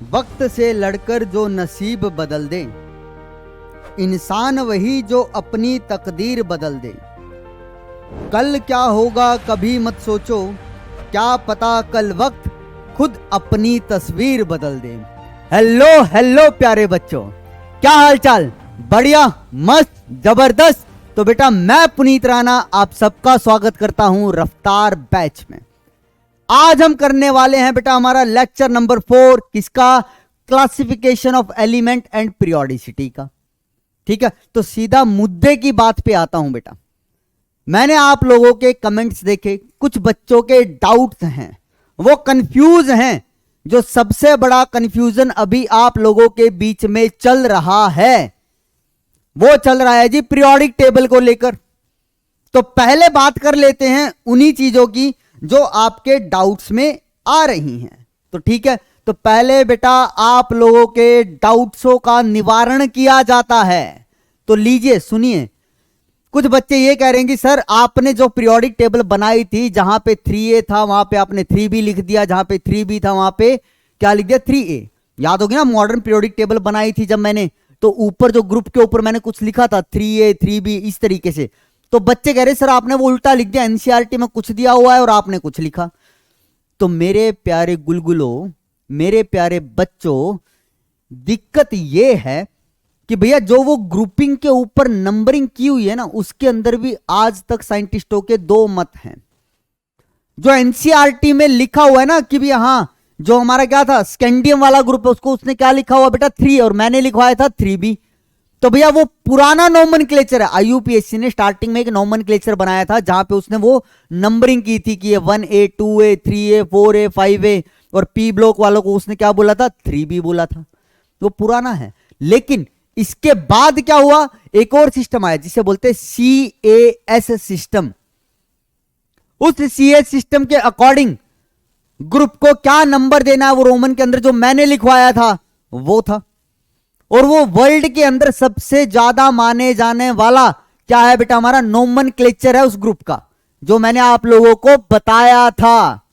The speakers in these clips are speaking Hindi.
वक्त से लड़कर जो नसीब बदल दे, इंसान वही जो अपनी तकदीर बदल दे। कल क्या होगा कभी मत सोचो, क्या पता कल वक्त खुद अपनी तस्वीर बदल दे। हेलो हेलो प्यारे बच्चों, क्या हाल चाल? बढ़िया, मस्त, जबरदस्त। तो बेटा मैं पुनीत राणा आप सबका स्वागत करता हूं रफ्तार बैच में। आज हम करने वाले हैं बेटा हमारा लेक्चर नंबर 4, किसका? Classification of element and periodicity का। ठीक है, तो सीधा मुद्दे की बात पे आता हूं बेटा। मैंने आप लोगों के कमेंट्स देखे, कुछ बच्चों के डाउट्स हैं, वो कंफ्यूज हैं। जो सबसे बड़ा कंफ्यूजन अभी आप लोगों के बीच में चल रहा है वो चल रहा है जी पीरियोडिक टेबल को लेकर। तो पहले बात कर लेते हैं उन्हीं चीजों की जो आपके डाउट्स में आ रही हैं। तो ठीक है, तो पहले बेटा आप लोगों के डाउट्सों का निवारण किया जाता है। तो लीजिए सुनिए। कुछ बच्चे ये कह रहे हैं कि सर आपने जो पीरियोडिक टेबल बनाई थी, जहां पे 3a था वहां पे आपने 3b लिख दिया, जहां पे 3b था वहां पे क्या लिख दिया? 3a। याद होगी ना, मॉडर्न पीरियोडिक टेबल बनाई थी जब मैंने, तो ऊपर जो ग्रुप के ऊपर मैंने कुछ लिखा था 3a 3b इस तरीके से। तो बच्चे कह रहे सर आपने वो उल्टा लिख दिया, एनसीईआरटी में कुछ दिया हुआ है और आपने कुछ लिखा। तो मेरे प्यारे गुलगुलों, मेरे प्यारे बच्चों, दिक्कत ये है कि भैया जो वो ग्रुपिंग के ऊपर नंबरिंग की हुई है ना, उसके अंदर भी आज तक साइंटिस्टों के दो मत हैं। जो एनसीईआरटी में लिखा हुआ है ना कि भैया हाँ, जो हमारा क्या था स्कैंडियम वाला ग्रुप है, उसको उसने क्या लिखा हुआ बेटा? 3 और मैंने लिखवाया था 3b। तो भैया वो पुराना नोमेनक्लेचर है। आईयूपीएससी ने स्टार्टिंग में एक नोमेनक्लेचर बनाया था जहां पे उसने वो नंबरिंग की थी कि ये 1a 2a 3a 4a 5a, और पी ब्लॉक वालों को उसने क्या बोला था? 3b बोला था। वो पुराना है। लेकिन इसके बाद क्या हुआ? एक और सिस्टम आया जिसे बोलते हैं CAS सिस्टम। उस CAS सिस्टम के अकॉर्डिंग ग्रुप को क्या नंबर देना है वो रोमन के अंदर जो मैंने लिखवाया था वो था। और वो वर्ल्ड के अंदर सबसे ज्यादा माने जाने वाला क्या है बेटा? हमारा नोमेनक्लेचर है उस ग्रुप का, जो मैंने आप लोगों को बताया था।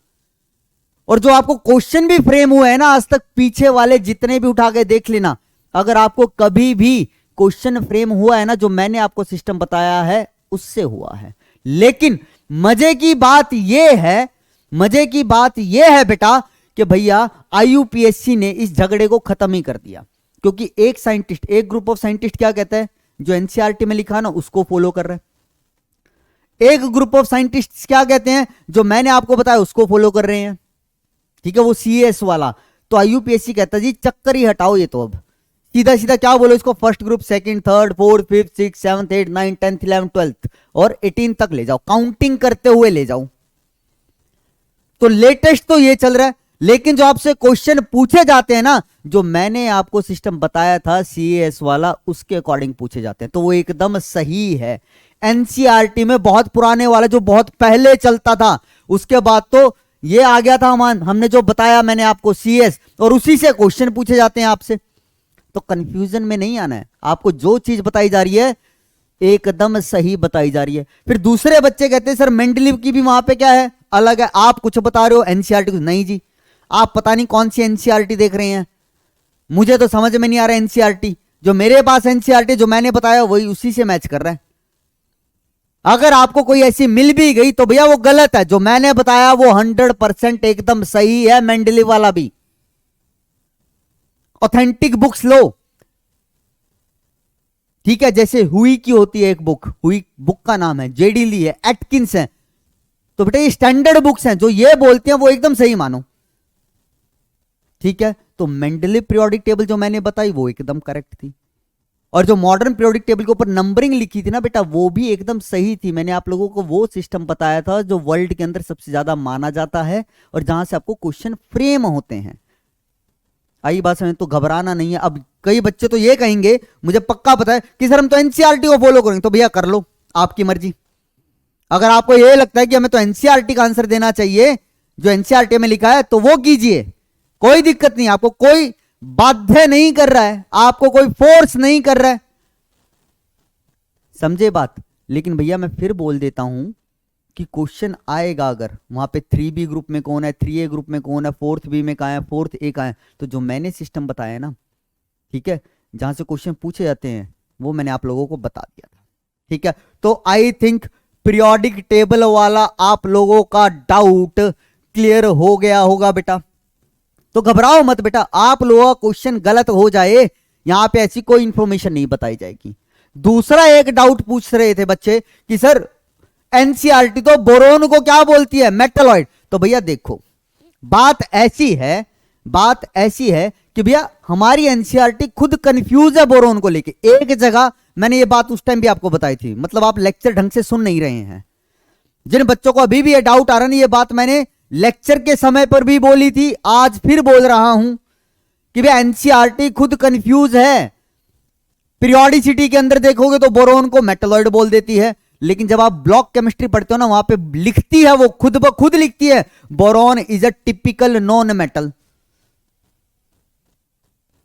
और जो आपको क्वेश्चन भी फ्रेम हुए हैं ना आज तक, पीछे वाले जितने भी उठा के देख लेना, अगर आपको कभी भी क्वेश्चन फ्रेम हुआ है ना, जो मैंने आपको सिस्टम बताया है उससे हुआ है। लेकिन मजे की बात यह है, मजे की बात यह है बेटा कि भैया आईयूपीएससी ने इस झगड़े को खत्म ही कर दिया। क्योंकि एक साइंटिस्ट, एक ग्रुप ऑफ साइंटिस्ट क्या कहता है? जो एनसीईआरटी में लिखा ना उसको फॉलो कर रहे हैं। एक ग्रुप ऑफ साइंटिस्ट क्या कहते हैं? जो मैंने आपको बताया उसको फॉलो कर रहे हैं। ठीक है, वो सीएस वाला। तो आईयूपीएससी कहता है जी चक्कर ही हटाओ ये, तो अब सीधा सीधा क्या बोलो इसको? First group, second, third, fourth, fifth, six, seventh, eight, 9, 10, 11, 12 और 18 तक ले जाओ, काउंटिंग करते हुए ले जाओ। तो लेटेस्ट तो ये चल रहा है। लेकिन जो आपसे क्वेश्चन पूछे जाते हैं ना, जो मैंने आपको सिस्टम बताया था सीएस वाला, उसके अकॉर्डिंग पूछे जाते हैं, तो वो एकदम सही है। एनसीईआरटी में बहुत पुराने वाला जो बहुत पहले चलता था, उसके बाद तो ये आ गया था हमने जो बताया मैंने आपको सीएस, और उसी से क्वेश्चन पूछे जाते हैं आपसे। तो कंफ्यूजन में नहीं आना है, आपको जो चीज बताई जा रही है एकदम सही बताई जा रही है। फिर दूसरे बच्चे कहते हैं सर मेंडलीव की भी वहां पे क्या है? अलग है। आप कुछ बता रहे हो, एनसीईआरटी कुछ। नहीं जी, आप पता नहीं कौन सी एनसीईआरटी देख रहे हैं, मुझे तो समझ में नहीं आ रहा। एनसीईआरटी जो मेरे पास एनसीईआरटी जो मैंने बताया वही उसी से मैच कर रहा है। अगर आपको कोई ऐसी मिल भी गई तो भैया वो गलत है। जो मैंने बताया वो 100% एकदम सही है। मेंडलीव वाला भी ऑथेंटिक बुक्स लो। ठीक है, जैसे हुई की होती है एक बुक, हुई बुक का नाम है, जेडी ली है, एटकिंस है, तो बेटा ये स्टैंडर्ड बुक्स हैं, जो ये बोलते हैं वो एकदम सही मानो। ठीक है, तो मेंडलीव पीरियोडिक टेबल जो मैंने बताई वो एकदम करेक्ट थी। और जो मॉडर्न पीरियोडिक टेबल के ऊपर नंबरिंग लिखी थी ना बेटा, वो भी एकदम सही थी। मैंने आप लोगों को वो सिस्टम बताया था जो वर्ल्ड के अंदर सबसे ज्यादा माना जाता है और जहां से आपको क्वेश्चन फ्रेम होते हैं। आई बात समझ? तो घबराना नहीं है। अब कई बच्चे तो ये कहेंगे, मुझे पक्का पता है कि सर हम तो एनसीईआरटी को फॉलो करेंगे। तो भैया कर लो, आपकी मर्जी। अगर आपको ये लगता है कि हमें तो एनसीईआरटी का आंसर देना चाहिए, जो एनसीईआरटी में लिखा है, तो वो कीजिए, कोई दिक्कत नहीं। आपको कोई बाध्य नहीं कर रहा है, आपको कोई फोर्स नहीं कर रहा है, समझे बात? लेकिन भैया मैं फिर बोल देता हूं कि क्वेश्चन आएगा अगर वहां पे 3B ग्रुप में कौन है, 3A ग्रुप में कौन है, 4th B में कहाँ है, 4th A कहाँ है, तो जो मैंने सिस्टम बताया है ना, ठीक है, जहां से क्वेश्चन पूछे जाते हैं वो मैंने आप लोगों को बता दिया था। ठीक है, तो आई थिंक पीरियोडिक टेबल वाला आप लोगों का डाउट क्लियर हो गया होगा बेटा। तो घबराओ मत बेटा, आप लोगों का क्वेश्चन गलत हो जाए यहां पे ऐसी कोई इंफॉर्मेशन नहीं बताई जाएगी। दूसरा एक डाउट पूछ रहे थे बच्चे कि सर एनसीईआरटी तो बोरोन को क्या बोलती है, मेटलॉइड। तो भैया देखो, बात ऐसी है कि भैया हमारी एनसीईआरटी खुद कंफ्यूज है बोरोन को लेके। एक जगह मैंने ये बात उस टाइम भी आपको बताई थी, मतलब आप लेक्चर ढंग से सुन नहीं रहे हैं। जिन बच्चों को अभी भी ये डाउट आ रहा है, ये बात मैंने लेक्चर के समय पर भी बोली थी, आज फिर बोल रहा हूं कि भैया एनसीईआरटी खुद कंफ्यूज है। पीरियोडिसिटी के अंदर देखोगे तो बोरोन को मेटलॉइड बोल देती है, लेकिन जब आप ब्लॉक केमिस्ट्री पढ़ते हो ना, वहां पे लिखती है, वो खुद ब खुद लिखती है boron is a typical non metal.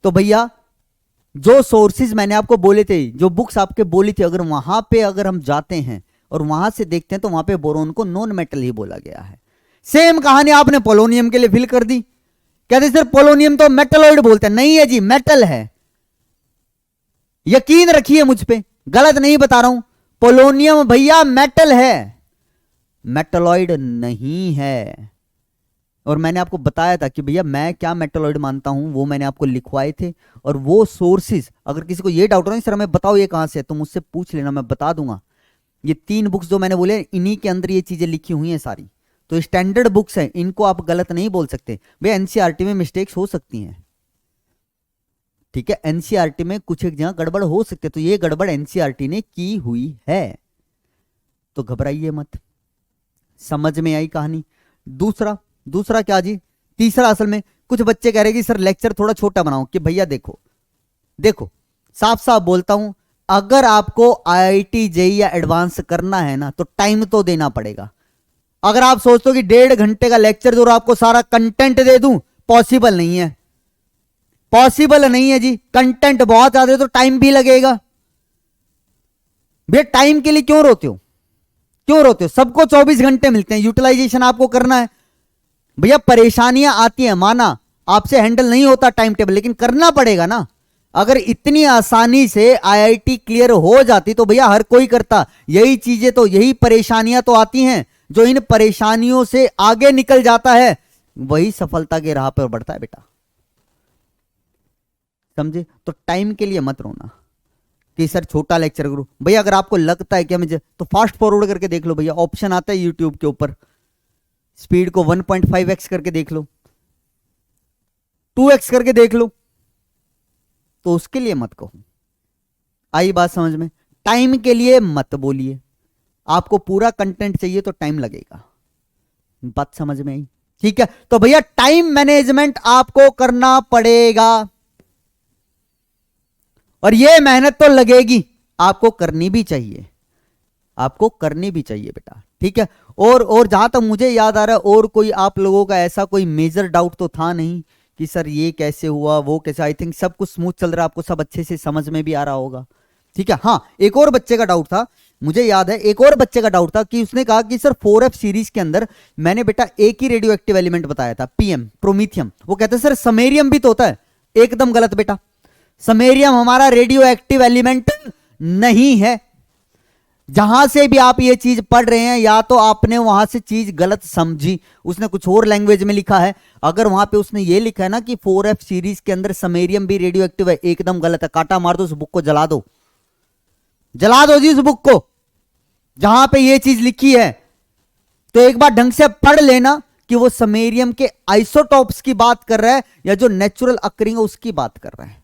तो भैया जो सोर्सेज मैंने आपको बोले थे, जो बुक्स आपके बोली थी, अगर हम जाते हैं और वहां से देखते हैं तो वहां पे बोरोन को नॉन मेटल ही बोला गया है। सेम कहानी आपने पोलोनियम के लिए फिल कर दी, कहते सर पोलोनियम तो मेटलॉइड बोलते हैं। नहीं है जी, मेटल है, यकीन रखिए मुझ पे, गलत नहीं बता रहा हूं। पोलोनियम भैया मेटल है, मेटलॉइड नहीं है। और मैंने आपको बताया था कि भैया मैं क्या मेटलॉइड मानता हूं, वो मैंने आपको लिखवाए थे। और वो सोर्सेज, अगर किसी को ये डाउट हो ना सर हमें बताओ ये कहां से है, तो मुझसे पूछ लेना, मैं बता दूंगा। ये 3 बुक्स जो मैंने बोले, इन्हीं के अंदर ये चीजें लिखी हुई हैं सारी। तो स्टैंडर्ड बुक्स हैं, इनको आप गलत नहीं बोल सकते। भैया एनसीईआरटी में मिस्टेक्स हो सकती हैं, ठीक है, एनसीईआरटी में कुछ एक जगह गड़बड़ हो सकते, तो ये गड़बड़ एनसीईआरटी ने की हुई है, तो घबराइए मत। समझ में आई कहानी। दूसरा क्या जी, तीसरा असल में कुछ बच्चे कह रहे कि सर लेक्चर थोड़ा छोटा बनाओ। कि भैया देखो साफ साफ बोलता हूं, अगर आपको आईआईटी जेईई या एडवांस करना है ना, तो टाइम तो देना पड़ेगा। अगर आप सोचते हो कि 1.5 घंटे का लेक्चर दूं और आपको सारा कंटेंट दे दूं, पॉसिबल नहीं है, पॉसिबल नहीं है जी। कंटेंट बहुत ज्यादा है तो टाइम भी लगेगा। भैया टाइम के लिए क्यों रोते हो, सबको 24 घंटे मिलते हैं, यूटिलाइजेशन आपको करना है। भैया परेशानियां आती हैं, माना आपसे हैंडल नहीं होता टाइम टेबल, लेकिन करना पड़ेगा ना। अगर इतनी आसानी से आईआईटी क्लियर हो जाती तो भैया हर कोई करता। यही परेशानियां तो आती हैं, जो इन परेशानियों से आगे निकल जाता है वही सफलता के राह पर बढ़ता है बेटा, समझे। तो टाइम के लिए मत रोना कि सर छोटा लेक्चर करूं। भैया अगर आपको लगता है कि मुझे, तो फास्ट फॉरवर्ड करके देख लो भैया, ऑप्शन आता है यूट्यूब के ऊपर, स्पीड को 1.5x करके देख लो, 2x करके देख लो, तो उसके लिए मत कहो। आई बात समझ में। टाइम के लिए मत बोलिए, आपको पूरा कंटेंट चाहिए तो टाइम लगेगा। बात समझ में आई, ठीक है। तो भैया टाइम मैनेजमेंट आपको करना पड़ेगा, और यह मेहनत तो लगेगी, आपको करनी भी चाहिए, बेटा, ठीक है। और जहां तक मुझे याद आ रहा है, और कोई आप लोगों का ऐसा कोई मेजर डाउट तो था नहीं कि सर ये कैसे हुआ, वो कैसे। आई थिंक सब कुछ स्मूथ चल रहा है, आपको सब अच्छे से समझ में भी आ रहा होगा, ठीक है। हाँ, एक और बच्चे का डाउट था, मुझे याद है, एक और बच्चे का डाउट था कि उसने कहा कि सर 4F सीरीज के अंदर मैंने बेटा एक ही रेडियो एक्टिव एलिमेंट बताया था, पीएम, प्रोमीथियम। वो कहते सर समैरियम भी तो होता है। एकदम गलत बेटा, समैरियम हमारा रेडियो एक्टिव एलिमेंट नहीं है। जहां से भी आप ये चीज पढ़ रहे हैं, या तो आपने वहां से चीज गलत समझी, उसने कुछ और लैंग्वेज में लिखा है। अगर वहां पे उसने ये लिखा है ना कि 4F सीरीज के अंदर समैरियम भी रेडियो एक्टिव है, एकदम गलत है। काटा मार दो, उस बुक को जला दो जी, उस बुक को जहां पे ये चीज लिखी है। तो एक बार ढंग से पढ़ लेना कि वो समैरियम के आइसोटॉप्स की बात कर रहा है या जो नेचुरल अकरिंग है उसकी बात कर रहा है।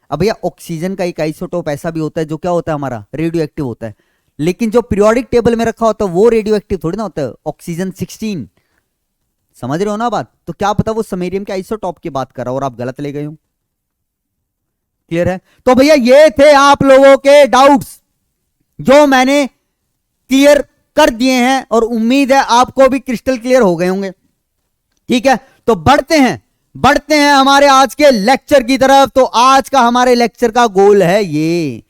अब भैया ऑक्सीजन का एक आइसोटॉप ऐसा भी होता है जो क्या होता है, हमारा रेडियो एक्टिव होता है, लेकिन जो पीरियोडिक टेबल में रखा होता है वो रेडियो एक्टिव थोड़ी ना होता है, ऑक्सीजन 16। समझ रहे हो ना बात। तो क्या पता वो समैरियम के आइसोटॉप की बात कर रहा हो और आप गलत ले गए हो। क्लियर है। तो भैया ये थे आप लोगों के डाउट्स जो मैंने क्लियर कर दिए हैं, और उम्मीद है आपको भी क्रिस्टल क्लियर हो गए होंगे, ठीक है। तो बढ़ते हैं हमारे आज के लेक्चर की तरफ। तो आज का हमारे लेक्चर का गोल है ये,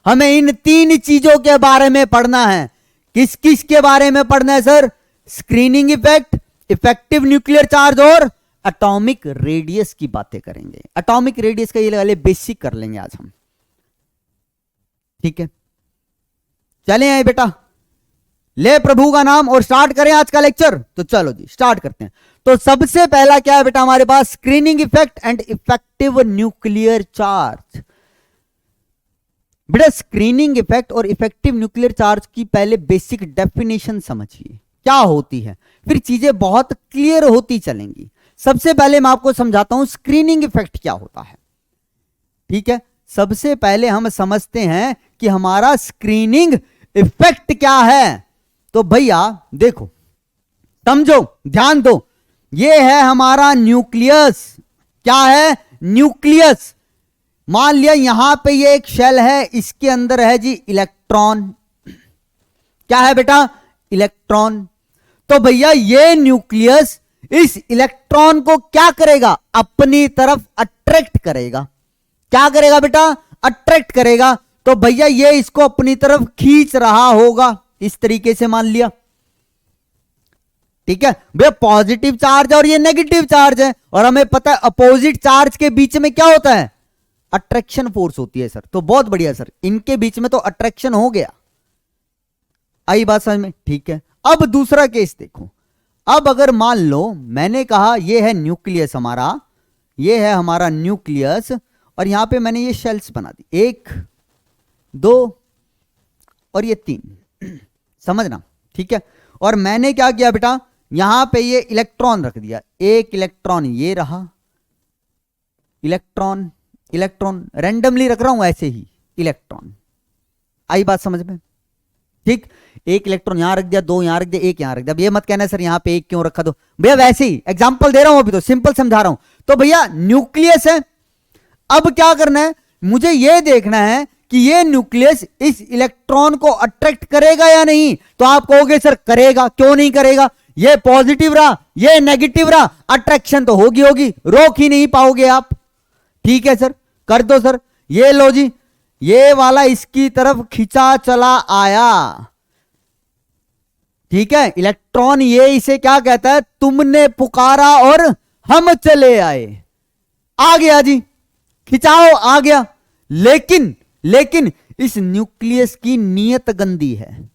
हमें इन 3 चीजों के बारे में पढ़ना है किस किस के बारे में पढ़ना है sir? Screening effect, effective nuclear charge और एटॉमिक रेडियस की बातें करेंगे। एटॉमिक रेडियस का ये वाले बेसिक कर लेंगे आज हम, ठीक है। चले आए बेटा, ले प्रभु का नाम और स्टार्ट करें आज का लेक्चर। तो चलो जी स्टार्ट करते हैं। तो सबसे पहला क्या है बेटा हमारे पास? Screening effect and effective nuclear charge. बेटा स्क्रीनिंग इफेक्ट और इफेक्टिव न्यूक्लियर चार्ज की पहले बेसिक डेफिनेशन समझिए क्या होती है, फिर चीजें बहुत क्लियर होती चलेंगी। सबसे पहले मैं आपको समझाता हूं स्क्रीनिंग इफेक्ट क्या होता है, ठीक है। सबसे पहले हम समझते हैं कि हमारा स्क्रीनिंग इफेक्ट क्या है। तो भैया देखो, समझो, ध्यान दो, ये है हमारा न्यूक्लियस। क्या है? न्यूक्लियस। मान लिया यहां पे ये एक शेल है, इसके अंदर है जी इलेक्ट्रॉन। क्या है बेटा? इलेक्ट्रॉन। तो भैया ये न्यूक्लियस इस इलेक्ट्रॉन को क्या करेगा? अपनी तरफ अट्रैक्ट करेगा। क्या करेगा बेटा? अट्रैक्ट करेगा। तो भैया ये इसको अपनी तरफ खींच रहा होगा, इस तरीके से मान लिया, ठीक है भैया। पॉजिटिव चार्ज और ये नेगेटिव चार्ज है, और हमें पता है अपोजिट चार्ज के बीच में क्या होता है? अट्रैक्शन फोर्स होती है सर। तो बहुत बढ़िया सर, इनके बीच में तो अट्रैक्शन हो गया। आई बात समझ में? ठीक है। अब दूसरा केस देखो। अब अगर मान लो मैंने कहा ये है न्यूक्लियस हमारा, ये है हमारा न्यूक्लियस, और यहां पे मैंने ये शेल्स बना दी, 1 2 और ये 3, समझना, ठीक है। और मैंने क्या किया बेटा? यहां पे ये इलेक्ट्रॉन रख दिया, एक इलेक्ट्रॉन ये रहा, इलेक्ट्रॉन इलेक्ट्रॉन रैंडमली रख रहा हूं ऐसे ही इलेक्ट्रॉन। आई बात समझ में? ठीक। एक इलेक्ट्रॉन यहां रख दिया, 2 यहां रख दिया, 1 यहां रख दिया। अब ये मत कहना सर यहां पे 1 क्यों रखा? दो भैया वैसे ही एग्जांपल दे रहा हूं, अभी तो सिंपल समझा रहा हूं। तो भैया न्यूक्लियस है, अब क्या करना है? मुझे ये देखना है कि ये न्यूक्लियस इस इलेक्ट्रॉन को अट्रैक्ट करेगा या नहीं। तो आप कहोगे सर करेगा, क्यों नहीं करेगा? ये पॉजिटिव रहा, ये नेगेटिव रहा, अट्रैक्शन तो होगी होगी, रोक ही नहीं पाओगे आप। ठीक है सर, कर दो सर। ये लो जी, ये वाला इसकी तरफ खिंचा चला आया, ठीक है। इलेक्ट्रॉन ये इसे क्या कहता है? तुमने पुकारा और हम चले आए। आ गया जी, खिंचाओ आ गया। लेकिन इस न्यूक्लियस की नीयत गंदी है।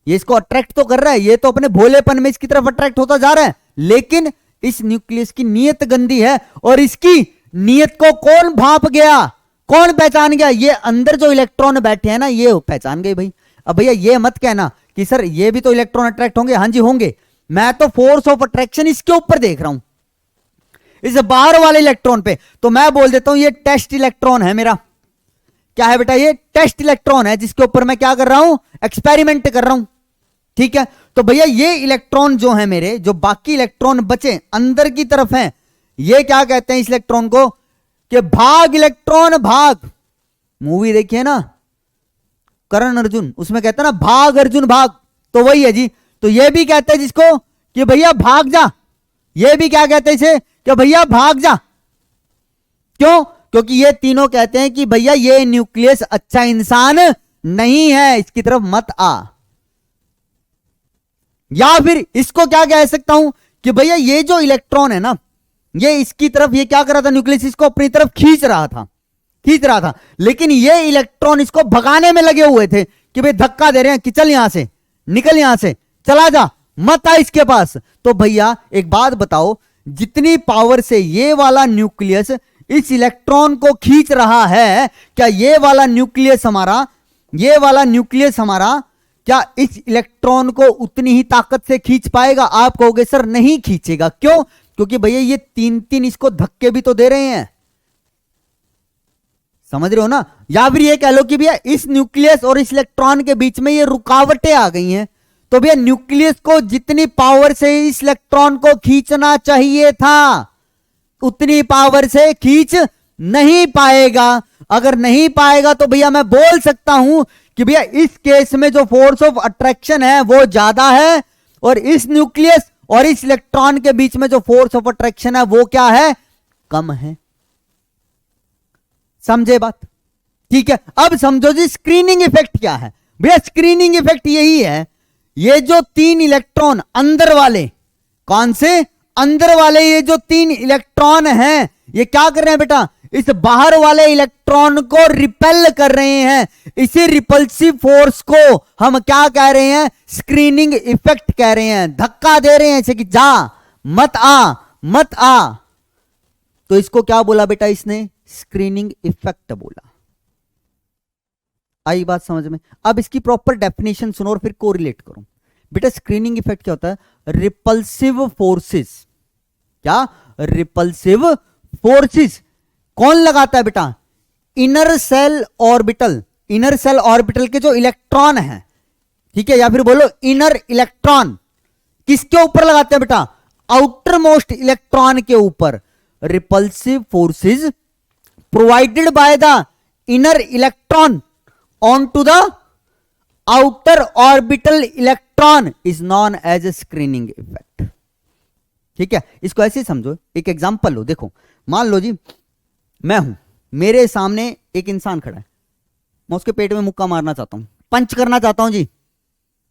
ये इसको अट्रैक्ट तो कर रहा है, ये तो अपने भोलेपन में इसकी तरफ अट्रैक्ट होता जा रहा है, लेकिन इस न्यूक्लियस की नीयत गंदी है। और इसकी नीयत को कौन भांप गया? कौन पहचान गया? ये अंदर जो इलेक्ट्रॉन बैठे हैं ना, ये पहचान गए भाई। अब भैया ये मत कहना कि सर ये भी तो इलेक्ट्रॉन अट्रैक्ट होंगे। हाँ जी होंगे, मैं तो फोर्स ऑफ अट्रैक्शन इसके ऊपर देख रहा हूं, इस बाहर वाले इलेक्ट्रॉन पे। तो मैं बोल देता हूं ये टेस्ट इलेक्ट्रॉन है मेरा। क्या है बेटा? ये टेस्ट इलेक्ट्रॉन है, जिसके ऊपर मैं क्या कर रहा हूं? एक्सपेरिमेंट कर रहा हूं, ठीक है। तो भैया ये इलेक्ट्रॉन जो है मेरे, जो बाकी इलेक्ट्रॉन बचे अंदर की तरफ हैं, ये क्या कहते हैं इस इलेक्ट्रॉन को? कि भाग इलेक्ट्रॉन भाग। मूवी देखिए ना करण अर्जुन, उसमें कहता है ना भाग अर्जुन भाग, तो वही है जी। तो ये भी कहते हैं जिसको कि भैया भाग जा, ये भी क्या कहते हैं इसे? कि भैया भाग जा। क्यों? क्योंकि ये तीनों कहते हैं कि भैया ये न्यूक्लियस अच्छा इंसान नहीं है, इसकी तरफ मत आ। या फिर इसको क्या कह सकता हूं कि भैया ये जो इलेक्ट्रॉन है ना, ये इसकी तरफ ये क्या कर रहा था? न्यूक्लियस इसको अपनी तरफ खींच रहा था, लेकिन ये इलेक्ट्रॉन इसको भगाने में लगे हुए थे कि भाई धक्का दे रहे हैं कि चल यहां से, निकल यहां से, चला जा, मत आ इसके पास। तो भैया एक बात बताओ, जितनी पावर से ये वाला न्यूक्लियस इस इलेक्ट्रॉन को खींच रहा है, क्या ये वाला न्यूक्लियस हमारा क्या इस इलेक्ट्रॉन को उतनी ही ताकत से खींच पाएगा? आप कहोगे सर नहीं खींचेगा। क्यों? क्योंकि भैया ये 3 इसको धक्के भी तो दे रहे हैं, समझ रहे हो ना। या फिर ये कह लो कि भैया इस न्यूक्लियस और इस इलेक्ट्रॉन के बीच में ये रुकावटें आ गई हैं, तो भैया न्यूक्लियस को जितनी पावर से इस इलेक्ट्रॉन को खींचना चाहिए था, उतनी पावर से खींच नहीं पाएगा। अगर नहीं पाएगा तो भैया मैं बोल सकता हूं कि भैया इस केस में जो फोर्स ऑफ अट्रैक्शन है वो ज्यादा है, और इस न्यूक्लियस और इस इलेक्ट्रॉन के बीच में जो फोर्स ऑफ अट्रैक्शन है वो क्या है? कम है। समझे बात? ठीक है। अब समझो जी स्क्रीनिंग इफेक्ट क्या है। भैया स्क्रीनिंग इफेक्ट यही है ये जो 3 इलेक्ट्रॉन अंदर वाले, कौन से? अंदर वाले ये जो 3 इलेक्ट्रॉन हैं, ये क्या कर रहे हैं बेटा? इस बाहर वाले इलेक्ट्रॉन को रिपेल कर रहे हैं। इसी रिपल्सिव फोर्स को हम क्या कह रहे हैं? स्क्रीनिंग इफेक्ट कह रहे हैं। धक्का दे रहे हैं ऐसे कि जा, मत आ, मत आ। तो इसको क्या बोला बेटा इसने? स्क्रीनिंग इफेक्ट बोला। आई बात समझ में? अब इसकी प्रॉपर डेफिनेशन सुनो और फिर कोरिलेट करो। बेटा स्क्रीनिंग इफेक्ट क्या होता है? Repulsive forces. क्या? रिपल्सिव फोर्सेस कौन लगाता है बेटा? Inner shell orbital. Inner shell orbital के जो इलेक्ट्रॉन है, ठीक है, या फिर बोलो इनर इलेक्ट्रॉन, किसके ऊपर लगाते हैं बेटा? आउटर मोस्ट इलेक्ट्रॉन के ऊपर। Repulsive forces provided by the inner electron on to the outer orbital electron is known as a screening effect. ठीक है, इसको ऐसे समझो। एक एग्जांपल लो, देखो मान लो जी मैं हूं, मेरे सामने एक इंसान खड़ा है, मैं उसके पेट में मुक्का मारना चाहता हूं, पंच करना चाहता हूं जी,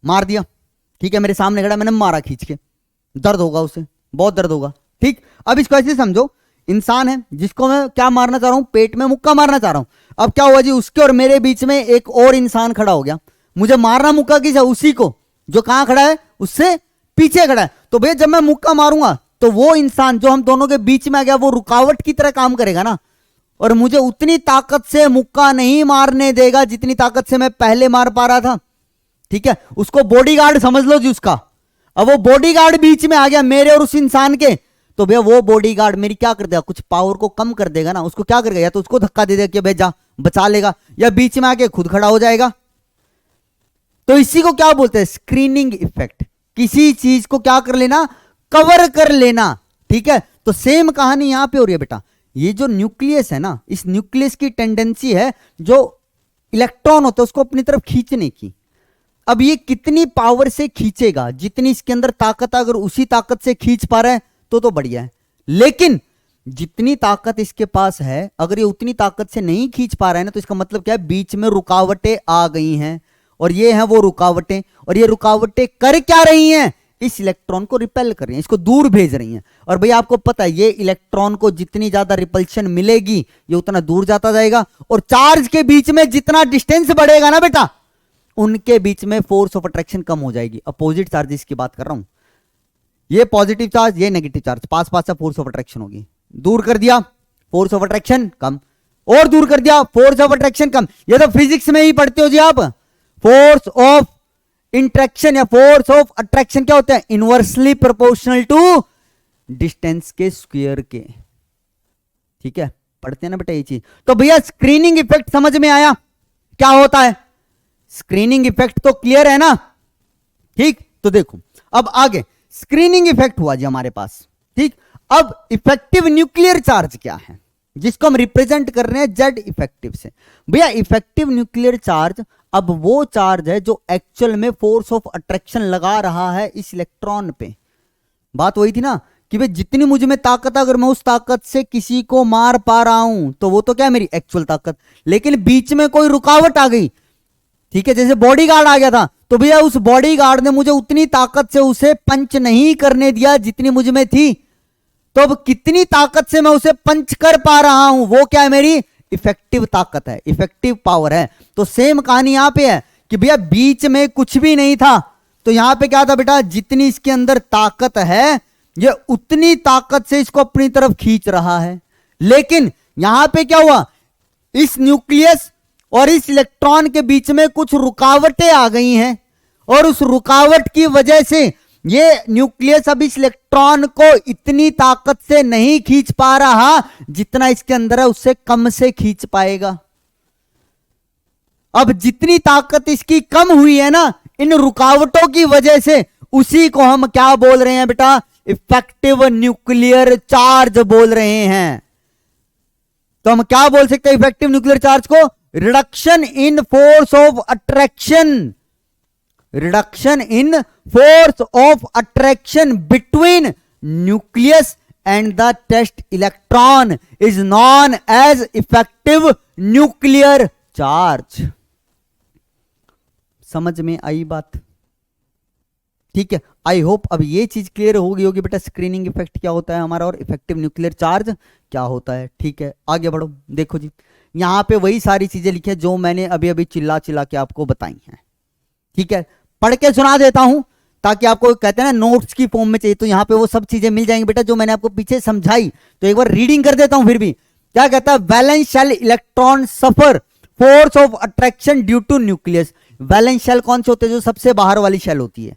मार दिया। ठीक है, मेरे सामने खड़ा, मैंने मारा खींच के, दर्द होगा उसे, बहुत दर्द होगा। ठीक, अब इसको ऐसे समझो, इंसान है जिसको मैं क्या मारना चाह रहा हूं? पेट में मुक्का मारना चाह रहा हूं। अब क्या हुआ जी? उसके और मेरे बीच में एक और इंसान खड़ा हो गया। मुझे मारना मुक्का किसे? उसी को जो कहां खड़ा है, उससे पीछे खड़ा है। तो भैया जब मैं मुक्का मारूंगा तो वो इंसान जो हम दोनों के बीच में आ गया, वो रुकावट की तरह काम करेगा ना, और मुझे उतनी ताकत से मुक्का नहीं मारने देगा जितनी ताकत से मैं पहले मार पा रहा था। ठीक है, उसको बॉडीगार्ड समझ लो जी उसका। अब वो बॉडीगार्ड बीच में आ गया मेरे और उस इंसान के, तो भैया वो बॉडीगार्ड मेरी क्या कर देगा? कुछ पावर को कम कर देगा ना। उसको क्या करेगा? या तो उसको धक्का दे देगा कि भाई जा, बचा लेगा, या बीच में आके खुद खड़ा हो जाएगा। तो इसी को क्या बोलते हैं? Screening effect. किसी चीज को क्या कर लेना? कवर कर लेना। ठीक है, तो सेम कहानी यहां पे हो रही है बेटा। ये जो न्यूक्लियस है ना, इस न्यूक्लियस की टेंडेंसी है जो इलेक्ट्रॉन होता है उसको अपनी तरफ खींचने की। अब ये कितनी पावर से खींचेगा? जितनी इसके अंदर ताकत, अगर उसी ताकत से खींच पा रहा है तो बढ़िया है। लेकिन जितनी ताकत इसके पास है, अगर ये उतनी ताकत से नहीं खींच पा रहा है ना, तो इसका मतलब क्या है? बीच में रुकावटें आ गई हैं, और ये हैं वो रुकावटें। और ये रुकावटें कर क्या रही हैं? इस इलेक्ट्रॉन को रिपेल कर रही हैं, इसको दूर भेज रही हैं। और भैया आपको पता है, ये इलेक्ट्रॉन को जितनी ज्यादा रिपल्शन मिलेगी, ये उतना दूर जाता जाएगा। और चार्ज के बीच में जितना डिस्टेंस बढ़ेगा ना बेटा, उनके बीच में फोर्स ऑफ अट्रैक्शन कम हो जाएगी। अपोजिट चार्जेस की बात कर रहा हूं, ये पॉजिटिव चार्ज, ये नेगेटिव चार्ज, पास पास से फोर्स ऑफ अट्रैक्शन होगी। दूर कर दिया, फोर्स ऑफ अट्रैक्शन कम, और दूर कर दिया, फोर्स ऑफ अट्रैक्शन कम। ये तो फिजिक्स में ही पढ़ते हो जी आप। फोर्स ऑफ इंट्रैक्शन या फोर्स ऑफ अट्रैक्शन क्या होता है? इनवर्सली प्रोपोर्शनल टू डिस्टेंस के स्क्वायर के। ठीक है, पढ़ते हैं ना बेटा ये चीज। तो भैया स्क्रीनिंग इफेक्ट समझ में आया क्या होता है? स्क्रीनिंग इफेक्ट तो क्लियर है ना? ठीक, तो देखो अब आगे स्क्रीनिंग इफेक्ट हुआ जी हमारे पास। ठीक, अब इफेक्टिव न्यूक्लियर चार्ज क्या है, जिसको हम रिप्रेजेंट कर रहे हैं जेड इफेक्टिव से। भैया इफेक्टिव न्यूक्लियर चार्ज अब वो चार्ज है जो एक्चुअल में फोर्स ऑफ अट्रैक्शन लगा रहा है इस इलेक्ट्रॉन पे। बात वही थी ना कि भाई जितनी मुझ में ताकत है, अगर मैं उस ताकत से किसी को मार पा रहा हूं तो वो तो क्या है? मेरी एक्चुअल ताकत। लेकिन बीच में कोई रुकावट आ गई, ठीक है, जैसे बॉडीगार्ड आ गया था, तो भैया उस बॉडीगार्ड ने मुझे उतनी ताकत से उसे पंच नहीं करने दिया जितनी मुझ में थी। तो अब कितनी ताकत से मैं उसे पंच कर पा रहा हूं, वो क्या है? मेरी इफेक्टिव ताकत है, इफेक्टिव पावर है। तो सेम कहानी यहां पे है कि भैया बीच में कुछ भी नहीं था, तो यहां पे क्या था बेटा? जितनी इसके अंदर ताकत है, ये उतनी ताकत से इसको अपनी तरफ खींच रहा है। लेकिन यहां पे क्या हुआ? इस न्यूक्लियस और इस इलेक्ट्रॉन के बीच में कुछ रुकावटें आ गई हैं, और उस रुकावट की वजह से ये न्यूक्लियस अब इस इलेक्ट्रॉन को इतनी ताकत से नहीं खींच पा रहा जितना इसके अंदर है, उससे कम से खींच पाएगा। अब जितनी ताकत इसकी कम हुई है ना, इन रुकावटों की वजह से, उसी को हम क्या बोल रहे हैं बेटा? इफेक्टिव न्यूक्लियर चार्ज बोल रहे हैं। तो हम क्या बोल सकते हैं इफेक्टिव न्यूक्लियर चार्ज को? Reduction in force of attraction, reduction in force of attraction between nucleus and the test electron is known as effective nuclear charge. समझ में आई बात? ठीक है, आई होप अब ये चीज क्लियर हो गई होगी बेटा, स्क्रीनिंग इफेक्ट क्या होता है हमारा और इफेक्टिव न्यूक्लियर चार्ज क्या होता है। ठीक है, आगे बढ़ो। देखो जी, यहाँ पे वही सारी चीजें लिखी है जो मैंने अभी अभी चिल्ला चिल्ला के आपको बताई हैं। ठीक है, पढ़ के सुना देता हूं ताकि आपको, कहते हैं ना नोट्स की फॉर्म में चाहिए, तो यहाँ पे वो सब चीजें मिल जाएंगी बेटा जो मैंने आपको पीछे समझाई। तो एक बार रीडिंग कर देता हूं। फिर भी क्या कहता है, valence shell electron suffer force of attraction due to nucleus. Valence shell कौन से होते हैं, जो सबसे बाहर वाली शेल होती है।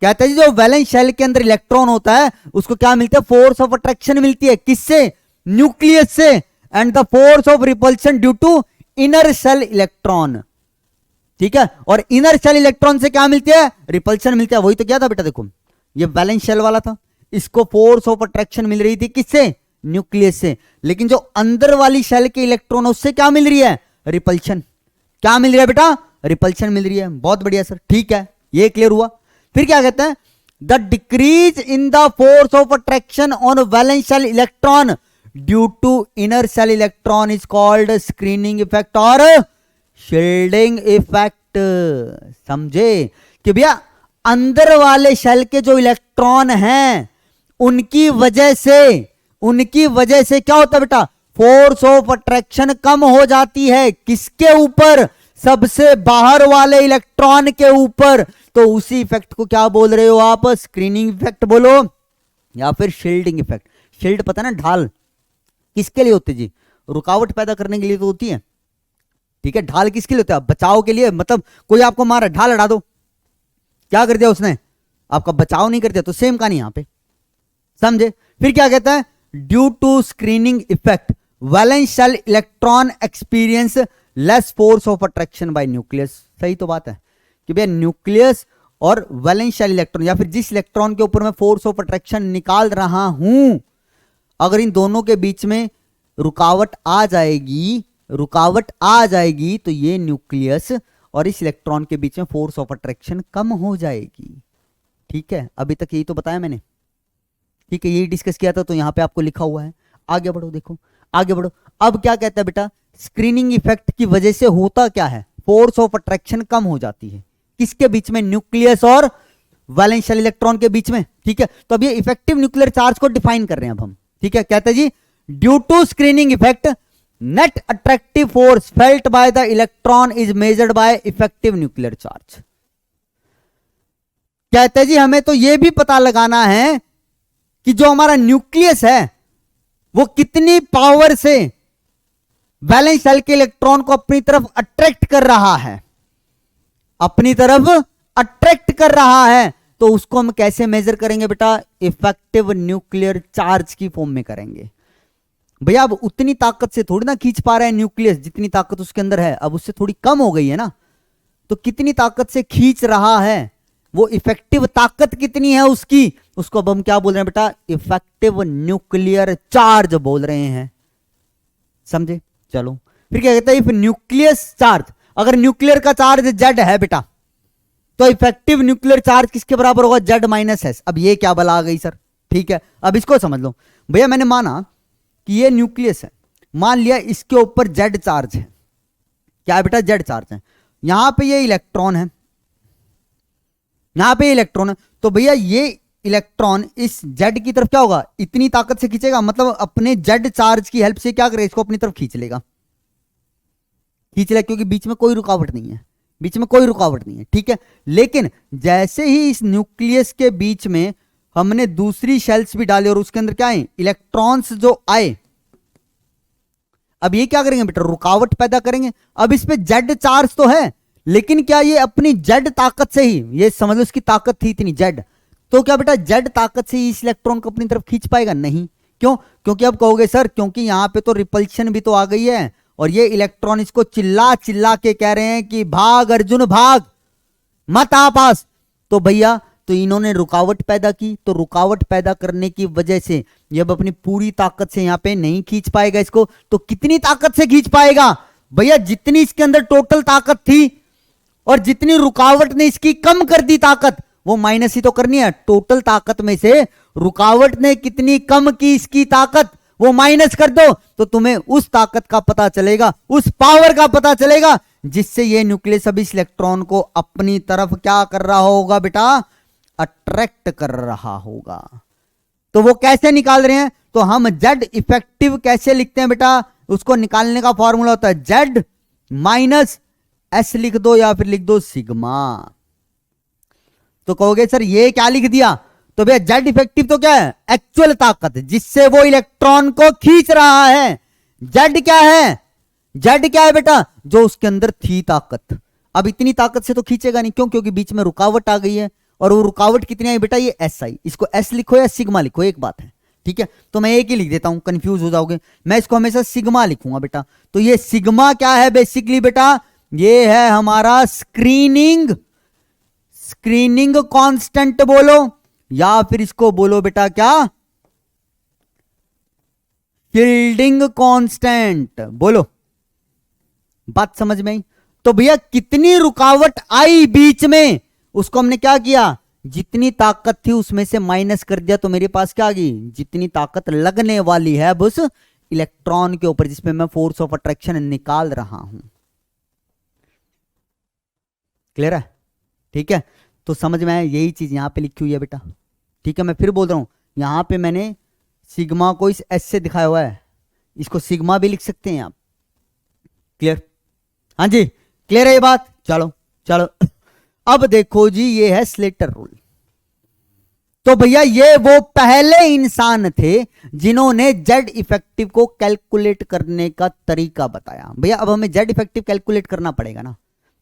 कहते हैं जो वैलेंस शेल के अंदर इलेक्ट्रॉन होता है उसको क्या मिलता है, फोर्स ऑफ अट्रैक्शन मिलती है। किससे, न्यूक्लियस से। And the force of repulsion due to inner shell electron. ठीक है, और इनर शेल इलेक्ट्रॉन से क्या मिलती है, रिपल्शन मिलती है। वही तो क्या था बेटा, देखो ये वैलेंस शेल वाला था, इसको फोर्स ऑफ अट्रैक्शन मिल रही थी किससे, न्यूक्लियस से। लेकिन जो अंदर वाली शेल के इलेक्ट्रॉन उससे क्या मिल रही है, रिपल्शन। क्या मिल रहा है बेटा, रिपल्शन मिल रही है। बहुत बढ़िया सर, ठीक है, ये क्लियर हुआ। फिर क्या कहते हैं, the decrease in the force of attraction on valence shell electron due to inner shell electron is called screening effect और शील्डिंग इफेक्ट। समझे कि भैया अंदर वाले शेल के जो इलेक्ट्रॉन हैं उनकी वजह से क्या होता है बेटा, फोर्स ऑफ अट्रैक्शन कम हो जाती है। किसके ऊपर, सबसे बाहर वाले इलेक्ट्रॉन के ऊपर। तो उसी इफेक्ट को क्या बोल रहे हो आप, स्क्रीनिंग इफेक्ट बोलो या फिर शील्डिंग इफेक्ट। शील्ड पता ना, ढाल किसके लिए होती है जी, रुकावट पैदा करने के लिए तो होती है। ठीक है, ढाल किसके लिए होता है, बचाव के लिए। मतलब कोई आपको मारा, ढाल हटा दो, क्या कर दिया उसने, आपका बचाव नहीं कर दिया। तो सेम कहानी यहां पे, समझे। फिर क्या कहता है, due to screening effect valence shell electron experience less force of attraction by nucleus. सही तो बात है कि भैया न्यूक्लियस और वैलेंस शेल इलेक्ट्रॉन या फिर जिस इलेक्ट्रॉन के ऊपर मैं फोर्स ऑफ अट्रैक्शन निकाल रहा हूं, अगर इन दोनों के बीच में रुकावट आ जाएगी तो ये न्यूक्लियस और इस इलेक्ट्रॉन के बीच में फोर्स ऑफ अट्रैक्शन कम हो जाएगी। ठीक है, अभी तक यही तो बताया मैंने। ठीक है, यही डिस्कस किया था, तो यहां पे आपको लिखा हुआ है। आगे बढ़ो, देखो आगे बढ़ो। अब क्या कहता है बेटा, स्क्रीनिंग इफेक्ट की वजह से होता क्या है, फोर्स ऑफ अट्रैक्शन कम हो जाती है। किसके बीच में, न्यूक्लियस और वैलेंस शेल इलेक्ट्रॉन के बीच में। ठीक है, तो अब ये इफेक्टिव न्यूक्लियर चार्ज को डिफाइन कर रहे हैं अब हम। ठीक है, कहते हैं जी, due to screening effect net attractive force felt by the electron is measured by effective nuclear charge. कहते हैं जी, हमें तो यह भी पता लगाना है कि जो हमारा न्यूक्लियस है वो कितनी पावर से वैलेंस शेल के इलेक्ट्रॉन को अपनी तरफ अट्रैक्ट कर रहा है, तो उसको हम कैसे मेजर करेंगे बेटा, इफेक्टिव न्यूक्लियर चार्ज की फॉर्म में करेंगे। भैया अब उतनी ताकत से थोड़ी ना खींच पा रहा है न्यूक्लियस, जितनी ताकत उसके अंदर है अब उससे थोड़ी कम हो गई है ना। तो कितनी ताकत से खींच रहा है, वो इफेक्टिव ताकत कितनी है उसकी, उसको अब हम क्या बोल रहे हैं बेटा, इफेक्टिव न्यूक्लियर चार्ज बोल रहे हैं। समझे। चलो फिर क्या कहता है, इफ न्यूक्लियस चार्ज, अगर न्यूक्लियर का चार्ज जेड है बेटा, तो इफेक्टिव न्यूक्लियर चार्ज किसके बराबर होगा, जेड माइनस एस। अब ये क्या बला आ गई सर। ठीक है, अब इसको समझ लो। भैया मैंने माना कि ये न्यूक्लियस है, मान लिया इसके ऊपर जेड चार्ज है। क्या है बेटा, जेड चार्ज है। यहां पे ये इलेक्ट्रॉन है, यहां पे इलेक्ट्रॉन है। तो भैया ये इलेक्ट्रॉन इस जेड की तरफ क्या होगा, इतनी ताकत से खींचेगा, मतलब अपने जेड चार्ज की हेल्प से क्या करेगा, इसको अपनी तरफ खींच लेगा, क्योंकि बीच में कोई रुकावट नहीं है, ठीक है। लेकिन जैसे ही इस न्यूक्लियस के बीच में हमने दूसरी शेल्स भी डाली और उसके अंदर क्या है, इलेक्ट्रॉन्स जो आए, अब ये क्या करेंगे बेटा, रुकावट पैदा करेंगे। अब इस पे जेड चार्ज तो है, लेकिन क्या ये अपनी जेड ताकत से ही, ये समझ लो इसकी ताकत थी इतनी जेड, तो क्या बेटा जेड ताकत से ही इस इलेक्ट्रॉन को अपनी तरफ खींच पाएगा, नहीं। क्यों, क्योंकि अब कहोगे सर क्योंकि यहां पे तो रिपल्शन भी तो आ गई है, और ये इलेक्ट्रॉन इसको चिल्ला चिल्ला के कह रहे हैं कि भाग अर्जुन भाग, मत आ पास। तो भैया तो इन्होंने रुकावट पैदा की, तो रुकावट पैदा करने की वजह से ये अब अपनी पूरी ताकत से यहां पे नहीं खींच पाएगा इसको। तो कितनी ताकत से खींच पाएगा भैया, जितनी इसके अंदर टोटल ताकत थी और जितनी रुकावट ने इसकी कम कर दी ताकत, वो माइनस ही तो करनी है। टोटल ताकत में से रुकावट ने कितनी कम की इसकी ताकत, वो माइनस कर दो, तो तुम्हें उस ताकत का पता चलेगा, उस पावर का पता चलेगा, जिससे ये न्यूक्लियस अब इस इलेक्ट्रॉन को अपनी तरफ क्या कर रहा होगा बेटा, अट्रैक्ट कर रहा होगा। तो वो कैसे निकाल रहे हैं, तो हम जेड इफेक्टिव कैसे लिखते हैं बेटा, उसको निकालने का फॉर्मूला होता है जेड माइनस एस लिख दो या फिर लिख दो सिग्मा। तो कहोगे सर ये क्या लिख दिया, तो भैया जेड इफेक्टिव तो क्या है, एक्चुअल ताकत जिससे वो इलेक्ट्रॉन को खींच रहा है। जेड क्या है, जेड क्या है बेटा, जो उसके अंदर थी ताकत। अब इतनी ताकत से तो खींचेगा नहीं, क्यों, क्योंकि बीच में रुकावट आ गई है। और वो रुकावट कितनी आई बेटा, ये एस आई। इसको एस लिखो या सिग्मा लिखो, एक बात है, ठीक है। तो मैं एक ही लिख देता हूं, कंफ्यूज हो जाओगे। मैं इसको हमेशा सिग्मा लिखूंगा बेटा। तो ये सिग्मा क्या है बेसिकली बेटा, ये है हमारा स्क्रीनिंग कांस्टेंट बोलो, या फिर इसको बोलो बेटा क्या, फील्डिंग कांस्टेंट बोलो। बात समझ में आई। तो भैया कितनी रुकावट आई बीच में, उसको हमने क्या किया, जितनी ताकत थी उसमें से माइनस कर दिया। तो मेरे पास क्या आ गई, जितनी ताकत लगने वाली है उस इलेक्ट्रॉन के ऊपर जिसपे मैं फोर्स ऑफ अट्रैक्शन निकाल रहा हूं। क्लियर है, ठीक है। तो समझ में आया, यही चीज यहां पे लिखी हुई है बेटा, ठीक है। मैं फिर बोल रहा हूं, यहां पे मैंने सिग्मा को इस एस से दिखाया हुआ है, इसको सिग्मा भी लिख सकते हैं आप। क्लियर, हाँ जी क्लियर है ये बात। चलो चलो अब देखो जी, ये है स्लेटर रूल। तो भैया ये वो पहले इंसान थे जिन्होंने जेड इफेक्टिव को कैलकुलेट करने का तरीका बताया। भैया अब हमें जेड इफेक्टिव कैलकुलेट करना पड़ेगा ना,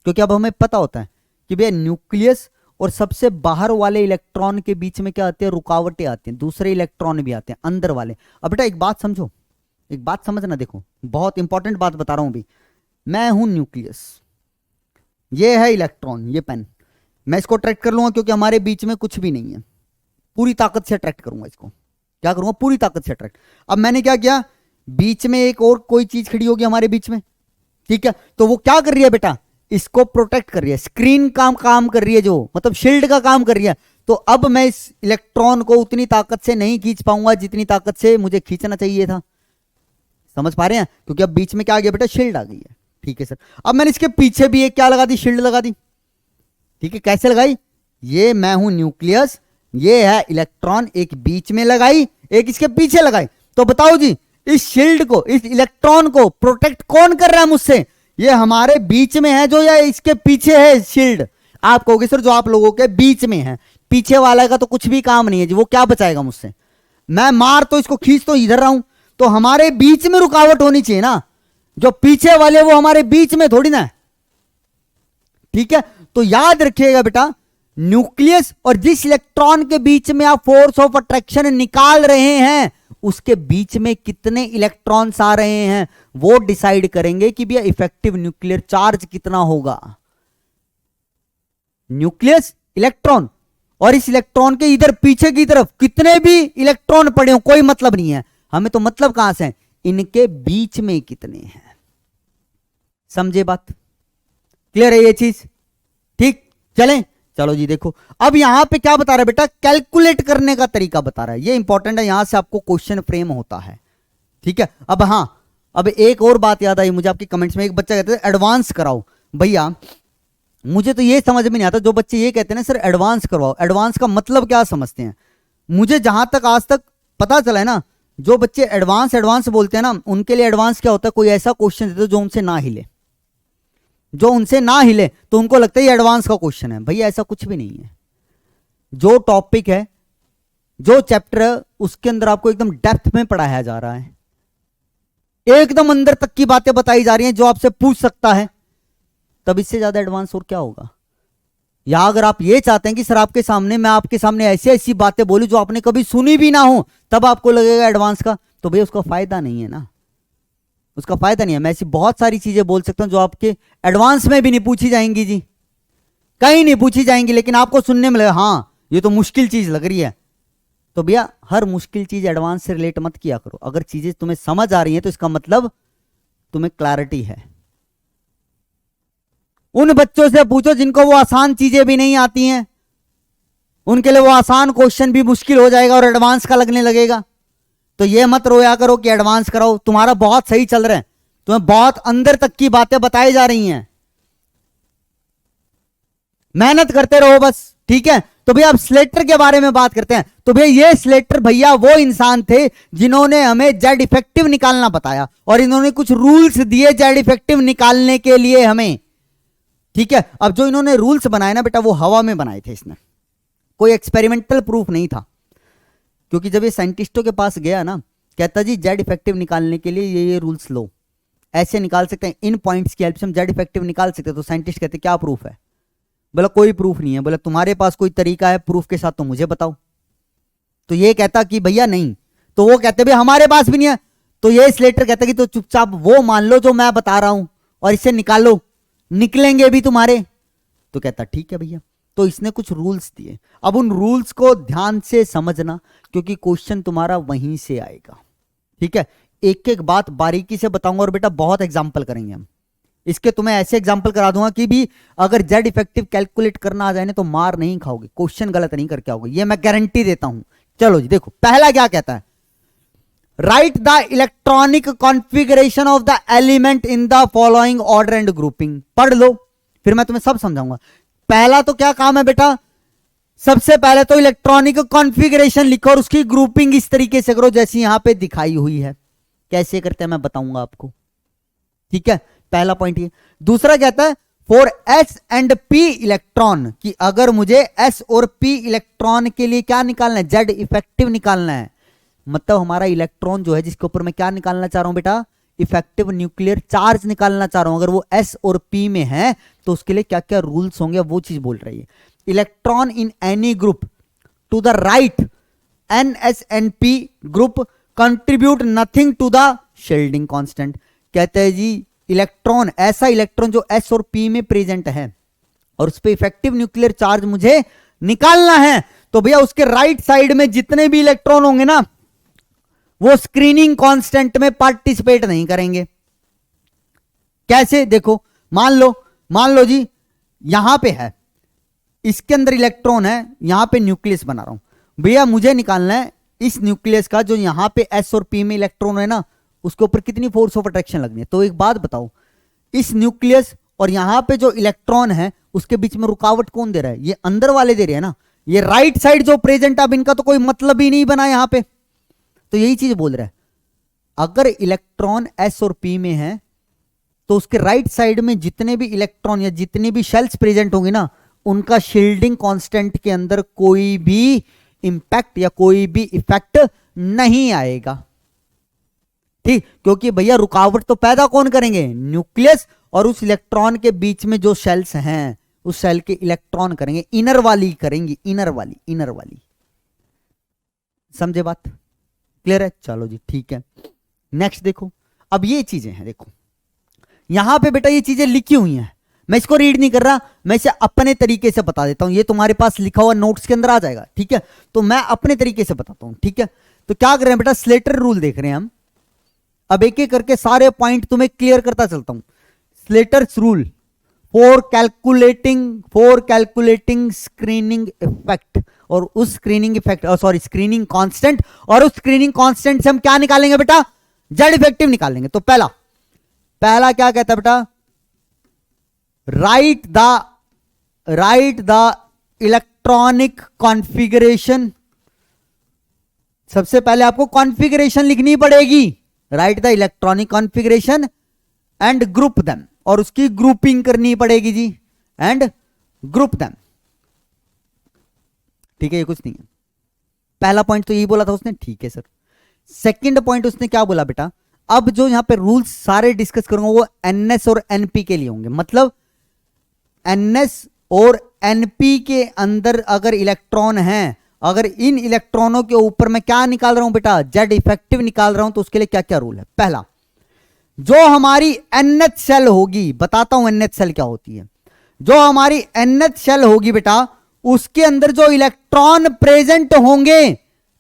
क्योंकि अब हमें पता होता है कि भैया न्यूक्लियस और सबसे बाहर वाले इलेक्ट्रॉन के बीच में क्या आते हैं, रुकावटें आती हैं, दूसरे इलेक्ट्रॉन भी आते हैं अंदर वाले। अब बेटा एक बात समझो, एक बात समझना, देखो बहुत इंपॉर्टेंट बात बता रहा हूं भी। मैं हूं न्यूक्लियस, ये है इलेक्ट्रॉन, ये पेन, मैं इसको अट्रैक्ट कर लूंगा क्योंकि हमारे बीच में कुछ भी नहीं है, पूरी ताकत से अट्रैक्ट करूंगा इसको। क्या करूंगा, पूरी ताकत से अट्रैक्ट। अब मैंने क्या किया, बीच में एक और कोई चीज खड़ी होगी हमारे बीच में, ठीक है। तो वो क्या कर रही है बेटा, इसको प्रोटेक्ट कर रही है, स्क्रीन काम कर रही है, जो मतलब शील्ड का काम कर रही है। तो अब मैं इस इलेक्ट्रॉन को उतनी ताकत से नहीं खींच पाऊंगा जितनी ताकत से मुझे खींचना चाहिए था। समझ पा रहे हैं, क्योंकि अब बीच में क्या आ गया बेटा, शील्ड आ गई है, ठीक है सर। अब मैंने इसके पीछे भी एक क्या लगा दी, शील्ड लगा दी, ठीक है। कैसे लगाई, ये मैं हूं न्यूक्लियस, ये है इलेक्ट्रॉन, एक बीच में लगाई, एक इसके पीछे लगाई। तो बताओ जी, इस शील्ड को, इस इलेक्ट्रॉन को प्रोटेक्ट कौन कर रहा है मुझसे, ये हमारे बीच में है जो, या इसके पीछे है शील्ड। आप कहोगे सर जो आप लोगों के बीच में है, पीछे वाला का तो कुछ भी काम नहीं है जी, वो क्या बचाएगा मुझसे, मैं मार तो इसको खींच तो इधर रहा हूं। तो हमारे बीच में रुकावट होनी चाहिए ना, जो पीछे वाले वो हमारे बीच में थोड़ी ना है, ठीक है। तो याद रखिएगा बेटा, न्यूक्लियस और जिस इलेक्ट्रॉन के बीच में आप फोर्स ऑफ अट्रैक्शन निकाल रहे हैं, उसके बीच में कितने इलेक्ट्रॉन्स आ रहे हैं, वो डिसाइड करेंगे कि भैया इफेक्टिव न्यूक्लियर चार्ज कितना होगा। न्यूक्लियस, इलेक्ट्रॉन, और इस इलेक्ट्रॉन के इधर पीछे की तरफ कितने भी इलेक्ट्रॉन पड़े हो कोई मतलब नहीं है, हमें तो मतलब कहां से है, इनके बीच में कितने हैं। समझे बात, क्लियर है ये चीज, ठीक। चलें, चलो जी देखो, अब यहां पे क्या बता रहा है बेटा, कैलकुलेट करने का तरीका बता रहा है, ये इंपॉर्टेंट है, यहां से आपको क्वेश्चन फ्रेम होता है, ठीक है। अब हाँ, अब एक और बात याद आई मुझे आपके कमेंट्स में, एक बच्चा कहता है एडवांस कराओ। भैया मुझे तो ये समझ में नहीं आता, जो बच्चे ये कहते हैं ना सर एडवांस करवाओ, एडवांस का मतलब क्या समझते हैं। मुझे जहां तक आज तक पता चला है ना, जो बच्चे एडवांस एडवांस बोलते हैं ना, उनके लिए एडवांस क्या होता है, कोई ऐसा क्वेश्चन देते जो उनसे ना हिले, जो उनसे ना हिले तो उनको लगता है ये एडवांस का क्वेश्चन है। भैया ऐसा कुछ भी नहीं है, जो टॉपिक है, जो चैप्टर है, उसके अंदर आपको एकदम डेप्थ में पढ़ाया जा रहा है, एकदम अंदर तक की बातें बताई जा रही हैं जो आपसे पूछ सकता है, तब इससे ज्यादा एडवांस और क्या होगा। या अगर आप ये चाहते हैं कि सर आपके सामने, मैं आपके सामने ऐसी ऐसी बातें बोलूं जो आपने कभी सुनी भी ना हो, तब आपको लगेगा एडवांस का, तो भैया उसका फायदा नहीं है ना, उसका फायदा नहीं है। मैं ऐसी बहुत सारी चीजें बोल सकता हूं जो आपके एडवांस में भी नहीं पूछी जाएंगी जी, कहीं नहीं पूछी जाएंगी, लेकिन आपको सुनने में लगे हाँ ये तो मुश्किल चीज लग रही है। तो भैया हर मुश्किल चीज एडवांस से रिलेट मत किया करो, अगर चीजें तुम्हें समझ आ रही हैं तो इसका मतलब तुम्हें क्लैरिटी है। उन बच्चों से पूछो जिनको वो आसान चीजें भी नहीं आती हैं, उनके लिए वो आसान क्वेश्चन भी मुश्किल हो जाएगा और एडवांस का लगने लगेगा। तो ये मत रोया करो कि एडवांस कराओ, तुम्हारा बहुत सही चल रहा है, तुम्हें बहुत अंदर तक की बातें बताई जा रही हैं, मेहनत करते रहो बस, ठीक है, तो भैया अब स्लेटर के बारे में बात करते हैं। तो भैया ये स्लेटर भैया वो इंसान थे जिन्होंने हमें जेड इफेक्टिव निकालना बताया और इन्होंने कुछ रूल्स दिए जेड इफेक्टिव निकालने के लिए हमें। ठीक है, अब जो इन्होंने रूल्स बनाए ना बेटा वो हवा में बनाए थे, इसने कोई एक्सपेरिमेंटल प्रूफ नहीं था। क्योंकि जब ये साइंटिस्टों के पास गया ना, कहता जी जेड इफेक्टिव निकालने के लिए ये रूल्स लो, ऐसे निकाल सकते हैं, इन पॉइंट्स की हेल्प से हम जेड इफेक्टिव निकाल सकते हैं। तो साइंटिस्ट कहते क्या प्रूफ है? बोला कोई प्रूफ नहीं है। बोला तुम्हारे पास कोई तरीका है प्रूफ के साथ तो मुझे बताओ। तो ये कहता कि भैया नहीं। तो वो कहते भाई हमारे पास भी नहीं है। तो ये स्लेटर कहता कि तो चुपचाप वो मान लो जो मैं बता रहा हूं और इसे निकालो, निकलेंगे भी तुम्हारे। तो कहता ठीक है भैया। तो इसने कुछ रूल्स दिए। अब उन रूल्स को ध्यान से समझना क्योंकि क्वेश्चन तुम्हारा वहीं से आएगा। ठीक है, एक एक बात बारीकी से बताऊंगा और बेटा बहुत एग्जाम्पल करेंगे हम। इसके तुम्हें ऐसे एग्जाम्पल करा दूंगा कि भी अगर जेड इफेक्टिव कैलकुलेट करना आ जाए ना तो मार नहीं खाओगे, क्वेश्चन गलत नहीं करके आओगे, ये मैं गारंटी देता हूं। चलो जी देखो, पहला क्या कहता है, right the electronic configuration of the element in the following order and grouping. पढ़ लो फिर मैं तुम्हें सब समझाऊंगा। पहला तो क्या काम है बेटा, सबसे पहले तो इलेक्ट्रॉनिक कॉन्फ़िगरेशन लिखो और उसकी ग्रुपिंग इस तरीके से करो जैसी यहां पे दिखाई हुई है। कैसे करते हैं मैं बताऊंगा आपको। ठीक है, पहला पॉइंट ये। दूसरा कहता है for S and P electron, कि अगर मुझे एस और पी इलेक्ट्रॉन के लिए क्या निकालना है, जेड इफेक्टिव निकालना है। मतलब हमारा इलेक्ट्रॉन जो है जिसके ऊपर मैं क्या निकालना चाह रहा हूं बेटा, इफेक्टिव न्यूक्लियर चार्ज निकालना चाह रहा हूं। अगर वो एस और पी में है तो उसके लिए क्या क्या रूल्स होंगे वो चीज बोल रही है। Electron in any group to the right n s n p group contribute nothing to the shielding constant. कहते हैं जी इलेक्ट्रॉन, ऐसा इलेक्ट्रॉन जो एस और पी में प्रेजेंट है और उस पर इफेक्टिव न्यूक्लियर चार्ज मुझे निकालना है, तो भैया उसके राइट साइड में जितने भी इलेक्ट्रॉन होंगे ना वो स्क्रीनिंग कांस्टेंट में पार्टिसिपेट नहीं करेंगे। कैसे देखो, मान लो जी यहां पे है, इसके अंदर इलेक्ट्रॉन है, यहां पे न्यूक्लियस बना रहा हूं। भैया मुझे निकालना है इस न्यूक्लियस का जो यहां पे एस और पी में इलेक्ट्रॉन है ना उसके ऊपर कितनी फोर्स ऑफ अट्रैक्शन लगनी है। तो एक बात बताओ, इस न्यूक्लियस और यहां पे जो इलेक्ट्रॉन है उसके बीच में रुकावट कौन दे रहा है? ये अंदर वाले दे रहे हैं ना, ये राइट साइड जो प्रेजेंट, अब इनका तो कोई मतलब ही नहीं बना यहां पे। तो यही चीज बोल रहा है, अगर इलेक्ट्रॉन एस और पी में है तो उसके राइट साइड में जितने भी इलेक्ट्रॉन या जितनी भी शेल्स प्रेजेंट होंगे ना उनका शील्डिंग कांस्टेंट के अंदर कोई भी इंपैक्ट या कोई भी इफेक्ट नहीं आएगा। ठीक, क्योंकि भैया रुकावट तो पैदा कौन करेंगे, न्यूक्लियस और उस इलेक्ट्रॉन के बीच में जो शेल्स हैं उस शेल के इलेक्ट्रॉन करेंगे, इनर वाली करेंगी, इनर वाली। समझे बात? क्लियर है? चलो जी ठीक है, नेक्स्ट देखो। अब ये चीजें हैं, देखो यहां पे बेटा ये चीजें लिखी हुई हैं, मैं इसको रीड नहीं कर रहा, मैं इसे अपने तरीके से बता देता हूं। ये तुम्हारे पास लिखा हुआ नोट्स के अंदर आ जाएगा। ठीक है, तो मैं अपने तरीके से बताता हूं। ठीक है, तो क्या कर रहे हैं बेटा, स्लेटर रूल देख रहे हैं हम। अब एक एक करके सारे पॉइंट तुम्हें क्लियर करता चलता हूं। Slater's rule for calculating screening effect और उस स्क्रीनिंग इफेक्ट स्क्रीनिंग कांस्टेंट, और उस स्क्रीनिंग कांस्टेंट से हम क्या निकालेंगे बेटा, जेड इफेक्टिव निकालेंगे। तो पहला क्या कहता है बेटा, राइट द इलेक्ट्रॉनिक कॉन्फ़िगरेशन। सबसे पहले आपको कॉन्फ़िगरेशन लिखनी पड़ेगी, right the electronic configuration and group them, और उसकी ग्रुपिंग करनी पड़ेगी जी, एंड ग्रुप देम। ठीक है, ये कुछ नहीं है। पहला पॉइंट तो यही बोला था उसने, ठीक है सर। सेकंड पॉइंट उसने क्या बोला बेटा, अब जो यहां पे रूल्स सारे डिस्कस करूंगा वो एनएस और एनपी के लिए होंगे। मतलब एनएस और एनपी के अंदर अगर इलेक्ट्रॉन है, अगर इन इलेक्ट्रॉनों के ऊपर मैं क्या निकाल रहा हूं बेटा, जेड इफेक्टिव निकाल रहा हूं, तो उसके लिए क्या क्या रूल है। पहला, जो हमारी एनएच शेल होगी, बताता हूं एनएच शेल क्या होती है। जो हमारी एनएच शेल होगी बेटा, उसके अंदर जो इलेक्ट्रॉन प्रेजेंट होंगे,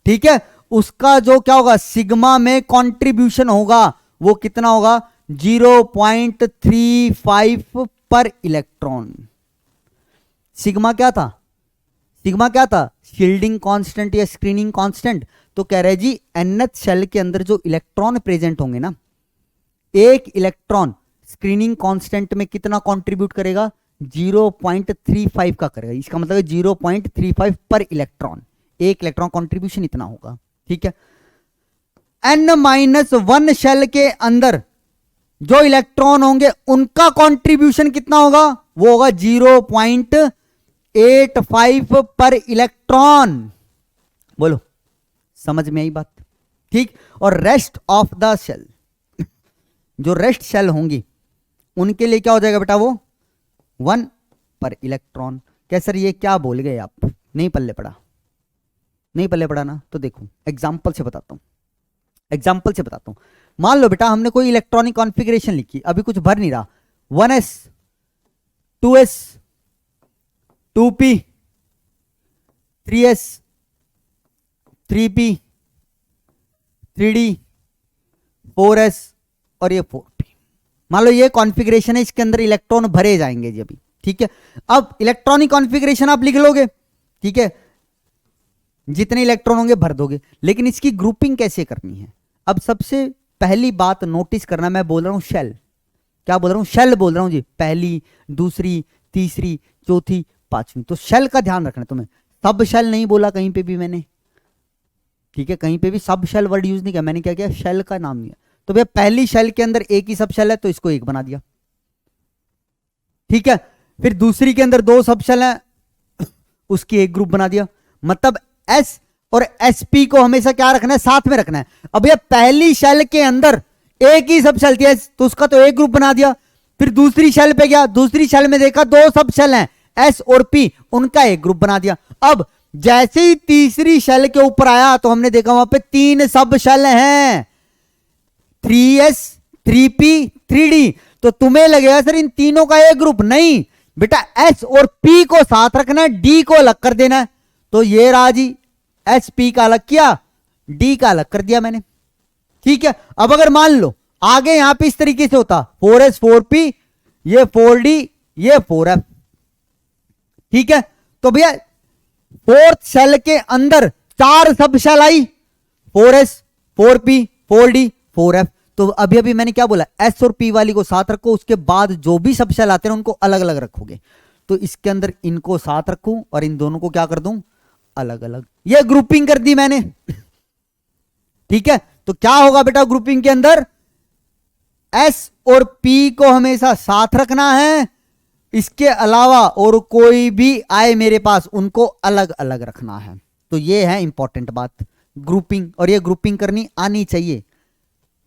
ठीक है, उसका जो क्या होगा, सिग्मा में कंट्रीब्यूशन होगा, वो कितना होगा, 0.35 पर इलेक्ट्रॉन। सिग्मा क्या था, शील्डिंग कांस्टेंट या स्क्रीनिंग कांस्टेंट। तो कह रहे जी एनएच शेल के अंदर जो इलेक्ट्रॉन प्रेजेंट होंगे ना, एक इलेक्ट्रॉन स्क्रीनिंग कांस्टेंट में कितना कंट्रीब्यूट करेगा, 0.35 का करेगा, इसका मतलब है 0.35 पर इलेक्ट्रॉन, एक इलेक्ट्रॉन कंट्रीब्यूशन इतना होगा। ठीक है, n-1 शेल के अंदर जो इलेक्ट्रॉन होंगे उनका कंट्रीब्यूशन कितना होगा, वो होगा 0.85 पर इलेक्ट्रॉन। बोलो समझ में आई बात? ठीक, और रेस्ट ऑफ द शेल, जो रेस्ट शेल होंगी उनके लिए क्या हो जाएगा बेटा, वो 1 पर इलेक्ट्रॉन। क्या सर ये क्या बोल गए आप, नहीं पल्ले पड़ा, नहीं पल्ले पड़ा ना? तो देखो एग्जाम्पल से बताता हूं, एग्जाम्पल से बताता हूं। मान लो बेटा हमने कोई इलेक्ट्रॉनिक कॉन्फ़िगरेशन लिखी, अभी कुछ भर नहीं रहा, 1s 2s 2p 3s 3p 3d 4s और ये 4p। मान लो ये कॉन्फ़िगरेशन है, इसके अंदर इलेक्ट्रॉन भरे जाएंगे जी अभी। ठीक है, अब इलेक्ट्रॉनिक कॉन्फ़िगरेशन आप लिख लोगे, ठीक है, जितने इलेक्ट्रॉन होंगे भर दोगे, लेकिन इसकी ग्रुपिंग कैसे करनी है? अब सबसे पहली बात नोटिस करना, मैं बोल रहा हूं शेल, क्या बोल रहा हूं, शेल बोल रहा हूं जी, पहली दूसरी तीसरी चौथी पांचवी, तो शेल का ध्यान रखना तुम्हें। सब शेल नहीं बोला कहीं पे भी मैंने, ठीक है, कहीं पे भी सब शेल वर्ड यूज नहीं किया मैंने, क्या किया, शेल का नाम लिया। तो भैया पहली शेल के अंदर एक ही सब शेल है तो इसको एक बना दिया, ठीक है, फिर दूसरी के अंदर 2 सब शेल है उसकी एक ग्रुप बना दिया, मतलब एस और एसपी को हमेशा क्या रखना है, साथ में रखना है। अब ये पहली शेल के अंदर एक ही सब शेल थी तो उसका तो एक ग्रुप बना दिया, फिर दूसरी शेल पे गया, दूसरी शेल में देखा 2 सब शेल हैं एस और पी, उनका एक ग्रुप बना दिया। अब जैसे ही तीसरी शेल के ऊपर आया तो हमने देखा वहां पे 3 सब शेल हैं, 3s 3p 3d, तो तुम्हें लगेगा सर इन तीनों का एक ग्रुप, नहीं बेटा, एस और पी को साथ रखना है, डी को अलग कर देना है। तो ये राजी एस पी का अलग किया, डी का अलग कर दिया मैंने। ठीक है, अब अगर मान लो आगे यहां पे इस तरीके से होता 4s 4p, ये 4d ये 4f, ठीक है, तो भैया 4th शेल के अंदर 4 सब shall I, 4s 4p 4d 4f। तो अभी अभी मैंने क्या बोला, एस और पी वाली को साथ रखो, उसके बाद जो भी सब शेल आते हैं उनको अलग अलग रखोगे। तो इसके अंदर इनको साथ रखूं और इन दोनों को क्या कर दूं, अलग अलग, ये ग्रुपिंग कर दी मैंने। ठीक है, तो क्या होगा बेटा ग्रुपिंग के अंदर, एस और पी को हमेशा साथ रखना है, इसके अलावा और कोई भी आए मेरे पास उनको अलग अलग रखना है। तो ये है इंपॉर्टेंट बात, ग्रुपिंग, और ये ग्रुपिंग करनी आनी चाहिए,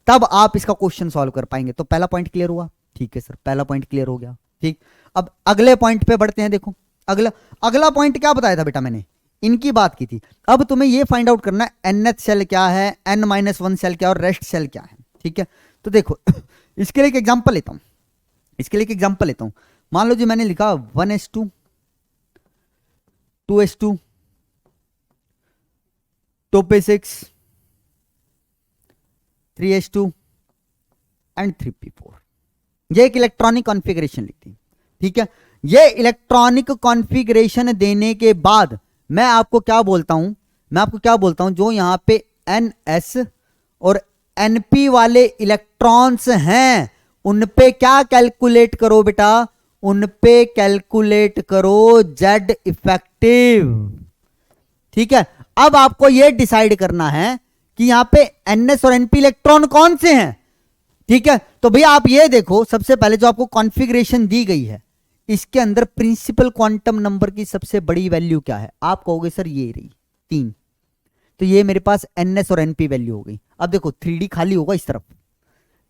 तब आप इसका क्वेश्चन सॉल्व कर पाएंगे। तो पहला पॉइंट क्लियर हुआ, ठीक है सर, पहला पॉइंट क्लियर हो गया। ठीक, अब अगले पॉइंट पे बढ़ते हैं। देखो अगला पॉइंट क्या बताया था बेटा, मैंने इनकी बात की थी। अब तुम्हें ये फाइंड आउट करना है nth सेल क्या है, n-1 सेल क्या है और रेस्ट सेल क्या है। ठीक है, तो देखो इसके लिए एक एग्जांपल लेता हूं, इसके लिए एक एग्जांपल लेता हूं। मान लो जी मैंने लिखा 1s2 2s2 2p6 3s2 and 3p4, ये एक इलेक्ट्रॉनिक कॉन्फ़िगरेशन लिखती। ठीक है, ये इलेक्ट्रॉनिक कॉन्फ़िगरेशन देने के बाद मैं आपको क्या बोलता हूं, मैं आपको क्या बोलता हूं, जो यहां पे ns और np वाले इलेक्ट्रॉन्स हैं उन पे क्या कैलकुलेट करो बेटा, उन पे कैलकुलेट करो जेड इफेक्टिव। ठीक है, अब आपको यह डिसाइड करना है कि यहां पे ns और np इलेक्ट्रॉन कौन से हैं। ठीक है, तो भैया आप ये देखो, सबसे पहले जो आपको कॉन्फ़िगरेशन दी गई है इसके अंदर प्रिंसिपल क्वांटम नंबर की सबसे बड़ी वैल्यू क्या है, आप कहोगे सर ये रही 3, तो ये मेरे पास ns और np वैल्यू हो गई। अब देखो 3d खाली होगा इस तरफ,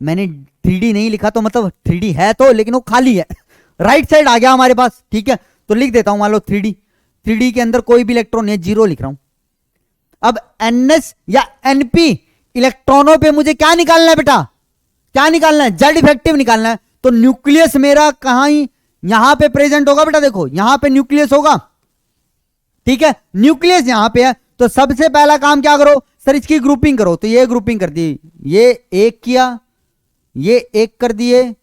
मैंने 3d नहीं लिखा तो मतलब 3d है तो, लेकिन वो खाली है, राइट साइड आ गया हमारे पास। ठीक है, तो लिख देता हूं, मान लो 3d के अंदर कोई भी इलेक्ट्रॉन है, 0 लिख रहा हूं। अब ns या np इलेक्ट्रॉनों पे मुझे क्या निकालना है बेटा, क्या निकालना है, जेड इफेक्टिव निकालना है। तो न्यूक्लियस मेरा कहां ही यहां पे प्रेजेंट होगा बेटा, देखो यहां पे न्यूक्लियस होगा। ठीक है, न्यूक्लियस यहां पे है, तो सबसे पहला काम क्या करो सर, इसकी ग्रुपिंग करो। तो ये ग्रुपिंग कर दी, ये एक किया, ये एक कर दिए,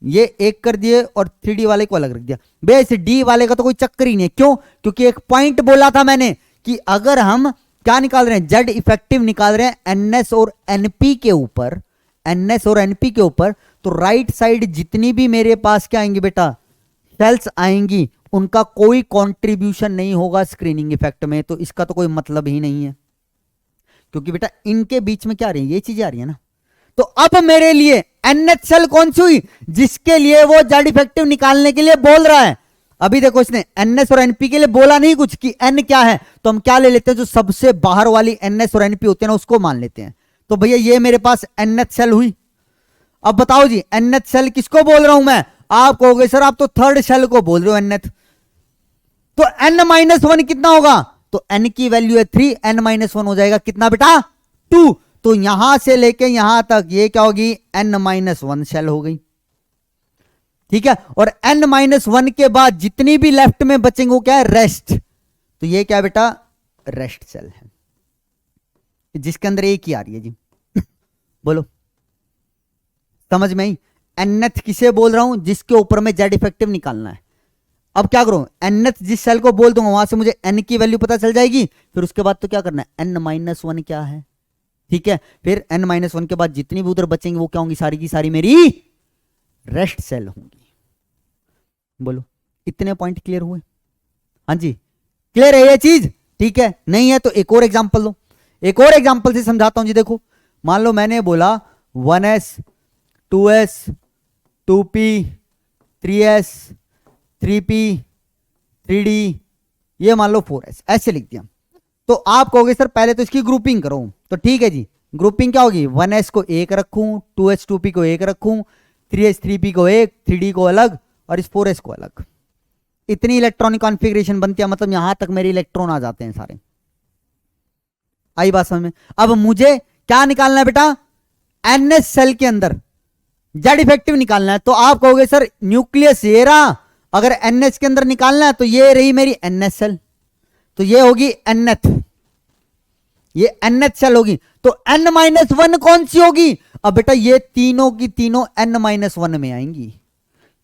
ये एक कर दिए और 3d वाले को अलग रख दिया। बे इस डी वाले का तो कोई चक्कर ही नहीं है, क्यों, क्योंकि एक पॉइंट बोला था मैंने कि अगर हम क्या निकाल रहे हैं, जेड इफेक्टिव निकाल रहे हैं ns और np के ऊपर, ns और np के ऊपर, तो राइट साइड जितनी भी मेरे पास क्या आएंगे बेटा, सेल्स आएंगी उनका कोई कंट्रीब्यूशन नहीं होगा स्क्रीनिंग इफेक्ट में, तो इसका तो कोई मतलब ही नहीं है, क्योंकि बेटा इनके बीच में क्या आ रही है, ये चीजें आ रही है ना। तो अब मेरे लिए एनएच सेल कौन सी हुई, जिसके लिए वो जेड इफेक्टिव निकालने के लिए बोल रहा है। अभी देखो इसने एनएस और एनपी के लिए बोला नहीं कुछ कि एन क्या है, तो हम क्या ले लेते हैं, जो सबसे बाहर वाली एनएस और एनपी होते हैं ना उसको मान लेते हैं। तो भैया ये मेरे पास एनएच सेल हुई। अब बताओ जी एनएच सेल किसको बोल रहा हूं मैं, आप कहोगे सर आप तो थर्ड सेल को बोल रहे हो एनएच, तो n-1 कितना होगा, तो n की वैल्यू है 3, n-1 हो जाएगा कितना बेटा 2, तो यहां से लेके यहां तक ये क्या होगी n-1 सेल हो गई, ठीक है। और n-1 के बाद जितनी भी लेफ्ट में बचेंगे वो क्या है, रेस्ट, तो ये क्या है बेटा रेस्ट सेल है, जिसके अंदर एक ही आ रही है जी बोलो समझ में आई। nth किसे बोल रहा हूं, जिसके ऊपर में जेड इफेक्टिव निकालना है। अब क्या करूं, nth जिस सेल को बोल दूंगा वहां से मुझे n की वैल्यू पता चल जाएगी, फिर उसके बाद तो क्या करना है n-1 क्या है, ठीक है। फिर n-1 के बाद जितनी भी उधर बचेंगे वो क्या होंगी, सारी की सारी मेरी रेस्ट सेल होंगी। बोलो इतने पॉइंट क्लियर हुए, हाँ जी क्लियर है ये चीज, ठीक है। नहीं है तो एक और एग्जांपल दो, एक और एग्जांपल से समझाता हूं जी। देखो मान लो मैंने बोला 1s 2s 2p 3s 3p 3d, ये मान लो 4s, ऐसे लिख दिया। तो आप कहोगे सर पहले तो इसकी ग्रुपिंग करो, तो ठीक है जी, ग्रुपिंग क्या होगी, 1s को एक रखूं, 2s 2p को एक रखूं, 3s 3p को एक, 3d को अलग और इस 4s को अलग। इतनी इलेक्ट्रॉनिक कॉन्फ़िगरेशन बनती है, मतलब यहां तक मेरे इलेक्ट्रॉन आ जाते हैं सारे। आई बात समझ में। अब मुझे क्या निकालना है बेटा, एनएस सेल के अंदर जेड इफेक्टिव निकालना है। तो आप कहोगे सर न्यूक्लियस ये रहा, अगर एनएच के अंदर निकालना है तो ये रही मेरी एनएच सेल, तो ये होगी एनएच, ये एनएच सेल होगी। तो n-1 कौन सी होगी, अब बेटा ये तीनों की तीनों n-1 में आएंगी।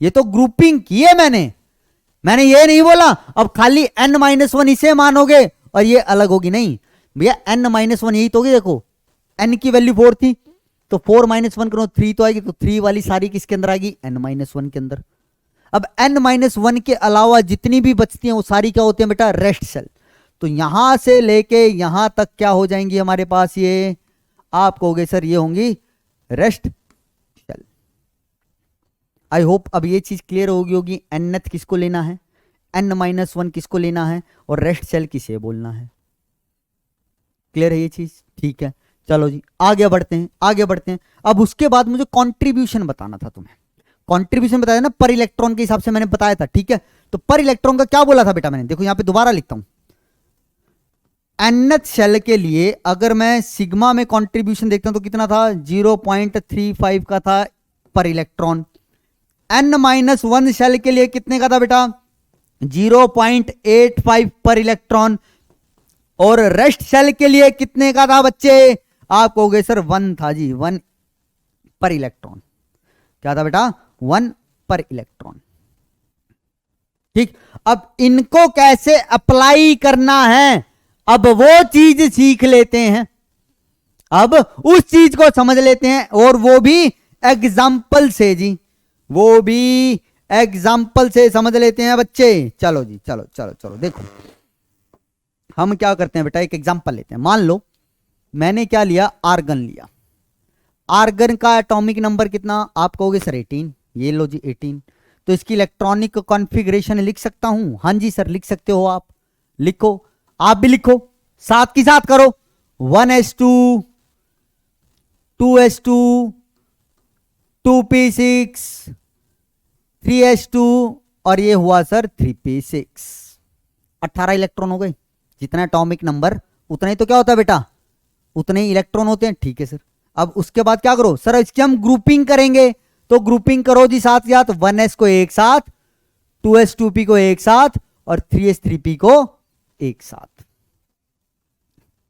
ये तो ग्रुपिंग की है मैंने ये नहीं बोला अब खाली n-1 इसे मानोगे और ये अलग होगी, नहीं भैया n-1 यही तो होगी। देखो n की वैल्यू 4 थी, तो 4 - 1 करो 3 तो आएगी, तो 3 वाली सारी किसके अंदर आएगी, n-1 के अंदर। अब n-1 के अलावा जितनी भी बचती हैं वो सारी क्या होती है बेटा, रेस्ट सेल। तो यहां से लेके यहां तक क्या हो जाएंगी हमारे पास, ये आप कहोगे सर ये होंगी रेस्ट सेल। आई होप अब ये चीज क्लियर होगी nth किसको लेना है, n-1 किसको लेना है और रेस्ट सेल किसे बोलना है। क्लियर है ये चीज, ठीक है। चलो जी आगे बढ़ते हैं। अब उसके बाद मुझे कंट्रीब्यूशन बताना था तुम्हें, कंट्रीब्यूशन बताया ना पर इलेक्ट्रॉन के हिसाब से मैंने बताया था, ठीक है। तो पर इलेक्ट्रॉन का क्या बोला था बेटा मैंने, देखो यहां पे दोबारा लिखता हूं। nth शेल के लिए अगर मैं सिग्मा में कंट्रीब्यूशन देखता हूं तो कितना था, 0.35 का था पर इलेक्ट्रॉन। n-1 शेल के लिए कितने का था बेटा, 0.85 पर इलेक्ट्रॉन। और रेस्ट शेल के लिए कितने का था बच्चे, आप कहोगे सर 1 था जी, 1 पर इलेक्ट्रॉन। क्या था बेटा, 1 पर इलेक्ट्रॉन, ठीक। अब इनको कैसे अप्लाई करना है, अब वो चीज सीख लेते हैं, अब उस चीज को समझ लेते हैं, और वो भी एग्जाम्पल से जी, वो भी एग्जाम्पल से समझ लेते हैं बच्चे। चलो जी चलो देखो हम क्या करते हैं बेटा, एक एग्जाम्पल लेते हैं। मान लो मैंने क्या लिया, आर्गन लिया। आर्गन का एटॉमिक नंबर कितना, आप कहोगे सर 18, ये लो जी 18। तो इसकी इलेक्ट्रॉनिक कॉन्फ़िगरेशन लिख सकता हूं, हाँ जी सर लिख सकते हो आप, लिखो आप भी लिखो, साथ की साथ करो। 1s2 2s2 2p6 3s2 और ये हुआ सर 3p6। 18 इलेक्ट्रॉन हो गए, जितना एटॉमिक नंबर उतना ही तो क्या होता है बेटा, उतने ही इलेक्ट्रॉन होते हैं, ठीक है सर। अब उसके बाद क्या करो सर, इसकी हम ग्रुपिंग करेंगे, तो ग्रुपिंग करो जी साथ साथ, 1s को एक साथ, 2s 2p को एक साथ और 3s 3p को एक साथ,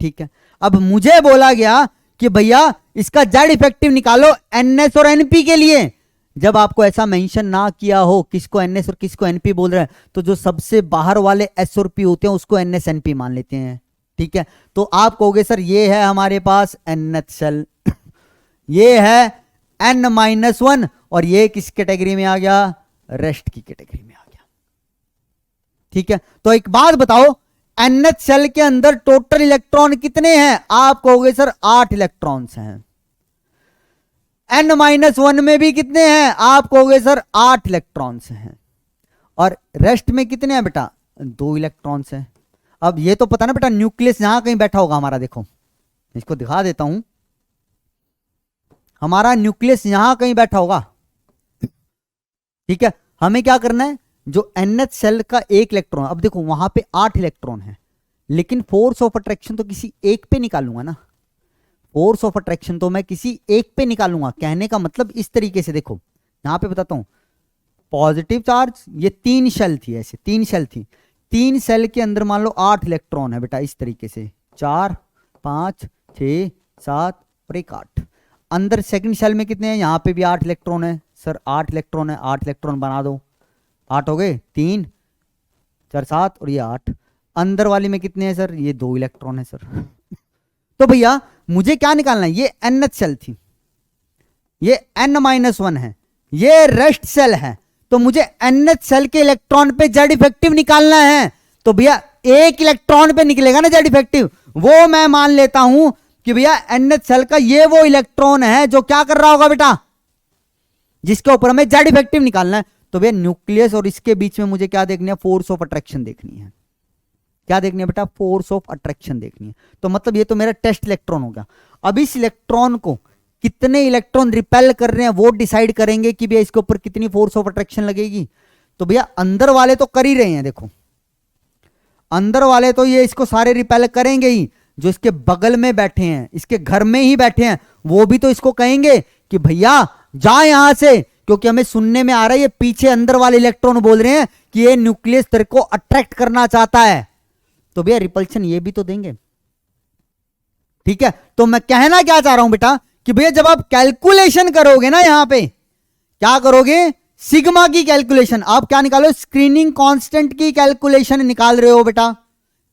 ठीक है। अब मुझे बोला गया कि भैया इसका जेड इफेक्टिव निकालो ns और np के लिए। जब आपको ऐसा मेंशन ना किया हो किसको ns और किसको np बोल रहे हैं, तो जो सबसे बाहर वाले s और p होते हैं उसको ns np मान लेते हैं, ठीक है। तो आप कहोगे सर ये है हमारे पास nth सेल ये है n-1 और ये किस कैटेगरी में आ गया, रेस्ट की कैटेगरी में आ गया। ठीक है, तो एक बात बताओ, NH सेल के अंदर टोटल इलेक्ट्रॉन कितने हैं? आप कहोगे सर 8 इलेक्ट्रॉन्स हैं। N-1 में भी कितने हैं? आप कहोगे सर 8 इलेक्ट्रॉन्स हैं। और रेस्ट में कितने हैं बेटा? 2 इलेक्ट्रॉन्स हैं। अब ये तो पता ना बेटा, न्यूक्लियस यहां कहीं बैठा होगा हमारा, देखो इसको दिखा देता हूं, हमारा न्यूक्लियस यहां कहीं बैठा होगा। ठीक है, हमें क्या करना है, जो NH सेल का 1 इलेक्ट्रॉन, अब देखो वहां पे 8 इलेक्ट्रॉन है, लेकिन फोर्स ऑफ अट्रैक्शन तो किसी एक पे निकालूंगा ना, फोर्स ऑफ अट्रैक्शन तो मैं किसी एक पे निकालूंगा। कहने का मतलब इस तरीके से, देखो यहां पे बताता हूं, पॉजिटिव चार्ज, ये 3 शेल थी, ऐसे 3 शेल थी, 3 शेल के अंदर मान लो 8 इलेक्ट्रॉन है बेटा, इस तरीके से 4 5 6 7 और 1 8। अंदर सेकंड शेल में कितने हैं? यहां पे भी 8 इलेक्ट्रॉन है सर, 8 इलेक्ट्रॉन है, 8 इलेक्ट्रॉन बना दो, 8 हो गए, 3 4 7 और ये 8। अंदर वाली में कितने हैं सर? ये 2 इलेक्ट्रॉन है सर। तो भैया मुझे क्या निकालना है? ये NH सेल थी, ये N-1 है, ये रेस्ट सेल है, तो मुझे NH सेल के इलेक्ट्रॉन पे जेड इफेक्टिव निकालना है। तो भैया 1 इलेक्ट्रॉन पे निकलेगा ना जेड इफेक्टिव, वो मैं मान लेता हूं कि भैया NH सेल का ये वो इलेक्ट्रॉन है जो क्या कर रहा होगा बेटा, जिसके ऊपर हमें जेड इफेक्टिव निकालना है। तो भैया न्यूक्लियस और इसके बीच में मुझे क्या देखनी है? फोर्स ऑफ अट्रैक्शन देखनी है। क्या देखनी है बेटा? फोर्स ऑफ अट्रैक्शन देखनी है। तो मतलब ये तो मेरा टेस्ट इलेक्ट्रॉन हो गया। अब इस इलेक्ट्रॉन को कितने इलेक्ट्रॉन रिपेल कर रहे हैं वो डिसाइड करेंगे कि भैया इसके ऊपर कितनी फोर्स ऑफ अट्रैक्शन लगेगी। तो भैया अंदर वाले तो कर ही रहे हैं, देखो अंदर वाले तो ये इसको सारे रिपेल करेंगे ही, जो इसके बगल में बैठे हैं, इसके घर में ही बैठे हैं, वो भी तो इसको कहेंगे कि भैया जा यहां से, क्योंकि हमें सुनने में आ रहा है ये पीछे अंदर वाले इलेक्ट्रॉन बोल रहे हैं कि ये न्यूक्लियस तेरे को अट्रैक्ट करना चाहता है। तो भैया रिपल्शन ये भी तो देंगे। ठीक है, तो मैं कहना क्या चाह रहा हूं बेटा कि भैया जब आप कैलकुलेशन करोगे ना, यहां पे क्या करोगे? सिग्मा की कैलकुलेशन। आप क्या निकालो? स्क्रीनिंग कांस्टेंट की कैलकुलेशन निकाल रहे हो बेटा।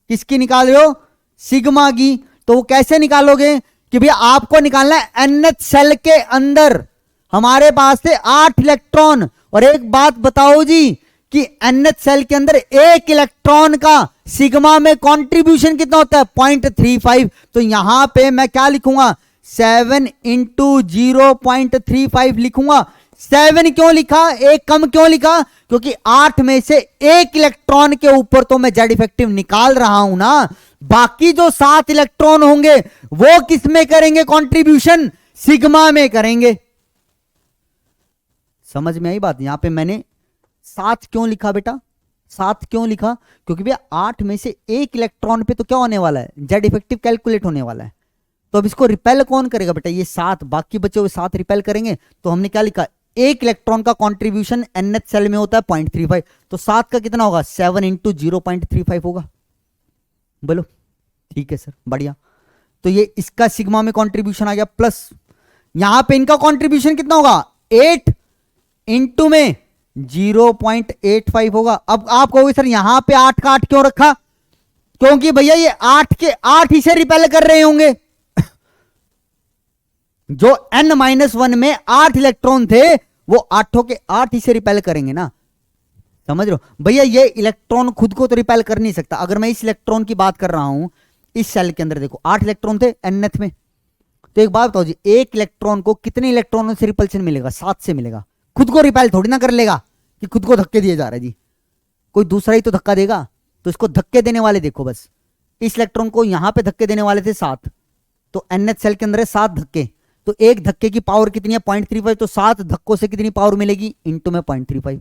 किसकी निकाल रहे हो? सिग्मा की। तो वो कैसे निकालोगे कि भैया आपको निकालना है NH सेल के अंदर हमारे पास थे 8 इलेक्ट्रॉन। और एक बात बताओ जी कि NH सेल के अंदर 1 इलेक्ट्रॉन का सिग्मा में कंट्रीब्यूशन कितना होता है? 0.35। तो यहां पे मैं क्या लिखूंगा? 7 × 0.35 लिखूंगा। 7 क्यों लिखा? एक कम क्यों लिखा? क्योंकि 8 में से 1 इलेक्ट्रॉन के ऊपर तो मैं जेड इफेक्टिव निकाल रहा हूं ना, बाकी जो 7 इलेक्ट्रॉन होंगे वो किस में करेंगे कंट्रीब्यूशन? सिग्मा में करेंगे। समझ में आई बात? यहां पे मैंने 7 क्यों लिखा बेटा? 7 क्यों लिखा? क्योंकि भैया 8 में से 1 इलेक्ट्रॉन पे तो क्या होने वाला है? जेड इफेक्टिव कैलकुलेट होने वाला है। तो अब इसको रिपेल कौन करेगा बेटा? ये 7, बाकी बचे हुए 7 रिपेल करेंगे। तो हमने क्या लिखा? 1 इलेक्ट्रॉन का कंट्रीब्यूशन NH सेल में होता है 0.35। तो 7 का कितना होगा? 7 × 0.35 होगा। बोलो ठीक है सर, बढ़िया। तो ये इसका सिग्मा में कंट्रीब्यूशन आ गया, प्लस यहां पे इनका कंट्रीब्यूशन कितना होगा? 8 इंटू में 0.85 होगा। अब आप कहोगे सर यहां पे 8 का 8 क्यों रखा? क्योंकि भैया ये 8 के 8 ही से रिपेल कर रहे होंगे। जो N-1 में 8 इलेक्ट्रॉन थे वो 8 के 8 ही से रिपेल करेंगे ना। समझ रहे हो भैया? ये इलेक्ट्रॉन खुद को तो रिपेल कर नहीं सकता। अगर मैं इस इलेक्ट्रॉन की बात कर रहा हूं, इस सेल के अंदर देखो 8 इलेक्ट्रॉन थे NH में, तो एक बात बताओ जी, 1 इलेक्ट्रॉन को कितने इलेक्ट्रॉनों से रिपल्शन मिलेगा? 7 से मिलेगा। खुद को रिपेल थोड़ी ना कर लेगा कि खुद को धक्के दिए जा रहे जी, कोई दूसरा ही तो धक्का देगा। तो इसको धक्के देने वाले देखो, बस इस इलेक्ट्रॉन को यहां पे धक्के देने वाले थे 7, तो NH सेल के अंदर है 7 धक्के, तो एक धक्के की पावर कितनी है? 0.35। तो 7 धक्कों से कितनी पावर मिलेगी? इंटू में 0.35।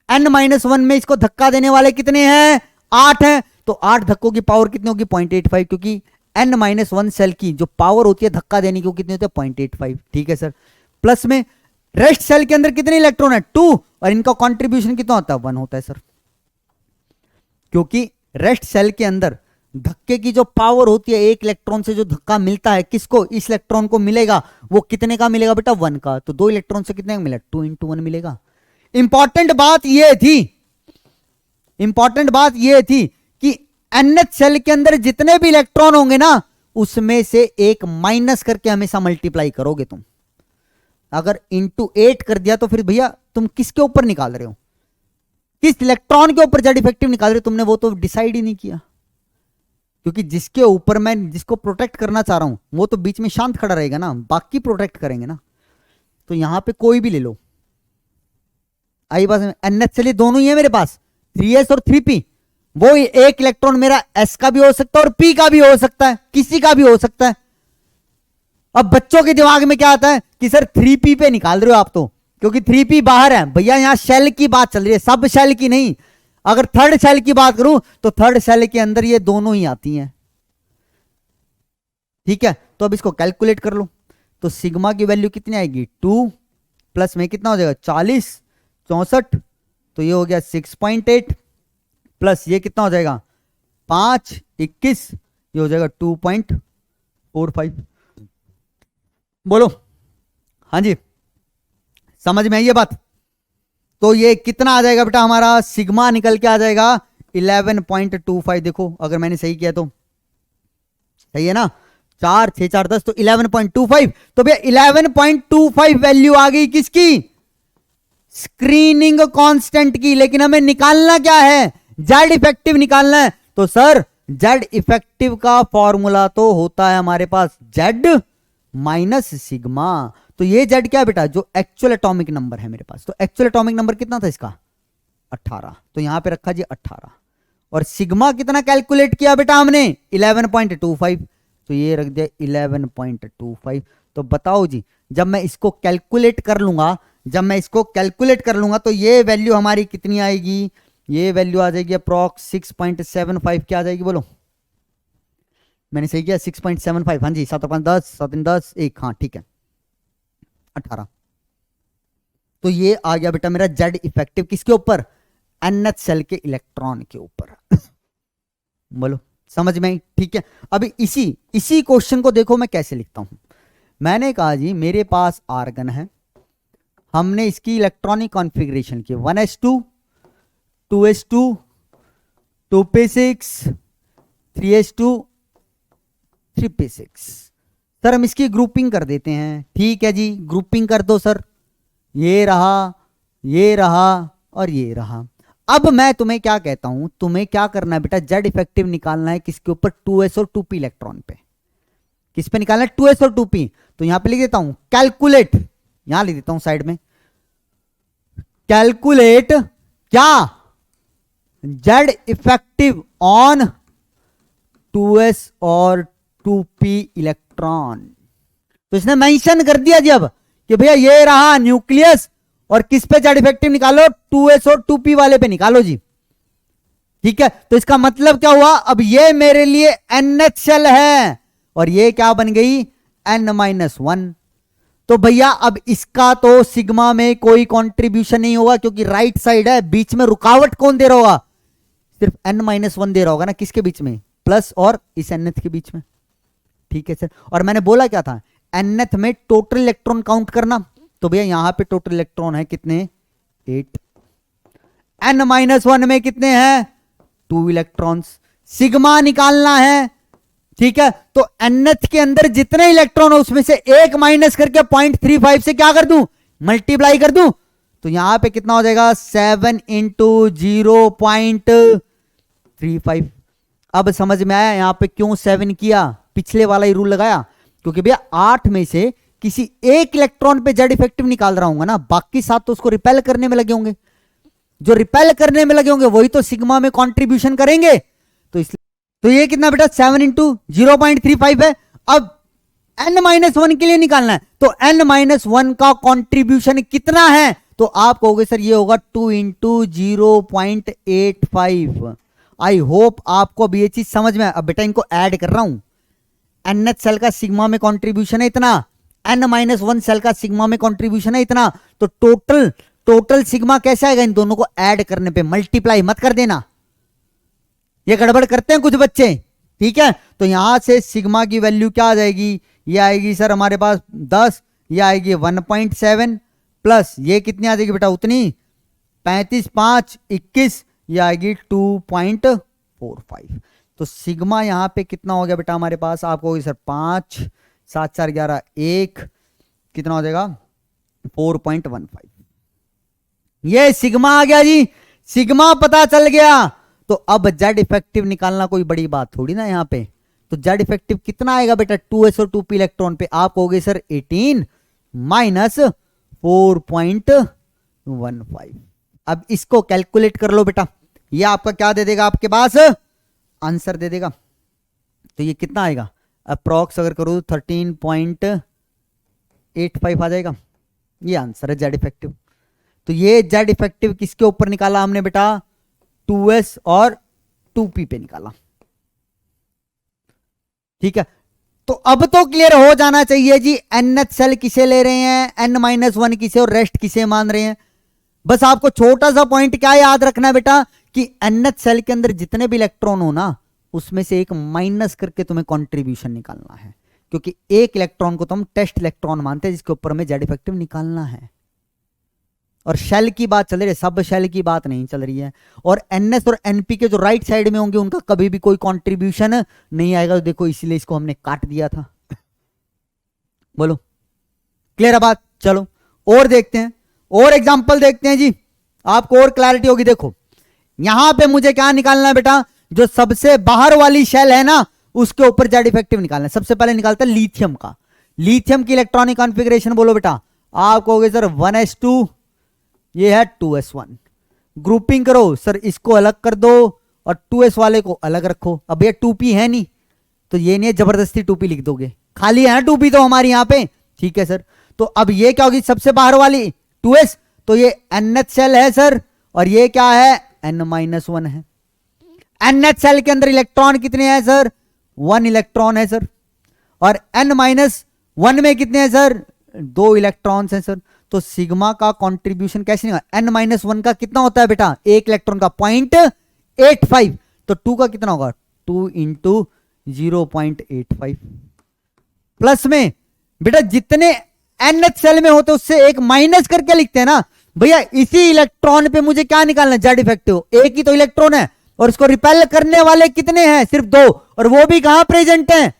N-1 में इसको धक्का देने वाले कितने हैं? 8 हैं। तो 8 धक्कों की पावर कितनी होगी? 0.85, क्योंकि N-1 सेल की जो पावर होती है धक्का देने की वो कितनी होती है? 0.85। ठीक है सर। प्लस में रेस्ट सेल के अंदर कितने इलेक्ट्रॉन है? 2, और इनका कंट्रीब्यूशन कितना होता है? 1 होता है सर। क्योंकि रेस्ट सेल के अंदर धक्के की जो पावर होती है, 1 इलेक्ट्रॉन से जो धक्का मिलता है किसको? इस इलेक्ट्रॉन को मिलेगा, वो कितने का मिलेगा बेटा? 1 का। तो 2 इलेक्ट्रॉन से कितने का मिला? 2 × 1 मिलेगा। इंपॉर्टेंट बात यह थी, इंपॉर्टेंट बात यह थी कि NH सेल के अंदर जितने भी इलेक्ट्रॉन होंगे ना, उसमें से एक माइनस करके हमेशा मल्टीप्लाई करोगे तुम। अगर इंटू 8 कर दिया तो फिर भैया तुम किसके ऊपर निकाल रहे हो? किस इलेक्ट्रॉन के ऊपर जेड इफेक्टिव निकाल रहे हो तुमने, वो तो डिसाइड ही नहीं किया। क्योंकि जिसके ऊपर मैं जिसको प्रोटेक्ट करना चाह रहा हूं वो तो बीच में शांत खड़ा रहेगा ना, बाकी प्रोटेक्ट करेंगे ना। तो यहां पे कोई भी ले लो, आई बात। एनएच चलिए दोनों ही है मेरे पास, 3s और 3p। वो एक इलेक्ट्रॉन मेरा s का भी हो सकता है और p का भी हो सकता है, किसी का भी हो सकता है। अब बच्चों के दिमाग में क्या आता है कि सर 3p पे निकाल रहे हो आप तो, क्योंकि 3p बाहर है। भैया यहां शेल की बात चल रही है, सब शेल की नहीं। अगर थर्ड शेल की बात करूं तो थर्ड शेल के अंदर ये दोनों ही आती हैं। ठीक है, तो अब इसको कैलकुलेट कर लो। तो सिग्मा की वैल्यू कितनी आएगी, 2 प्लस में कितना हो जाएगा 40, 64। तो ये हो गया 6.8 प्लस ये कितना हो जाएगा 5, 21, ये हो जाएगा 2.45। बोलो हाँ जी, समझ में आई ये बात। तो ये कितना आ जाएगा बेटा, हमारा सिग्मा निकल के आ जाएगा 11.25। देखो अगर मैंने सही किया तो सही है ना, 4 6 4 10, तो 11.25। तो भैया 11.25 वैल्यू आ गई किसकी, स्क्रीनिंग कांस्टेंट की। लेकिन हमें निकालना क्या है, जेड इफेक्टिव निकालना है। तो सर जेड इफेक्टिव का फॉर्मूला तो होता है हमारे पास जेड माइनस सिग्मा। तो ये जेड क्या है बेटा, जो एक्चुअल एटॉमिक नंबर है मेरे पास। तो एक्चुअल एटॉमिक नंबर कितना था इसका 18, तो यहां पे रखा जी 18। और सिग्मा कितना कैलकुलेट किया बेटा हमने 11.25, तो ये रख दिया 11.25। तो बताओ जी, जब मैं इसको कैलकुलेट कर लूंगा, तो ये वैल्यू हमारी कितनी आएगी, ये वैल्यू आ जाएगी अप्रॉक्स 6.75। क्या आ जाएगी बोलो, मैंने सही किया 6.75। हाँ जी, 7 5 10, 7 10 1, हाँ ठीक है 18। तो ये आ गया बेटा मेरा जेड इफेक्टिव किसके ऊपर, एनएच सेल के इलेक्ट्रॉन के ऊपर। बोलो समझ में आई, ठीक है। अभी इसी क्वेश्चन को देखो मैं कैसे लिखता हूं। मैंने कहा जी मेरे पास आर्गन है, हमने इसकी इलेक्ट्रॉनिक कॉन्फ़िगरेशन की 1s2 2s2 2p6 3s2 3p6। Sir हम इसकी ग्रुपिंग कर देते हैं, ठीक है जी ग्रुपिंग कर दो सर, ये रहा और ये रहा। अब मैं तुम्हें क्या कहता हूं, तुम्हें क्या करना है बेटा, जेड इफेक्टिव निकालना है किसके ऊपर, 2s और 2p इलेक्ट्रॉन पे। किस पे निकालना है, 2s और 2p। तो यहां पे लिख देता हूं कैलकुलेट, यहां लिख देता हूं साइड में, कैलकुलेट क्या, जेड इफेक्टिव ऑन 2s और 2p इलेक्ट्रॉन। तो इसने मेंशन कर दिया जी अब कि भैया ये रहा न्यूक्लियस, और किस पे जेड इफेक्टिव निकालो, 2s और 2p वाले पे निकालो जी। ठीक है, तो इसका मतलब क्या हुआ, अब ये मेरे लिए NH शेल है और ये क्या बन गई N-1। तो भैया अब इसका तो सिग्मा में कोई कंट्रीब्यूशन नहीं होगा, क्योंकि राइट साइड है, बीच में रुकावट कौन दे रहा होगा, सिर्फ N-1 दे रहा होगा ना, किसके बीच में, प्लस और इस NH के बीच में। ठीक है सर, और मैंने बोला क्या था, NH में टोटल इलेक्ट्रॉन काउंट करना। तो भैया यहां पे टोटल इलेक्ट्रॉन है कितने 8, N-1 में कितने हैं 2 इलेक्ट्रॉन्स, सिग्मा निकालना है। ठीक है, तो NH के अंदर जितने इलेक्ट्रॉन हो उसमें से एक माइनस करके 0.35 से क्या कर दूं, मल्टीप्लाई कर दूं। तो यहां पे कितना हो जाएगा 7 इंटू 0.35। अब समझ में आया यहां पे क्यों 7 किया, पिछले वाला ही रूल लगाया, क्योंकि भैया 8 में से किसी एक इलेक्ट्रॉन पे जेड इफेक्टिव निकाल रहा हूंगा ना, बाकी 7 तो उसको रिपेल करने में लगे होंगे, जो रिपेल करने में लगे होंगे वही तो सिग्मा में कंट्रीब्यूशन करेंगे। तो इसलिए तो ये कितना बेटा 7 इंटू 0.35 है। अब N-1 के लिए निकालना है, तो N-1 का कंट्रीब्यूशन कितना है, तो आप कहोगे सर ये होगा 2 इंटू 0.85। आई होप आपको अब ये चीज समझ में। अब बेटा इनको ऐड कर रहा हूं, NH सेल का सिग्मा में कंट्रीब्यूशन है इतना, N-1 सेल का सिग्मा में कंट्रीब्यूशन है इतना, तो टोटल सिग्मा कैसे आएगा, इन दोनों को ऐड करने पे, मल्टीप्लाई मत कर देना, ये गड़बड़ करते हैं कुछ बच्चे। ठीक है, तो यहां से सिग्मा की वैल्यू क्या आ जाएगी, ये आएगी सर हमारे पास 10, ये आएगी 1.7 प्लस ये कितनी आ जाएगी बेटा उतनी 35 5 21, ये आएगी 2.45। तो सिग्मा यहां पे कितना हो गया बेटा हमारे पास, आपको सर 5 7 4 11 1, कितना हो जाएगा 4.15। ये सिग्मा आ गया जी, सिग्मा पता चल गया, तो अब जेड इफेक्टिव निकालना कोई बड़ी बात थोड़ी ना यहाँ पे। तो जेड इफेक्टिव कितना आएगा बेटा 2s और 2p इलेक्ट्रॉन पे, आप कहोगे सर 18 माइनस 4.15। अब इसको कैलकुलेट कर लो बेटा, ये आपका क्या दे देगा, आपके पास आंसर दे देगा। तो ये कितना आएगा, अप्रॉक्स अगर करो 13.85 आ जाएगा, ये आंसर है जेड इफेक्टिव। तो ये जेड इफेक्टिव किसके ऊपर निकाला हमने बेटा, 2s और 2p पे निकाला। ठीक है, तो अब तो क्लियर हो जाना चाहिए जी, nth सेल किसे ले रहे हैं, n-1 किसे और रेस्ट किसे मान रहे हैं। बस आपको छोटा सा पॉइंट क्या याद रखना है बेटा, कि nth सेल के अंदर जितने भी इलेक्ट्रॉन हो ना, उसमें से एक माइनस करके तुम्हें कंट्रीब्यूशन निकालना है, क्योंकि एक इलेक्ट्रॉन को तो हम टेस्ट इलेक्ट्रॉन मानते हैं जिसके ऊपर हमें जेड इफेक्टिव निकालना है। और शेल की बात चल रही है, सब शेल की बात नहीं चल रही है। और एनएस और एनपी के जो राइट साइड में होंगे उनका कभी भी कोई कंट्रीब्यूशन नहीं आएगा। तो देखो इसलिए इसको हमने काट दिया था। बोलो क्लियर है बात। चलो और देखते हैं, और एग्जांपल देखते हैं जी, आपको और क्लैरिटी होगी। देखो यहां पे मुझे क्या निकालना है बेटा, जो सबसे बाहर वाली शेल है ना उसके ऊपर जेड इफेक्टिव निकालना है। सबसे पहले निकालते हैं लिथियम का। लिथियम की इलेक्ट्रॉनिक कॉन्फ़िगरेशन बोलो बेटा। आप कहोगे सर 1s2, ये है 2s1। ग्रुपिंग करो सर, इसको अलग कर दो और 2s वाले को अलग रखो। अब ये 2p है नहीं तो ये नहीं है जबरदस्ती 2p लिख दोगे, खाली है 2p तो हमारी यहां पे। ठीक है सर, तो अब ये क्या होगी, सबसे बाहर वाली 2s, तो ये nth सेल है सर, और ये क्या है n-1 है। nth सेल के अंदर इलेक्ट्रॉन कितने हैं सर, 1 इलेक्ट्रॉन है सर। और n-1 में कितने हैं सर, 2 इलेक्ट्रॉन्स हैं सर। तो सिग्मा का कंट्रीब्यूशन कैसे निकाला, n-1 का कितना होता है बेटा, एक इलेक्ट्रॉन का 0.85, तो 2 का कितना होगा, 2 इंटू 0.85। प्लस में बेटा जितने nth सेल में होते उससे एक माइनस करके लिखते हैं ना भैया। इसी इलेक्ट्रॉन पे मुझे क्या निकालना है, जेड इफेक्टिव। एक ही तो इलेक्ट्रॉन है और उसको रिपेल करने वाले कितने हैं, सिर्फ 2, और वो भी कहां प्रेजेंट हैं,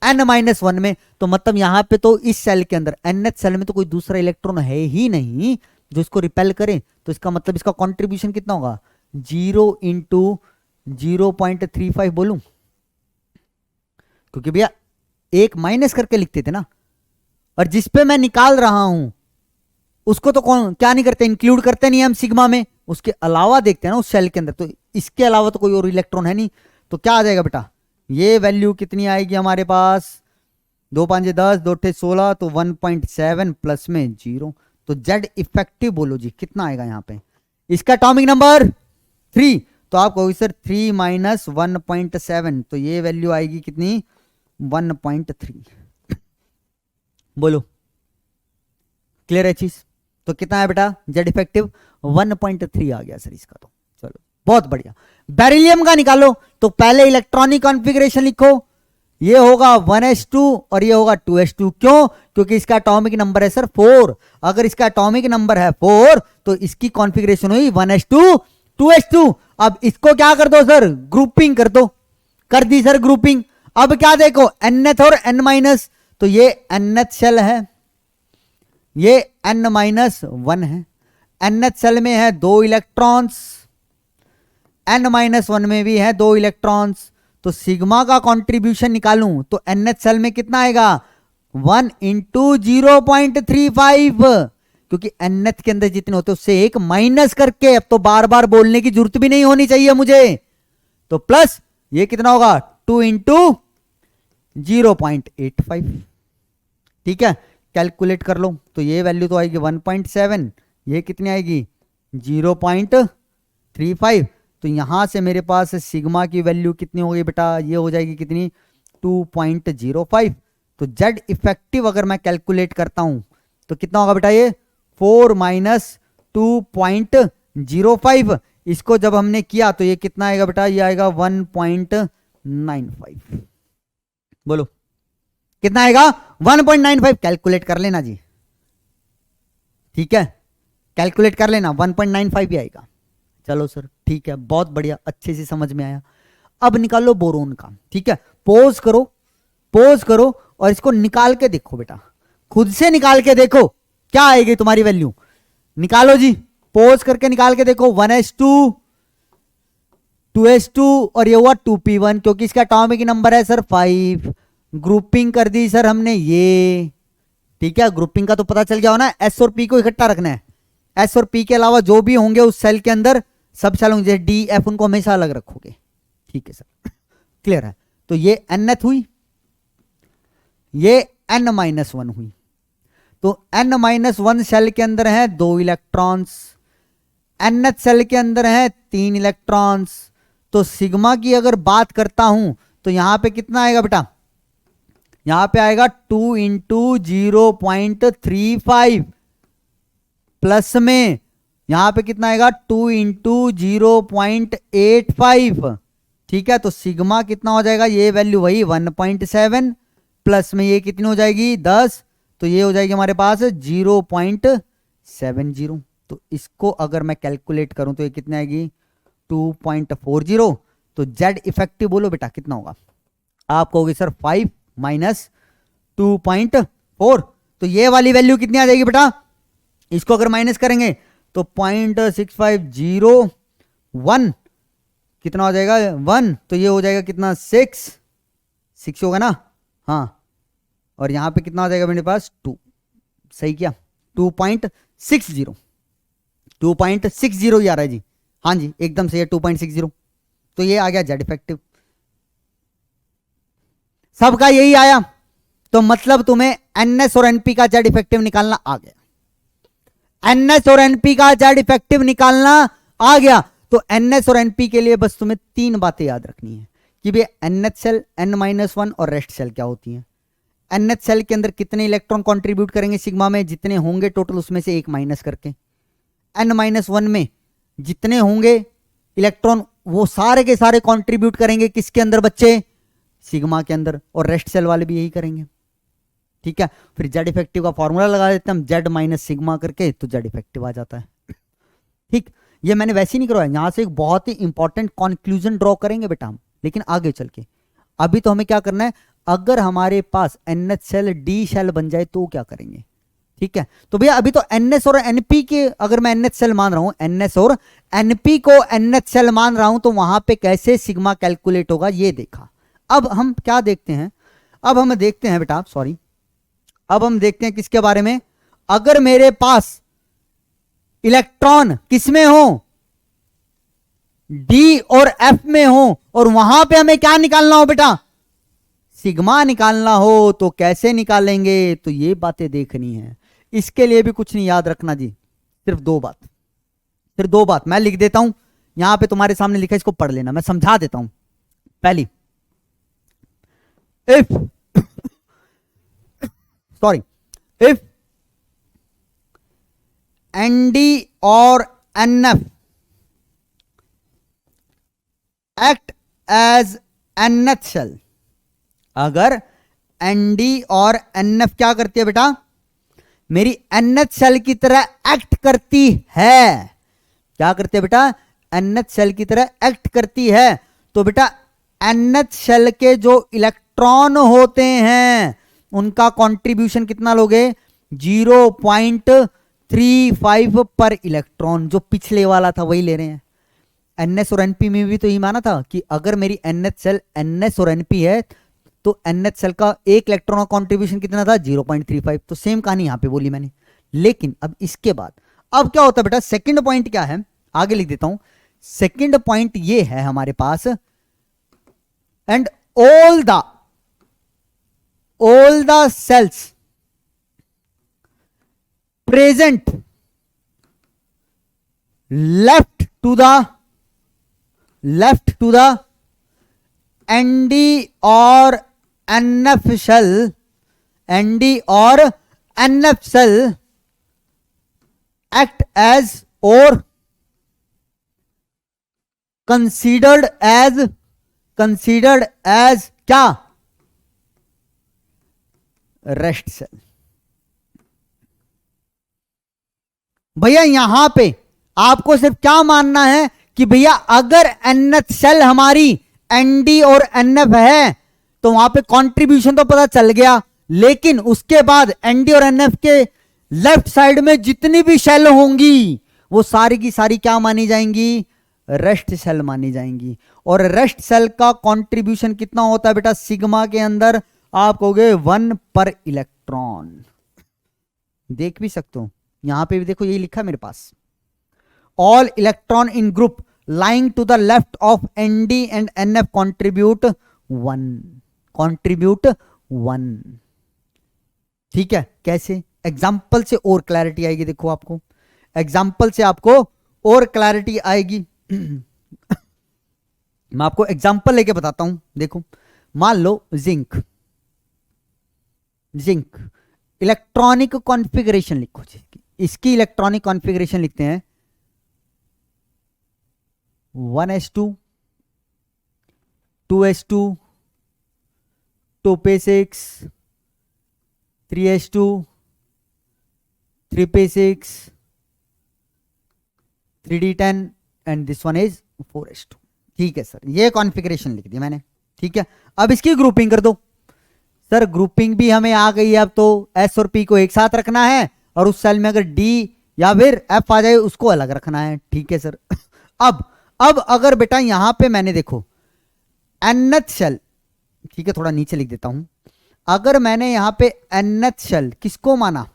n-1 में। तो मतलब यहां पे तो इस सेल के अंदर nth सेल में तो कोई दूसरा इलेक्ट्रॉन है ही नहीं जो इसको रिपेल करे। तो इसका मतलब इसका कंट्रीब्यूशन कितना होगा, 0 इंटू 0.35 बोलूं, क्योंकि भैया एक माइनस करके लिखते थे ना, और जिसपे मैं निकाल रहा हूं उसको तो कौन क्या नहीं करते, इंक्लूड करते नहीं हम सिग्मा में। उसके अलावा देखते हैं ना उस सेल के अंदर, तो इसके अलावा तो कोई और इलेक्ट्रॉन है नहीं। तो क्या आ जाएगा बेटा, ये वैल्यू कितनी आएगी हमारे पास, 2 5 10 2 6 16, तो 1.7 प्लस में 0। तो जेड इफेक्टिव बोलो जी कितना आएगा यहाँ पे, इसका एटॉमिक नंबर 3। तो आप कहोगे सर 3 माइनस 1.7, तो ये वैल्यू आएगी कितनी, 1.3। बोलो क्लियर है चीज। तो कितना है बेटा जेड इफेक्टिव, 1.3 आ गया सर इसका। तो चलो बहुत बढ़िया। बेरिलियम का निकालो, तो पहले इलेक्ट्रॉनिक कॉन्फ़िगरेशन लिखो, ये होगा 1s2 और ये होगा 2s2। क्यों, क्योंकि इसका एटॉमिक नंबर है सर 4। अगर इसका एटॉमिक नंबर है 4 तो इसकी कॉन्फ़िगरेशन हुई 1s2 2s2। अब इसको क्या कर दो सर, ग्रुपिंग कर दो, कर दी सर ग्रुपिंग। अब क्या देखो nth और n-, तो ये nth सेल है, ये n-1 है। nth सेल में है 2 इलेक्ट्रॉन्स, n-1 में भी है 2 इलेक्ट्रॉन्स। तो सिग्मा का कंट्रीब्यूशन निकालूं तो nth सेल में कितना आएगा, 1 इंटू 0.35, क्योंकि nth के अंदर जितने होते उससे एक माइनस करके। अब तो बार बार बोलने की जरूरत भी नहीं होनी चाहिए मुझे। तो प्लस ये कितना होगा, 2 इंटू 0.85। ठीक है, कैलकुलेट कर लो, तो ये वैल्यू तो आएगी 1.7, ये कितनी आएगी 0.35। तो यहां से मेरे पास सिग्मा की वैल्यू कितनी होगी बेटा, ये हो जाएगी कितनी, 2.05। तो जेड इफेक्टिव अगर मैं कैलकुलेट करता हूं तो कितना होगा बेटा, ये 4 माइनस 2.05। इसको जब हमने किया तो ये कितना आएगा बेटा, ये आएगा 1.95। बोलो कितना आएगा, 1.95। कैलकुलेट कर लेना जी, ठीक है कैलकुलेट कर लेना, 1.95 ही आएगा। चलो सर ठीक है, बहुत बढ़िया, अच्छे से समझ में आया। अब निकालो बोरोन का। ठीक है, पोज करो, पोज करो और इसको निकाल के देखो बेटा, खुद से निकाल के देखो क्या आएगी तुम्हारी वैल्यू। निकालो जी, पोज करके निकाल के देखो 1s2 2s2 और ये हुआ 2p1 क्योंकि इसका एटॉमिक नंबर है सर 5। ग्रुपिंग कर दी सर हमने ये, ठीक है। ग्रुपिंग का तो पता चल गया हो ना, एस और पी को इकट्ठा रखना है। एस और पी के अलावा जो भी होंगे उस सेल के अंदर सब सेल होंगे, डी एफ उनको हमेशा अलग रखोगे, ठीक है सर। क्लियर है। तो ये nth हुई, ये n-1 हुई। तो n-1 सेल के अंदर है 2 इलेक्ट्रॉन्स, nth सेल के अंदर है 3 इलेक्ट्रॉन्स। तो सिग्मा की अगर बात करता हूं तो यहां पे कितना आएगा बेटा, यहां पे आएगा 2 इंटू 0.35 प्लस में यहां पे कितना आएगा 2 इंटू 0.85, ठीक है। तो सिग्मा कितना हो जाएगा, ये वैल्यू वही 1.7 प्लस में ये कितनी हो जाएगी 10, तो ये हो जाएगी हमारे पास 0.70। तो इसको अगर मैं कैलकुलेट करूं तो ये कितनी आएगी 2.40। तो जेड इफेक्टिव बोलो बेटा कितना होगा, आप कहोगे सर 5 माइनस 2.4। तो ये वाली वैल्यू कितनी आ जाएगी बेटा, इसको अगर माइनस करेंगे तो 0.6501 कितना हो जाएगा 1, तो ये हो जाएगा कितना 6 होगा ना, हाँ। और यहां पे कितना हो जाएगा मेरे पास 2, सही क्या 2.60 ही आ रहा है जी, हाँ जी एकदम सही है 2.60। तो ये आ गया जेड इफेक्टिव, सबका यही आया। तो मतलब तुम्हें एनएस और एनपी का जेड इफेक्टिव निकालना आ गया, एनएस और एनपी का जेड इफेक्टिव निकालना आ गया। तो एनएस और एनपी के लिए बस तुम्हें 3 बातें याद रखनी है कि भाई एनएच सेल n-1 और रेस्ट सेल क्या होती है। एनएच सेल के अंदर कितने इलेक्ट्रॉन कंट्रीब्यूट करेंगे सिग्मा में, जितने होंगे टोटल उसमें से 1 माइनस करके। n-1 में जितने होंगे इलेक्ट्रॉन वो सारे के सारे कंट्रीब्यूट करेंगे किसके अंदर बच्चे, सिग्मा के अंदर, और रेस्ट सेल वाले भी यही करेंगे, ठीक है। फिर जेड इफेक्टिव का फॉर्मूला लगा देते हैं हम, जेड माइनस सिग्मा करके, तो जेड इफेक्टिव आ जाता है, ठीक। ये मैंने वैसे ही नहीं करवाया, यहां से एक बहुत ही इंपॉर्टेंट कंक्लूजन ड्रॉ करेंगे बेटा हम, लेकिन आगे चल के। अभी तो हमें क्या करना है, अगर हमारे पास एनएच सेल डी सेल बन जाए तो क्या करेंगे, ठीक है। तो भैया अभी तो एनएस और एनपी के अगर मैं एनएच सेल मान रहा हूं, एनएस और एनपी को एनएच सेल मान रहा हूं, तो वहां पे कैसे सिग्मा कैलकुलेट होगा ये देखा। अब हम क्या देखते हैं, अब हम देखते हैं बेटा सॉरी, अब हम देखते हैं किसके बारे में, अगर मेरे पास इलेक्ट्रॉन किसमें हो, डी और एफ में हो, और वहां पे हमें क्या निकालना हो बेटा, सिग्मा निकालना हो, तो कैसे निकालेंगे, तो ये बातें देखनी है। इसके लिए भी कुछ नहीं याद रखना जी, सिर्फ 2 बात, सिर्फ 2 बात मैं लिख देता हूं यहां पे तुम्हारे सामने लिखा, इसको पढ़ लेना, मैं समझा देता हूं। पहली, इफ सॉरी इफ एनडी और nf act as nh shell, अगर एनडी और एनएफ क्या करती है बेटा, मेरी एनएच सेल की तरह एक्ट करती है, क्या करती है बेटा, एनएच सेल की तरह एक्ट करती है। तो बेटा एनएच सेल के जो इलेक्ट्रॉन होते हैं उनका कंट्रीब्यूशन कितना लोगे, 0.35 पर इलेक्ट्रॉन, जो पिछले वाला था वही ले रहे हैं। एनएस और एनपी में भी तो यही माना था कि अगर मेरी एनएच सेल एनएस और एनपी है तो एनएच सेल का एक इलेक्ट्रॉन का कंट्रीब्यूशन कितना था 0.35। तो सेम कहानी यहां पे बोली मैंने। लेकिन अब इसके बाद अब क्या होता है बेटा, सेकंड पॉइंट क्या है, आगे लिख देता हूं। सेकंड पॉइंट ये है हमारे पास, and all the shells present left to the nd और एनएफ सेल, एनडी और एनएफ सेल एक्ट एज और कंसीडर्ड एज क्या, रेस्ट सेल। भैया यहां पे आपको सिर्फ क्या मानना है कि भैया अगर एनएच सेल हमारी एनडी और एनएफ है तो वहां पे कंट्रीब्यूशन तो पता चल गया, लेकिन उसके बाद एनडी और एनएफ के लेफ्ट साइड में जितनी भी सेल होंगी वो सारी की सारी क्या मानी जाएंगी, रेस्ट सेल मानी जाएंगी। और रेस्ट सेल का कंट्रीब्यूशन कितना होता है बेटा सिग्मा के अंदर, आप कहोगे 1 पर इलेक्ट्रॉन। देख भी सकते हो यहां पे भी देखो यही लिखा है मेरे पास, all electron in group lying to the left of Nd and Nf contribute 1। ठीक है, कैसे, एग्जाम्पल से और क्लैरिटी आएगी। देखो आपको एग्जाम्पल से आपको और क्लैरिटी आएगी। मैं आपको एग्जाम्पल लेके बताता हूं। देखो मान लो जिंक इलेक्ट्रॉनिक कॉन्फ़िगरेशन लिखो, इसकी इलेक्ट्रॉनिक कॉन्फ़िगरेशन लिखते हैं 1s2 2s2 2p6 3s2 3p6 3d10 and this one is 4s2। ठीक है सर, ये कॉन्फ़िगरेशन लिख दी मैंने। ठीक है, अब इसकी ग्रुपिंग कर दो। सर ग्रुपिंग भी हमें आ गई है, अब तो s और p को एक साथ रखना है और उस सेल में अगर d या फिर f आ जाए उसको अलग रखना है। ठीक है सर। अब अगर बेटा यहां पे मैंने देखो nth शेल, ठीक है थोड़ा नीचे लिख देता हूं, अगर मैंने यहां पे nth शेल किसको माना,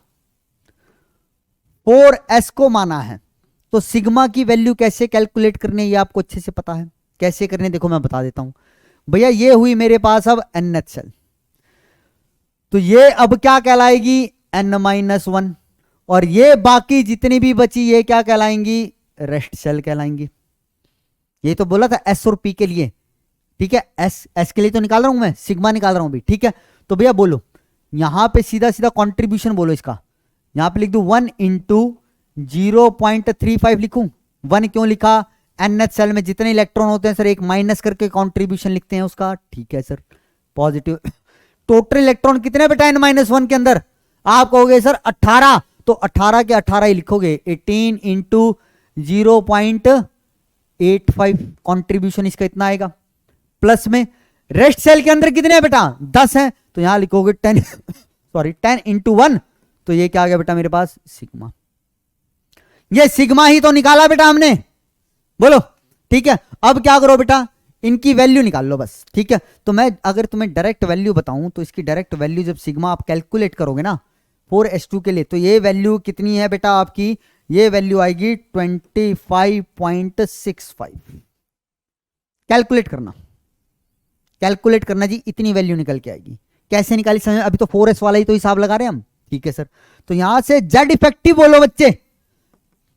4s को माना है, तो सिग्मा की वैल्यू कैसे कैलकुलेट करनी है ये आपको अच्छे से पता है। कैसे करने देखो मैं बता देता हूं भैया। ये हुई मेरे पास अब nth शेल, तो ये अब क्या कहलाएगी n-1, और ये बाकी जितनी भी बची ये क्या कहलाएंगी, रेस्ट शेल कहलाएंगी। ये तो बोला था एस और पी के लिए। ठीक है, एस के लिए तो निकाल रहा हूं मैं, सिग्मा निकाल रहा हूं भी। ठीक है, तो भैया बोलो यहां पे सीधा सीधा कंट्रीब्यूशन बोलो इसका। यहां पे लिख दूं 1 इंटू 0.35 लिखूं। 1 क्यों लिखा, nth सेल में जितने इलेक्ट्रॉन होते हैं सर एक माइनस करके कंट्रीब्यूशन लिखते हैं उसका। ठीक है सर, पॉजिटिव। टोटल इलेक्ट्रॉन कितने बेटा n-1 के अंदर, आप कहोगे सर 18, तो 18 के 18 ही लिखोगे। 18 इंटू 0.85 कंट्रीब्यूशन इसका इतना आएगा। प्लस में रेस्ट सेल के अंदर कितने हैं बेटा 10 हैं, तो यहां लिखोगे 10 इंटू 1, तो ये क्या आ गया बेटा मेरे पास सिग्मा। ये सिग्मा ही तो निकाला बेटा हमने, बोलो। ठीक है, अब क्या करो बेटा इनकी वैल्यू निकाल लो बस। ठीक है, तो मैं अगर तुम्हें डायरेक्ट वैल्यू बताऊं तो इसकी डायरेक्ट वैल्यू जब सिग्मा आप कैलकुलेट करोगे ना 4s2 के लिए, तो ये वैल्यू कितनी है बेटा आपकी, ये वैल्यू आएगी 25.65। कैलकुलेट करना जी, इतनी वैल्यू निकल के आएगी। कैसे निकाली समझ, अभी तो 4s वाला ही तो हिसाब लगा रहे हैं हम। ठीक है सर, तो यहां से जेड इफेक्टिव बोलो बच्चे।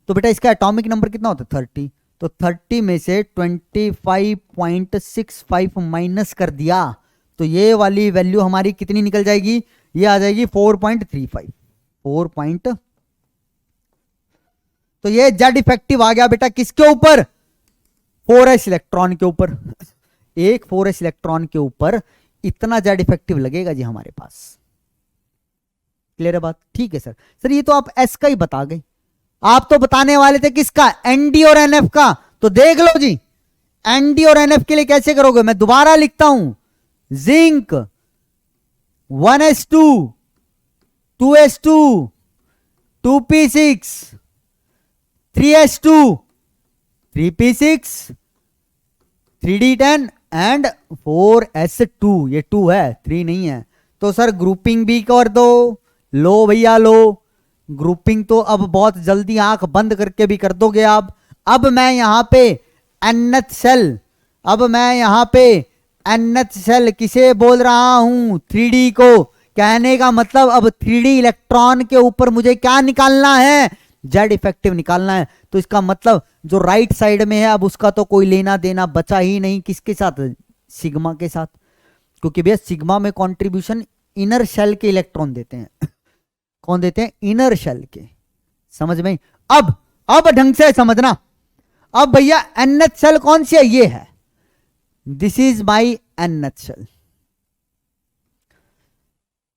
तो बेटा इसका एटॉमिक नंबर कितना होता है 30, तो 30 में से 25.65 माइनस कर दिया तो ये वाली वैल्यू हमारी कितनी निकल जाएगी, ये आ जाएगी 4.35। तो ये जेड इफेक्टिव आ गया बेटा किसके ऊपर, 4s इलेक्ट्रॉन के ऊपर। एक 4s इलेक्ट्रॉन के ऊपर इतना जेड इफेक्टिव लगेगा जी हमारे पास। क्लियर है बात। ठीक है सर। सर ये तो आप एस का ही बता गए, आप तो बताने वाले थे किसका, एनडी और एनएफ का। तो देख लो जी एनडी और एनएफ के लिए कैसे करोगे, मैं दोबारा लिखता हूं, zinc 1s2 2s2 2p6 3s2 3p6 3d10 and 4s2। ये 2 है 3 नहीं है। तो सर ग्रुपिंग भी कर दो, लो भैया लो। ग्रुपिंग तो अब बहुत जल्दी आंख बंद करके भी कर दोगे आप। अब मैं यहां पे nth सेल किसे बोल रहा हूं, 3d को। कहने का मतलब अब 3d इलेक्ट्रॉन के ऊपर मुझे क्या निकालना है, जेड इफेक्टिव निकालना है। तो इसका मतलब जो राइट साइड में है अब उसका तो कोई लेना देना बचा ही नहीं, किसके साथ, सिग्मा के साथ। क्योंकि भैया सिग्मा में कंट्रीब्यूशन इनर शेल के इलेक्ट्रॉन देते हैं। कौन देते हैं, इनर शेल के। समझ में, अब ढंग से समझना। अब भैया nth सेल कौन सी है, ये है, this is my nth shell.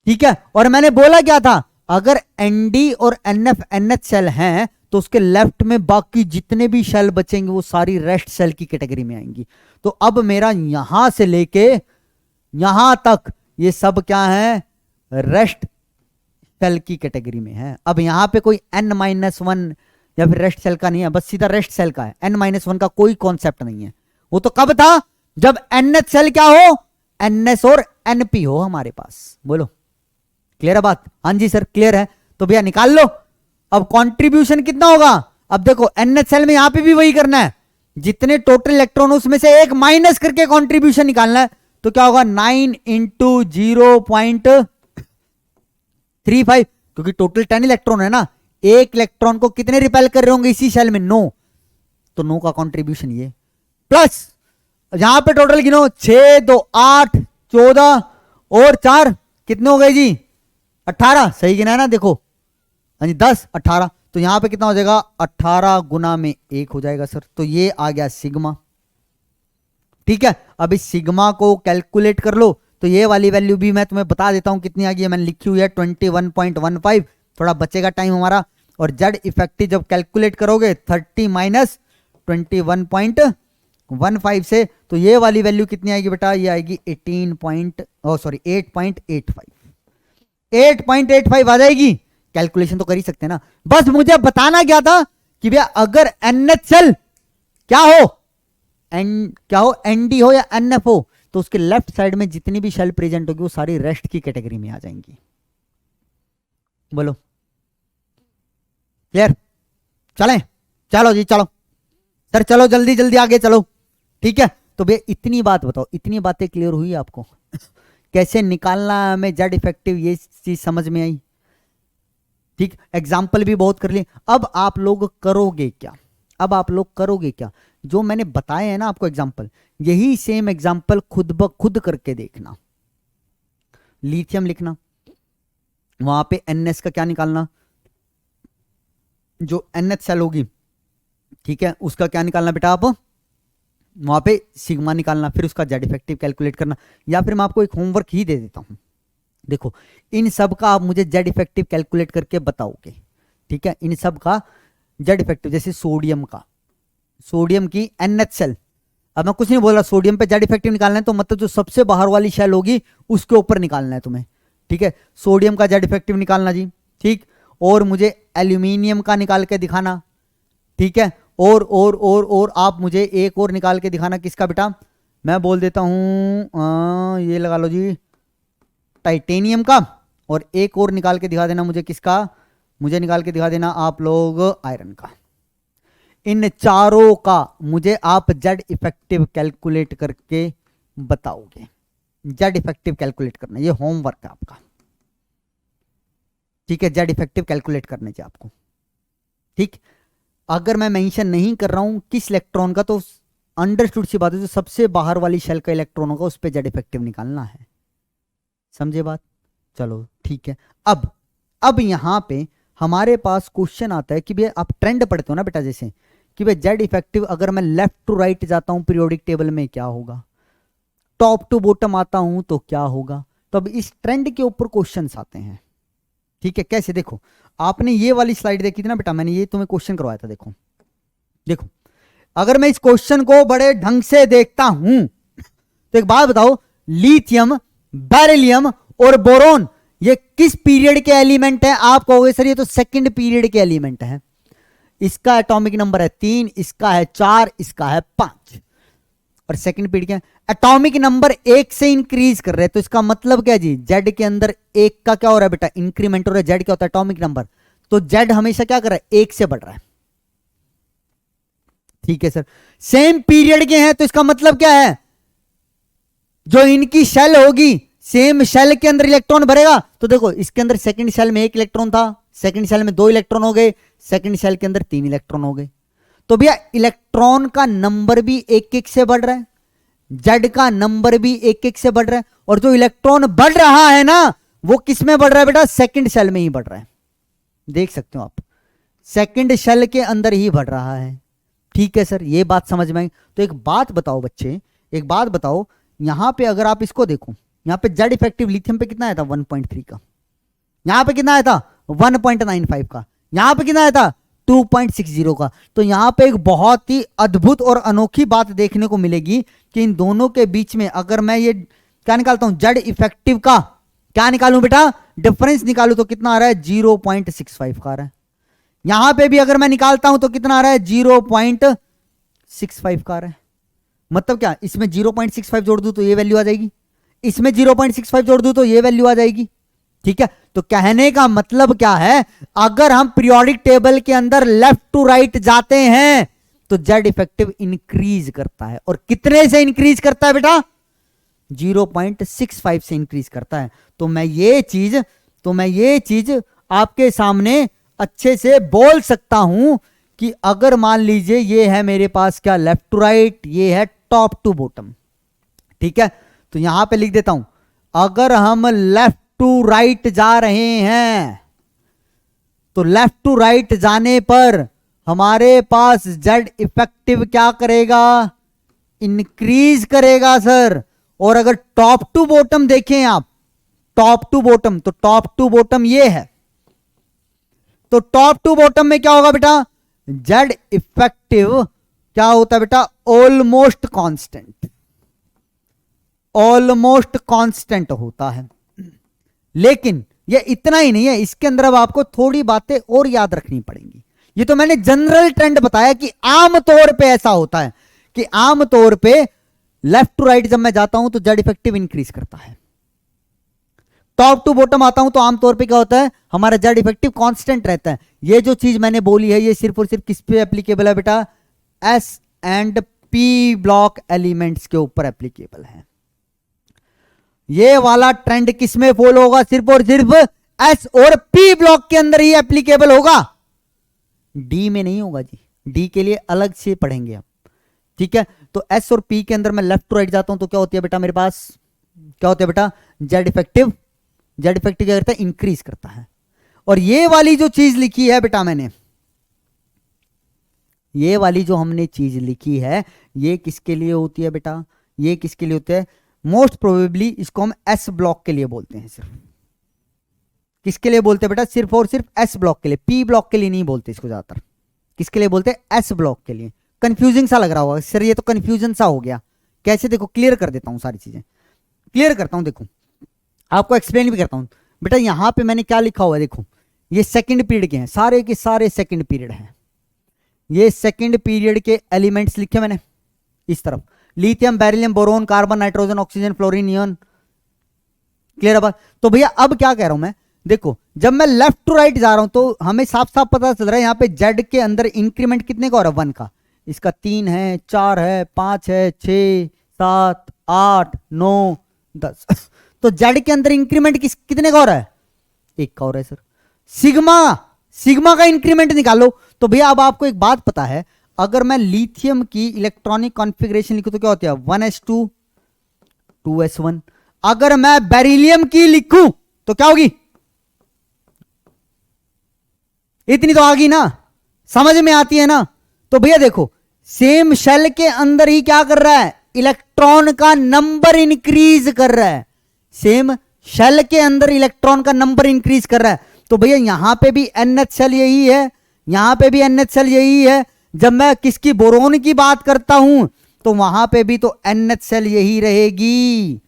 ठीक है, और मैंने बोला क्या था, अगर nd और nf nth सेल हैं तो उसके लेफ्ट में बाकी जितने भी सेल बचेंगे वो सारी रेस्ट सेल की कैटेगरी में आएंगी। तो अब मेरा यहां से लेके यहां तक ये सब क्या है, रेस्ट सेल की कैटेगरी में है। अब यहां पे कोई n-1 या फिर रेस्ट सेल का नहीं है, बस सीधा रेस्ट सेल का है, n-1 का कोई कॉन्सेप्ट नहीं है। वो तो कब था, जब nth सेल क्या हो, ns और np हो हमारे पास। बोलो क्लियर है बात? हाँ जी सर क्लियर है। तो भैया निकाल लो। अब कंट्रीब्यूशन कितना होगा, अब देखो nth सेल में यहां पे भी वही करना है, जितने टोटल इलेक्ट्रॉन उसमें से एक माइनस करके कंट्रीब्यूशन निकालना है। तो क्या होगा 9 इंटू 0.35, क्योंकि टोटल 10 इलेक्ट्रॉन है ना, एक इलेक्ट्रॉन को कितने रिपेल कर रहे होंगे इसी सेल में, 9, तो 9 का कंट्रीब्यूशन ये, प्लस यहां पे टोटल गिनो 6 2 8 14 और 4 कितने हो गए जी 18, सही गिना है ना, देखो हाँ जी 10 18, तो यहां पे कितना हो जाएगा 18 गुना में 1 हो जाएगा सर। तो ये आ गया सिग्मा। ठीक है, अब इस सिग्मा को कैलकुलेट कर लो। तो ये वाली वैल्यू भी मैं तुम्हें बता देता हूं कितनी आ गई है, मैंने लिखी हुई है 21.15, थोड़ा बचेगा टाइम हमारा। और जेड इफेक्टिव जब कैलकुलेट करोगे 30 माइनस 21.15 से, तो ये वाली वैल्यू कितनी आएगी बेटा, ये आएगी 8.85 आ जाएगी। कैलकुलेशन तो कर ही सकते हैं ना, बस मुझे बताना क्या था कि भैया अगर एनएच सेल क्या हो, एनडी हो या एनएफ हो, तो उसके लेफ्ट साइड में जितनी भी शेल प्रेजेंट होगी वो सारी रेस्ट की कैटेगरी में आ जाएंगी। बोलो क्लियर? चलें, चलो जी चलो सर, चलो जल्दी जल्दी आगे चलो। ठीक है, तो भैया इतनी बात बताओ, इतनी बातें क्लियर हुई आपको? कैसे निकालना है हमें जेड इफेक्टिव, ये चीज समझ में आई? ठीक, एग्जाम्पल भी बहुत कर लिए। अब आप लोग करोगे क्या, अब आप लोग करोगे क्या, जो मैंने बताए हैं ना आपको एग्जाम्पल, यही सेम एग्जाम्पल खुद ब खुद करके देखना। लिथियम लिखना, वहां पे NS का क्या निकालना, जो NH सेल होगी, ठीक है, उसका क्या निकालना बेटा आप, वहां पे सिग्मा निकालना, फिर उसका जेड इफेक्टिव कैलकुलेट करना। या फिर मैं आपको एक होमवर्क ही दे देता हूं, देखो इन सब का आप मुझे जेड इफेक्टिव कैलकुलेट करके बताओगे। ठीक है, इन सब का जेड इफेक्टिव, जैसे सोडियम का, सोडियम की NH सेल, अब मैं कुछ नहीं बोल रहा, सोडियम पे जेड इफेक्टिव निकालना है तो मतलब जो सबसे बाहर वाली शेल होगी उसके ऊपर निकालना है तुम्हें। ठीक है, सोडियम का जेड इफेक्टिव निकालना जी। ठीक, और मुझे एल्यूमिनियम का निकाल के दिखाना। ठीक है, और आप मुझे एक और निकाल के दिखाना, किसका बेटा, मैं बोल देता हूं ये लगा लो जी, टाइटेनियम का। और एक और निकाल के दिखा देना मुझे, किसका, मुझे निकाल के दिखा देना आप लोग आयरन का। इन चारों का मुझे आप जेड इफेक्टिव कैलकुलेट करके बताओगे। जेड इफेक्टिव कैलकुलेट करना, ये होमवर्क है आपका। ठीक है, जेड इफेक्टिव कैलकुलेट करने चाहिए आपको। ठीक, अगर मैं मेंशन नहीं कर रहा हूं किस इलेक्ट्रॉन का, तो अंडरस्टूड सी बात है, जो सबसे बाहर वाली शेल का इलेक्ट्रॉन होगा उस पर जेड इफेक्टिव निकालना है। समझे बात? चलो ठीक है। अब यहां पे हमारे पास क्वेश्चन आता है कि भैया आप ट्रेंड पढ़ते हो ना बेटा, जैसे कि भाई जेड इफेक्टिव अगर मैं लेफ्ट टू राइट जाता हूं पीरियोडिक टेबल में क्या होगा, टॉप टू बॉटम आता हूं तो क्या होगा। तो अब इस ट्रेंड के ऊपर क्वेश्चंस आते हैं। ठीक है, कैसे, देखो आपने ये वाली स्लाइड देखी थी ना बेटा, मैंने ये तुम्हें क्वेश्चन करवाया था। देखो देखो, अगर मैं इस क्वेश्चन को बड़े ढंग से देखता हूं तो एक बात बताओ, लिथियम, बेरिलियम और बोरोन ये किस पीरियड के एलिमेंट है? आप कहोगे सर ये तो सेकंड पीरियड के एलिमेंट है। इसका एटॉमिक नंबर है 3, इसका है 4, इसका है 5। और सेकंड पीरियड क्या, एटॉमिक नंबर 1 से इंक्रीज कर रहे हैं। तो इसका मतलब क्या जी, जेड के अंदर 1 का क्या हो रहा है बेटा, इंक्रीमेंट हो रहा है। जेड क्या होता है, एटॉमिक नंबर, तो जेड हमेशा क्या कर रहा है, 1 से बढ़ रहा है। ठीक है सर, सेम पीरियड के हैं तो इसका मतलब क्या है, जो इनकी शेल होगी सेम शेल के अंदर इलेक्ट्रॉन भरेगा। तो देखो इसके अंदर सेकंड शेल में 1 इलेक्ट्रॉन था, सेकंड शेल में 2 इलेक्ट्रॉन हो गए, सेकंड शेल के अंदर 3 इलेक्ट्रॉन हो गए। तो भैया इलेक्ट्रॉन का नंबर भी 1-1 से बढ़ रहा है, जेड का नंबर भी 1-1 से बढ़ रहा है। और जो इलेक्ट्रॉन बढ़ रहा है ना वो किस में बढ़ रहा है बेटा, सेकंड शेल में ही बढ़ रहा है। देख सकते हो आप, सेकंड शेल के अंदर ही बढ़ रहा है। ठीक है सर, ये बात समझ में आई। तो एक बात बताओ बच्चे, एक बात बताओ, यहां पे अगर आप इसको देखो, यहां पे जेड इफेक्टिव लिथियम पे कितना आया था 1.3 का, यहां पे कितना आया था 1.95 का, यहां पे कितना आया था 2.60 का। तो यहां पे एक बहुत ही अद्भुत और अनोखी बात देखने को मिलेगी कि इन दोनों के बीच में अगर मैं ये क्या निकालता हूं, जेड इफेक्टिव का क्या निकालूं बेटा, डिफरेंस निकालूं तो कितना आ रहा है 0.65 का आ रहा है। यहां पे भी अगर मैं निकालता हूं तो कितना आ रहा है, 0.65 का आ रहा है। मतलब क्या, इसमें 0.65 जोड़ दूं तो ये वैल्यू आ जाएगी, इसमें 0.65 जोड़ दूं तो ये वैल्यू आ जाएगी। ठीक है, तो कहने का मतलब क्या है, अगर हम पीरियोडिक टेबल के अंदर लेफ्ट टू राइट जाते हैं तो जेड इफेक्टिव इंक्रीज करता है। और कितने से इंक्रीज करता है बेटा, 0.65 से इंक्रीज करता है। तो मैं ये चीज आपके सामने अच्छे से बोल सकता हूं कि अगर मान लीजिए ये है मेरे पास क्या, लेफ्ट टू राइट, ये है टॉप टू बॉटम। ठीक है, तो यहां पे लिख देता हूं, अगर हम लेफ्ट टू राइट जा रहे हैं तो लेफ्ट टू राइट जाने पर हमारे पास जेड इफेक्टिव क्या करेगा, इंक्रीज करेगा सर। और अगर टॉप टू बॉटम देखें आप, टॉप टू बॉटम, तो टॉप टू बॉटम ये है, तो टॉप टू बॉटम में क्या होगा बेटा, जेड इफेक्टिव क्या होता है बेटा, ऑलमोस्ट कांस्टेंट, ऑलमोस्ट कांस्टेंट होता है। लेकिन ये इतना ही नहीं है, इसके अंदर अब आपको थोड़ी बातें और याद रखनी पड़ेंगी। ये तो मैंने जनरल ट्रेंड बताया कि आमतौर पे ऐसा होता है कि आमतौर पे लेफ्ट टू राइट जब मैं जाता हूं तो जेड इफेक्टिव इंक्रीज करता है, टॉप टू बॉटम आता हूं तो आमतौर पे क्या होता है, हमारा जेड इफेक्टिव कांस्टेंट रहता है। ये जो चीज मैंने बोली है ये सिर्फ और सिर्फ किस पे एप्लीकेबल है बेटा, S and p block elements के ऊपर एप्लीकेबल है। ये वाला ट्रेंड किस में फॉलो होगा, सिर्फ और सिर्फ एस और पी ब्लॉक के अंदर ही एप्लीकेबल होगा, डी में नहीं होगा जी, डी के लिए अलग से पढ़ेंगे आप। ठीक है, तो एस और पी के अंदर मैं लेफ्ट टू राइट जाता हूं तो क्या होती है बेटा, मेरे पास क्या होता है बेटा, जेड इफेक्टिव क्या करता है, इंक्रीज करता है। और ये वाली जो चीज लिखी है बेटा मैंने, ये वाली जो हमने चीज लिखी है ये किसके लिए होती है बेटा, ये किसके लिए होते हैं, मोस्ट प्रोबेबली इसको हम एस ब्लॉक के लिए बोलते हैं। सिर्फ किसके लिए बोलते हैं बेटा, सिर्फ और सिर्फ एस ब्लॉक के लिए, पी ब्लॉक के लिए नहीं बोलते इसको ज्यादातर। किसके लिए बोलते हैं, एस ब्लॉक के लिए। कंफ्यूजिंग सा लग रहा होगा सर, ये तो कंफ्यूजन सा हो गया, कैसे, देखो क्लियर कर देता हूं, सारी चीजें क्लियर करता हूं, देखो आपको एक्सप्लेन भी करता हूं। बेटा यहां पे मैंने क्या लिखा हुआ है, देखो ये सेकंड पीरियड के हैं, सारे के सारे सेकंड पीरियड हैं। ये सेकंड पीरियड के एलिमेंट्स लिखे मैंने इस तरफ, lithium, beryllium, boron, carbon, nitrogen, oxygen, fluorine, neon. Clear है बात। तो भैया अब क्या कह रहा हूं मैं, देखो जब मैं लेफ्ट टू राइट जा रहा हूं तो हमें साफ साफ पता चल रहा है यहां पे जेड के अंदर इंक्रीमेंट कितने का हो रहा है, 1 का। इसका 3 है, 4 है, 5 है, 6, 7, 8, 9, 10 तो जेड के अंदर इंक्रीमेंट कितने का हो रहा है, 1 का हो रहा है सर। सिग्मा का इंक्रीमेंट निकालो। तो भैया अब आपको एक बात पता है, अगर मैं लिथियम की इलेक्ट्रॉनिक कॉन्फ़िगरेशन लिखूं तो क्या होती है, 1s2 2s1। अगर मैं बेरिलियम की लिखूं तो क्या होगी, इतनी तो आ गई ना, समझ में आती है ना। तो भैया देखो सेम शेल के अंदर ही क्या कर रहा है, इलेक्ट्रॉन का नंबर इंक्रीज कर रहा है, सेम शेल के अंदर इलेक्ट्रॉन का नंबर इंक्रीज कर रहा है। तो भैया यहां पे भी NH शेल यही है, यहां पे भी NH शेल यही है। जब मैं किसकी, बोरोन की बात करता हूं तो वहां पे भी तो NH शेल यही रहेगी।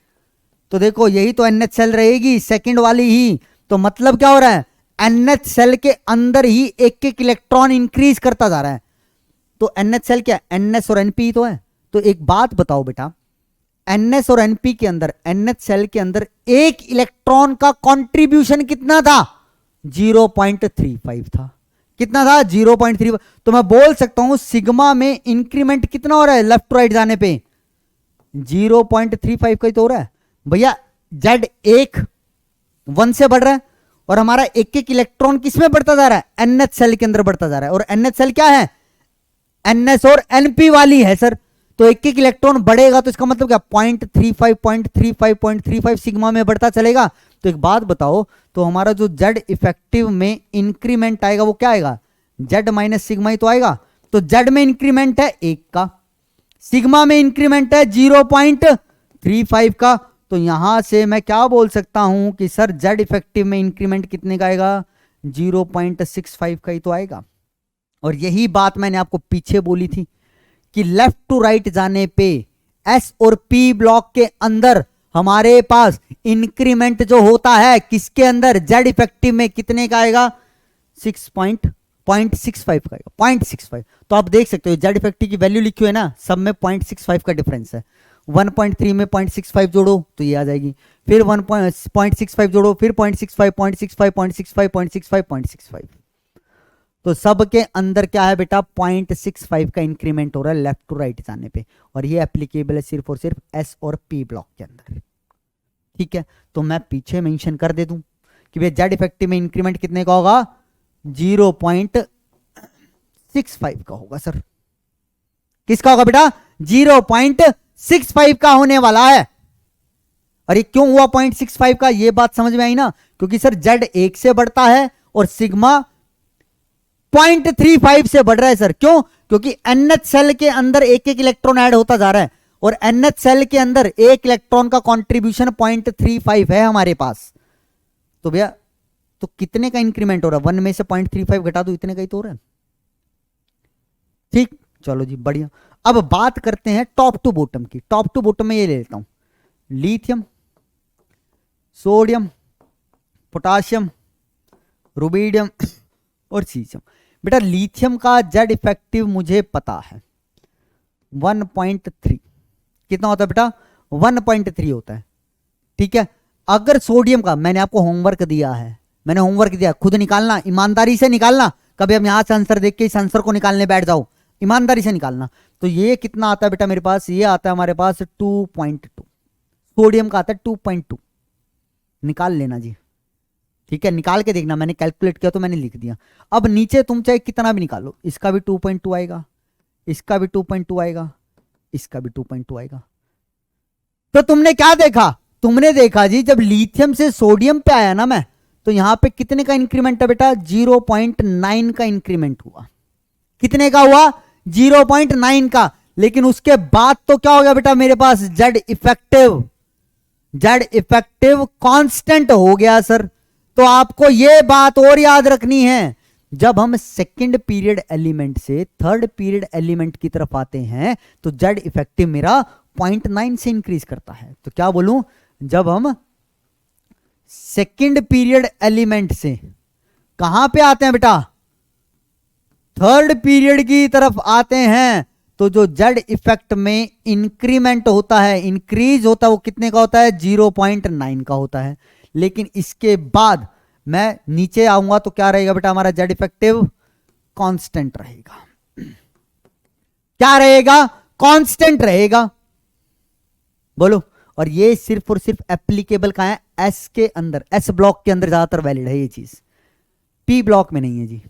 तो देखो यही तो NH शेल रहेगी, सेकंड वाली ही। तो मतलब क्या हो रहा है, NH शेल के अंदर ही एक एक इलेक्ट्रॉन इंक्रीज करता जा रहा है। तो NH शेल क्या, NS और NP तो है। तो एक बात बताओ बेटा, NS और NP के अंदर, NH शेल के अंदर एक इलेक्ट्रॉन का कंट्रीब्यूशन कितना था, 0.35 था। कितना था, 0.35। तो मैं बोल सकता हूं सिग्मा में इंक्रीमेंट कितना हो रहा है लेफ्ट टू राइट जाने पे, 0.35 का ही तो हो रहा है भैया। जेड 1 से बढ़ रहा है और हमारा एक एक इलेक्ट्रॉन किसमें बढ़ता जा रहा है, NH सेल के अंदर बढ़ता जा रहा है। और NH सेल क्या है, NS और NP वाली है सर। तो एक एक इलेक्ट्रॉन बढ़ेगा तो इसका मतलब क्या, 0.35 सिग्मा में बढ़ता चलेगा। तो एक बात बताओ, तो हमारा जो जेड इफेक्टिव में इंक्रीमेंट आएगा वो क्या आएगा, जेड माइनस सिग्मा ही तो आएगा। तो जेड में इंक्रीमेंट है 1 का, सिग्मा में इंक्रीमेंट है 0.35 का। तो यहां से मैं क्या बोल सकता हूं कि सर जेड इफेक्टिव में इंक्रीमेंट कितने का आएगा, 0.65 का ही तो आएगा। और यही बात मैंने आपको पीछे बोली थी कि लेफ्ट टू राइट जाने पे एस और पी ब्लॉक के अंदर हमारे पास इंक्रीमेंट जो होता है किसके अंदर, जेड इफेक्टिव में कितने का आएगा, 6 पॉइंट 0.65 का आएगा, 0.65। तो आप देख सकते हो जेड इफेक्टिव की वैल्यू लिखी हुई है ना, सब में 0.65 का डिफरेंस है। 1.3 में 0.65 जोड़ो तो ये आ जाएगी, फिर 1.65 जोड़ो, फिर 0.65 0.65 0.65 0.65 0.65। तो सब के अंदर क्या है बेटा, 0.65 का इंक्रीमेंट हो रहा है लेफ्ट टू राइट जाने पे, और ये एप्लीकेबल है सिर्फ और सिर्फ एस और पी ब्लॉक के अंदर। ठीक है, तो मैं पीछे मेंशन कर दे दूं कि भैया जेड इफेक्टिव में इंक्रीमेंट कितने का होगा, 0.65 का होगा सर। किसका होगा बेटा, 0.65 का होने वाला है। और ये क्यों हुआ 0.65 का, ये बात समझ में आई ना, क्योंकि सर जेड 1 से बढ़ता है और सिग्मा 0.35 से बढ़ रहा है सर। क्यों, क्योंकि एनएच सेल के अंदर एक एक इलेक्ट्रॉन ऐड होता जा रहा है, और एनएच सेल के अंदर एक इलेक्ट्रॉन का कंट्रीब्यूशन 0.35 है हमारे पास। तो भैया तो कितने का इंक्रीमेंट हो रहा है, 1 में से 0.35 घटा दो, इतने का ही तो हो रहा है। ठीक, चलो जी बढ़िया। अब बात करते हैं टॉप टू बॉटम की। टॉप टू बॉटम में ये ले लेता हूं, लिथियम, सोडियम, पोटाशियम, रुबिडियम और सीजियम। बेटा लिथियम का जेड इफेक्टिव मुझे पता है 1.3। कितना होता है बेटा, 1.3 होता है। ठीक है, अगर सोडियम का, मैंने आपको होमवर्क दिया है, मैंने होमवर्क दिया, खुद निकालना, ईमानदारी से निकालना। कभी हम यहां से आंसर देख के इस आंसर को निकालने बैठ जाओ, ईमानदारी से निकालना। तो ये कितना आता है बेटा मेरे पास, ये आता है हमारे पास 2.2। सोडियम का आता है 2.2, निकाल लेना जी। ठीक है, निकाल के देखना, मैंने कैलकुलेट किया तो मैंने लिख दिया। अब नीचे तुम चाहे कितना भी निकालो, इसका भी 2.2 आएगा, इसका भी 2.2 आएगा, इसका भी 2.2 आएगा। तो तुमने क्या देखा, तुमने देखा जी जब लिथियम से सोडियम पे आया ना मैं, तो यहां पे कितने का इंक्रीमेंट है बेटा, 0.9 का इंक्रीमेंट हुआ। कितने का हुआ, 0.9 का। लेकिन उसके बाद तो क्या हो गया बेटा मेरे पास, Z effective, Z effective constant हो गया सर। तो आपको यह बात और याद रखनी है, जब हम सेकंड पीरियड एलिमेंट से थर्ड पीरियड एलिमेंट की तरफ आते हैं तो जेड इफेक्टिव मेरा 0.9 से इंक्रीज करता है। तो क्या बोलूं, जब हम सेकंड पीरियड एलिमेंट से कहां पे आते हैं बेटा, थर्ड पीरियड की तरफ आते हैं, तो जो जेड इफेक्ट में इंक्रीमेंट होता है, इंक्रीज होता है, वो कितने का होता है, 0.9 का होता है। लेकिन इसके बाद मैं नीचे आऊंगा तो क्या रहेगा बेटा, हमारा जेड इफेक्टिव कांस्टेंट रहेगा। क्या रहेगा, कांस्टेंट रहेगा। बोलो, और ये सिर्फ और सिर्फ एप्लीकेबल कहां है, एस के अंदर, एस ब्लॉक के अंदर ज्यादातर वैलिड है ये चीज, पी ब्लॉक में नहीं है जी।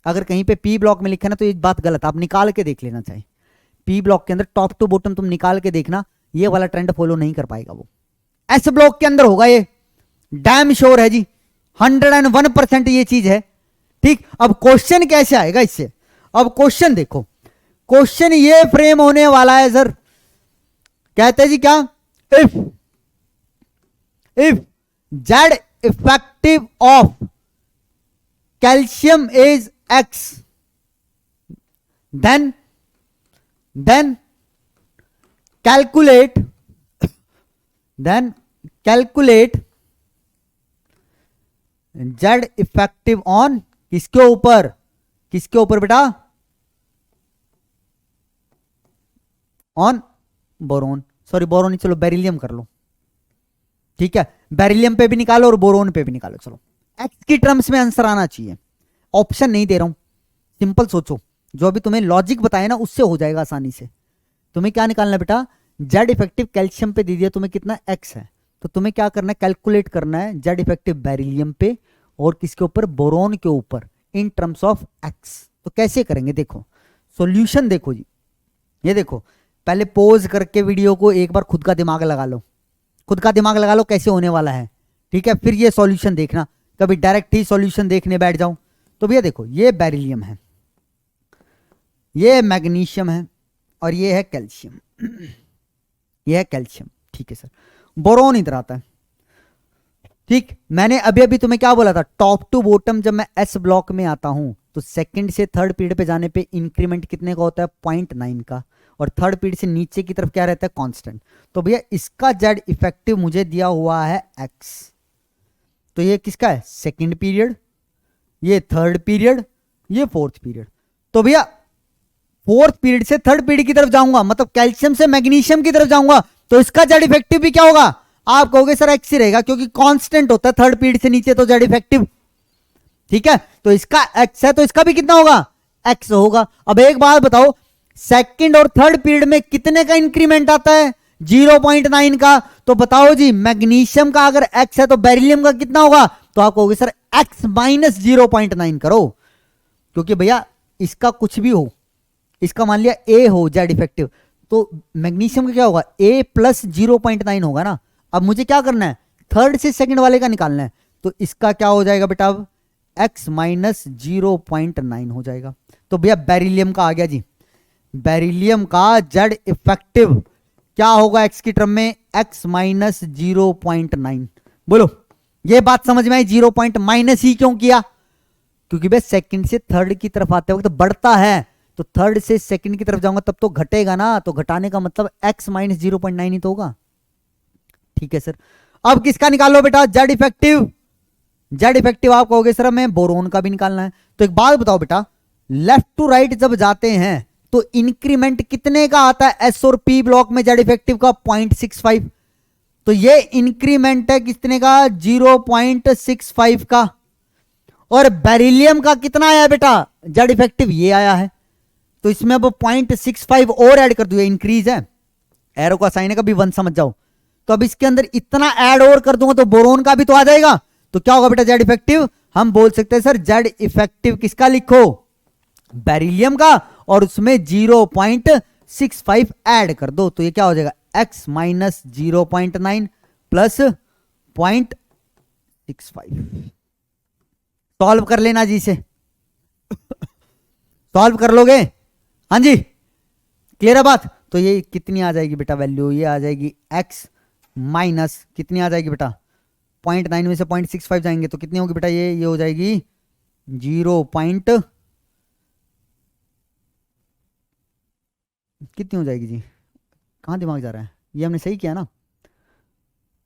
अगर कहीं पे पी ब्लॉक में लिखा ना तो ये बात गलत, आप निकाल के देख लेना चाहिए। पी ब्लॉक के अंदर टॉप टू बॉटम तुम निकाल के देखना, ये वाला ट्रेंड फॉलो नहीं कर पाएगा वो। एस ब्लॉक के अंदर होगा ये, डैम श्योर है जी, 101% ये चीज है। ठीक, अब क्वेश्चन कैसे आएगा इससे, अब क्वेश्चन देखो, क्वेश्चन ये फ्रेम होने वाला है सर, कहते हैं जी क्या, if Z effective of calcium is x, then calculate Z effective on किसके ऊपर, किसके ऊपर बेटा, ऑन बोरोन, सॉरी बोरोन, चलो बेरिलियम कर लो। ठीक है, बेरिलियम पे भी निकालो और बोरोन पे भी निकालो। चलो एक्स की टर्म्स में आंसर आना चाहिए, ऑप्शन नहीं दे रहा हूं, सिंपल सोचो, जो अभी तुम्हें लॉजिक बताया ना उससे हो जाएगा आसानी से। तुम्हें क्या निकालना है बेटा, जेड इफेक्टिव कैल्शियम पे दे दिया तुम्हें कितना, एक्स है, तो तुम्हें क्या करना है, कैलकुलेट करना है जेड इफेक्टिव बेरिलियम पे और किसके ऊपर, बोरोन के ऊपर, इन टर्म्स ऑफ एक्स। तो कैसे करेंगे, देखो सॉल्यूशन देखो जी, ये देखो, पहले पॉज करके वीडियो को एक बार खुद का दिमाग लगा लो, खुद का दिमाग लगा लो कैसे होने वाला है। ठीक है, फिर ये सॉल्यूशन देखना, कभी डायरेक्ट ही सॉल्यूशन देखने बैठ जाओ। तो भैया देखो, ये बेरिलियम है, ये मैग्नीशियम है और ये है कैल्शियम, ये है कैल्शियम। ठीक है सर, बोरोन इधर आता है। ठीक, मैंने अभी अभी तुम्हें क्या बोला था, टॉप टू बॉटम जब मैं एस ब्लॉक में आता हूं तो सेकंड से थर्ड पीरियड पे जाने पे इंक्रीमेंट कितने का होता है, 0.9 का, और थर्ड पीरियड से नीचे की तरफ क्या रहता है, कांस्टेंट। तो भैया इसका जेड इफेक्टिव मुझे दिया हुआ है एक्स, तो ये किसका है, सेकंड पीरियड, ये थर्ड पीरियड, ये फोर्थ पीरियड। तो भैया फोर्थ पीरियड से थर्ड पीरियड की तरफ जाऊंगा, मतलब कैल्शियम से मैग्नीशियम की तरफ जाऊंगा, तो इसका जेड इफेक्टिव भी क्या होगा? आप कहोगे सर एक्स ही रहेगा, क्योंकि कांस्टेंट होता है थर्ड पीरियड से नीचे तो जेड इफेक्टिव। ठीक है, तो इसका एक्स है तो इसका भी कितना होगा? एक्स होगा। अब एक बात बताओ, सेकंड और थर्ड पीरियड में कितने का इंक्रीमेंट आता है? 0.9 का। तो बताओ जी, मैग्नीशियम का अगर एक्स है तो बेरिलियम का कितना होगा? तो आप कहोगे सर एक्स माइनस 0.9 करो, क्योंकि भैया इसका कुछ भी हो, इसका मान लिया ए हो जेड इफेक्टिव, तो मैग्नीशियम का क्या होगा? ए प्लस 0.9 होगा ना। अब मुझे क्या करना है? थर्ड से सेकंड वाले का निकालना है, तो इसका क्या हो जाएगा बेटा? अब एक्स माइनस 0.9 हो जाएगा। तो भैया बेरिलियम का आ गया जी, बेरिलियम का जेड इफेक्टिव क्या होगा एक्स की टर्म में? X minus 0.9। बोलो ये बात समझ में आई? 0 पॉइंट माइनस ही क्यों किया? क्योंकि भाई सेकंड से थर्ड की तरफ आते वक्त तो बढ़ता है, तो थर्ड से सेकंड की तरफ जाऊंगा तब तो घटेगा ना, तो घटाने का मतलब एक्स माइनस 0.9 ही तो होगा। ठीक है सर, अब किसका निकालो बेटा? Z effective. जेड इफेक्टिव आप कहोगे सर हमें बोरोन का भी निकालना है। तो एक बात बताओ बेटा, लेफ्ट टू राइट जब जाते हैं तो इंक्रीमेंट कितने का आता है? एस और पी ब्लॉक में जेड इफेक्टिव का 0.65। तो ये इंक्रीमेंट है कितने का? 0.65 का। और बेरिलियम का कितना आया बेटा जेड इफेक्टिव? ये आया है, तो इसमें अब 0.65 और ऐड कर दो, ये इंक्रीज है, एरो का साइन है, कभी 1 समझ जाओ। तो अब इसके अंदर इतना ऐड और कर दूंगा तो बोरोन का भी तो आ जाएगा। तो क्या होगा बेटा जेड इफेक्टिव? हम बोल सकते हैं सर जेड इफेक्टिव किसका लिखो? बेरिलियम का, और उसमें 0.65 ऐड कर दो, तो ये क्या हो जाएगा? X minus 0.9 plus 0.65। सॉल्व कर लेना जी इसे। सॉल्व कर लोगे? हाँ जी, क्लियर है बात? तो ये कितनी आ जाएगी बेटा वैल्यू? ये आ जाएगी एक्स माइनस कितनी आ जाएगी बेटा? 0.9 में से 0.65 जाएंगे तो कितनी होगी बेटा? ये हो जाएगी 0 पॉइंट कितनी हो जाएगी जी? कहाँ दिमाग जा रहा है? ये हमने सही किया ना?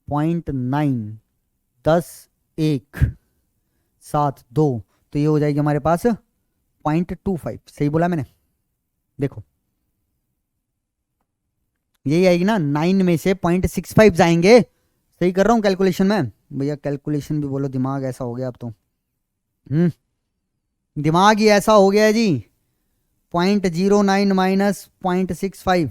0.9 10 1 7 2, तो ये हो जाएगी हमारे पास 0.25। सही बोला मैंने? देखो यही आएगी ना, 9 में से 0.65 जाएंगे। सही कर रहा हूं कैलकुलेशन में? भैया कैलकुलेशन भी बोलो, दिमाग ऐसा हो गया अब तो। दिमाग ही ऐसा हो गया है जी। 0.09 माइनस 0.65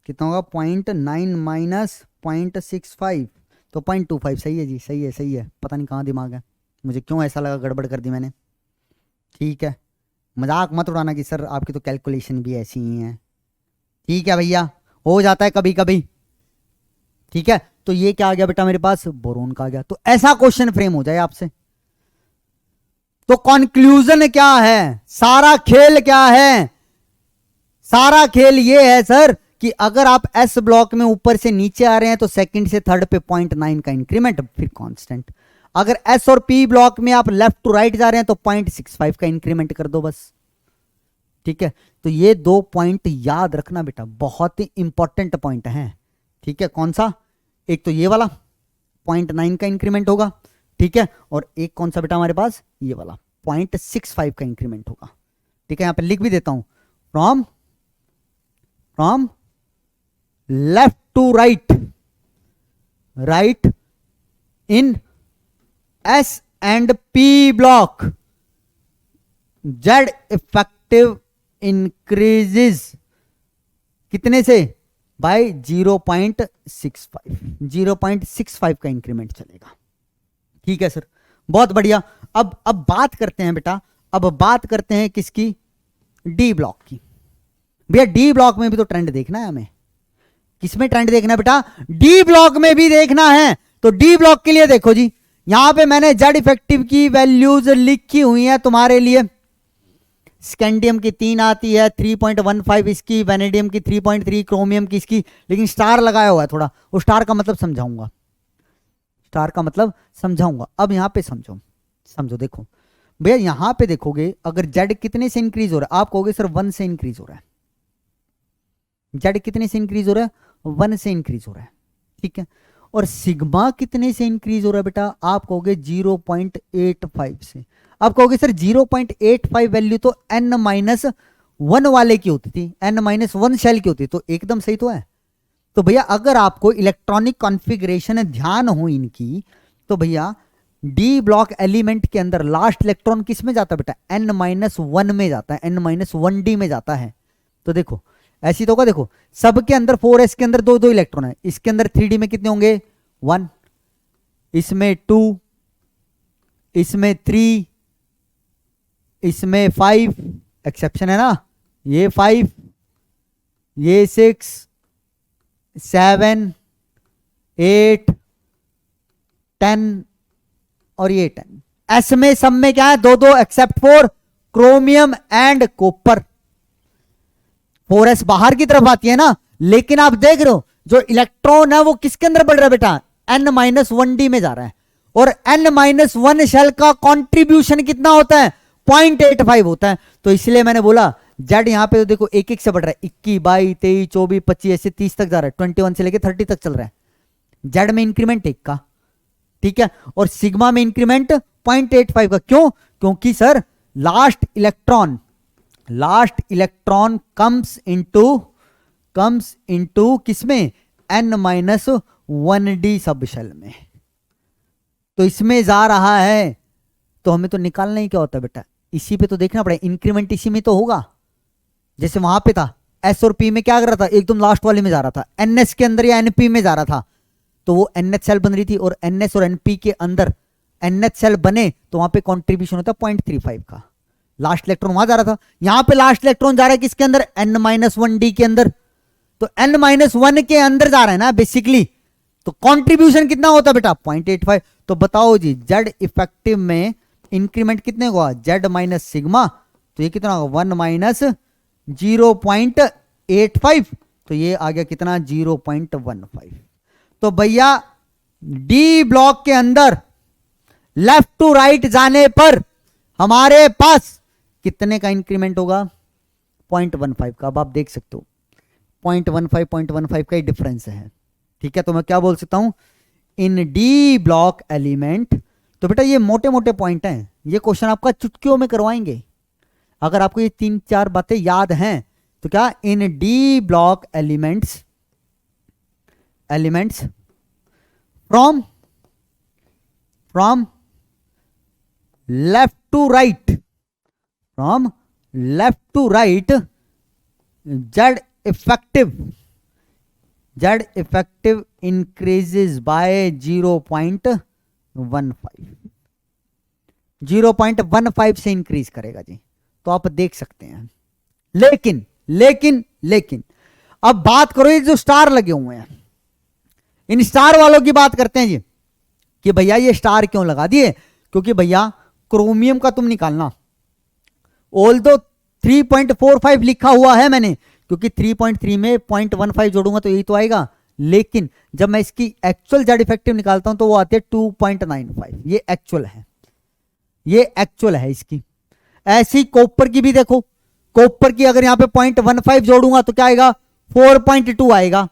कितना होगा? 0.9 माइनस 0.65 तो 0.25। सही है जी, सही है, सही है। पता नहीं कहाँ दिमाग है, मुझे क्यों ऐसा लगा गड़बड़ कर दी मैंने। ठीक है, मजाक मत उड़ाना कि सर आपकी तो कैलकुलेशन भी ऐसी ही है। ठीक है भैया, हो जाता है कभी कभी। ठीक है, तो ये क्या आ गया बेटा मेरे पास? बोरोन का आ गया। तो ऐसा क्वेश्चन फ्रेम हो जाए आपसे, तो कंक्लूजन क्या है? सारा खेल क्या है? सारा खेल ये है सर कि अगर आप एस ब्लॉक में ऊपर से नीचे आ रहे हैं तो सेकंड से थर्ड पे 0.9 का इंक्रीमेंट, फिर कांस्टेंट। अगर एस और पी ब्लॉक में आप लेफ्ट टू राइट जा रहे हैं तो 0.65 का इंक्रीमेंट कर दो बस। ठीक है, तो ये 2 पॉइंट याद रखना बेटा, बहुत ही इंपॉर्टेंट पॉइंट है। ठीक है, कौन सा? एक तो ये वाला 0.9 का इंक्रीमेंट होगा, ठीक है, और एक कौन सा बेटा हमारे पास? ये वाला 0.65 का इंक्रीमेंट होगा। ठीक है, यहां पे लिख भी देता हूं, from left to right, right in s and p block z effective increases कितने से? बाय 0.65। 0.65 का इंक्रीमेंट चलेगा। ठीक है सर, बहुत बढ़िया। अब बात करते हैं बेटा, अब बात करते हैं किसकी? डी ब्लॉक की। भैया डी ब्लॉक में भी तो ट्रेंड देखना है हमें। किसमें ट्रेंड देखना है बेटा? डी ब्लॉक में भी देखना है। तो डी ब्लॉक के लिए देखो जी, यहां पे मैंने जेड इफेक्टिव की वैल्यूज लिखी हुई है तुम्हारे लिए। स्कैंडियम की 3 आती है, 3.15 इसकी, वेनेडियम की 3.3, क्रोमियम की इसकी, लेकिन स्टार लगाया हुआ है थोड़ा, वो स्टार का मतलब समझाऊंगा, स्टार का मतलब समझाऊंगा। अब यहां पे समझो देखो भैया, यहां पे देखोगे अगर जेड कितने से इंक्रीज हो रहा है, आप कहोगे सर 1 से इंक्रीज हो रहा है। जेड कितने से इंक्रीज हो रहा है? 1 से इंक्रीज हो रहा है। ठीक है, और सिग्मा कितने से इंक्रीज हो रहा है बेटा? आप कहोगे 0.85 से। अब कहोगे सर 0.85 वैल्यू तो n-1 वाले की होती थी, n-1 शेल की होती, तो एकदम सही तो है। तो भैया अगर आपको इलेक्ट्रॉनिक कॉन्फ़िगरेशन ध्यान हो इनकी, तो भैया डी ब्लॉक एलिमेंट के अंदर लास्ट इलेक्ट्रॉन किस में जाता है बेटा, n-1 में जाता है, n-1d में जाता है। तो देखो ऐसी तो होगा, देखो सबके अंदर 4s के अंदर दो दो इलेक्ट्रॉन है, इसके अंदर 3d में कितने होंगे 1, इसमें 2, इसमें 3, इसमें 5, एक्सेप्शन है ना, ये 5, ये 6, 7, 8, 10 और ये 10। एस में सब में क्या है, दो दो, except for chromium and copper. 4s बाहर की तरफ आती है ना, लेकिन आप देख रहे हो जो इलेक्ट्रॉन है वो किसके अंदर बढ़ रहा है बेटा, n-1d में जा रहा है। और n-1 शेल का कंट्रीब्यूशन कितना होता है, 0.85 होता है। तो इसलिए मैंने बोला जेड यहां पे तो देखो एक एक से बढ़ रहा है, 21, 22, 23, 24, 25 ऐसे 30 तक जा रहा है, 21 से लेके 30 तक चल रहा है। जेड में इंक्रीमेंट 1 का, ठीक है, और सिग्मा में इंक्रीमेंट 0.85 का। क्यों, क्योंकि sir last electron comes into किसमें, n-1d सब शेल में। तो इसमें जा रहा है, तो हमें तो निकालना ही क्या होता है बेटा, इसी पे तो देखना पड़ेगा, इंक्रीमेंट इसी में तो होगा। जैसे वहां पे था एस और पी में क्या कर रहा था, एकदम लास्ट वाले में जा रहा था, एनएस के अंदर या एनपी में जा रहा था, तो वो एनएच सेल बन रही थी, और एनएस और एनपी के अंदर एनएच सेल बने तो वहां पे कंट्रीब्यूशन होता है 0.35 का। लास्ट इलेक्ट्रॉन वहां जा रहा था, यहां पे लास्ट इलेक्ट्रॉन जा रहा है किसके अंदर, n-1d के अंदर। तो n-1 के अंदर जा रहा है ना बेसिकली, तो कंट्रीब्यूशन कितना होता है बेटा, 0.85। तो बताओ जी जेड इफेक्टिव में इंक्रीमेंट कितने हुआ, जेड माइनस सिग्मा, तो ये कितना होगा 1 माइनस 0.85, तो ये आ गया कितना 0.15। तो भैया डी ब्लॉक के अंदर लेफ्ट टू राइट जाने पर हमारे पास कितने का इंक्रीमेंट होगा, 0.15 का। अब आप देख सकते हो 0.15 का ही डिफरेंस है, ठीक है। तो मैं क्या बोल सकता हूं, इन डी ब्लॉक एलिमेंट, तो बेटा ये मोटे मोटे पॉइंट हैं, ये क्वेश्चन आपका चुटकियों में करवाएंगे। अगर आपको ये 3-4 बातें याद हैं तो क्या, in d block elements from left to right, Z effective increases by 0.15 से इंक्रीज करेगा जी। तो आप देख सकते हैं, लेकिन अब बात करो ये जो स्टार लगे हुए हैं, इन स्टार वालों की बात करते हैं जी, कि भैया ये स्टार क्यों लगा दिए, क्योंकि भैया क्रोमियम का तुम निकालना, ऑल्दो 3.45 लिखा हुआ है मैंने, क्योंकि 3.3 में 0.15 जोड़ूंगा तो यही तो आएगा, लेकिन जब मैं इसकी एक्चुअल जेड इफेक्टिव निकालता हूं तो वो आते हैं 2.95, ये एक्चुअल है इसकी। ऐसी कॉपर की भी देखो, कॉपर की अगर यहां पे 0.15 जोड़ूंगा तो क्या आएगा, 4.2 आएगा,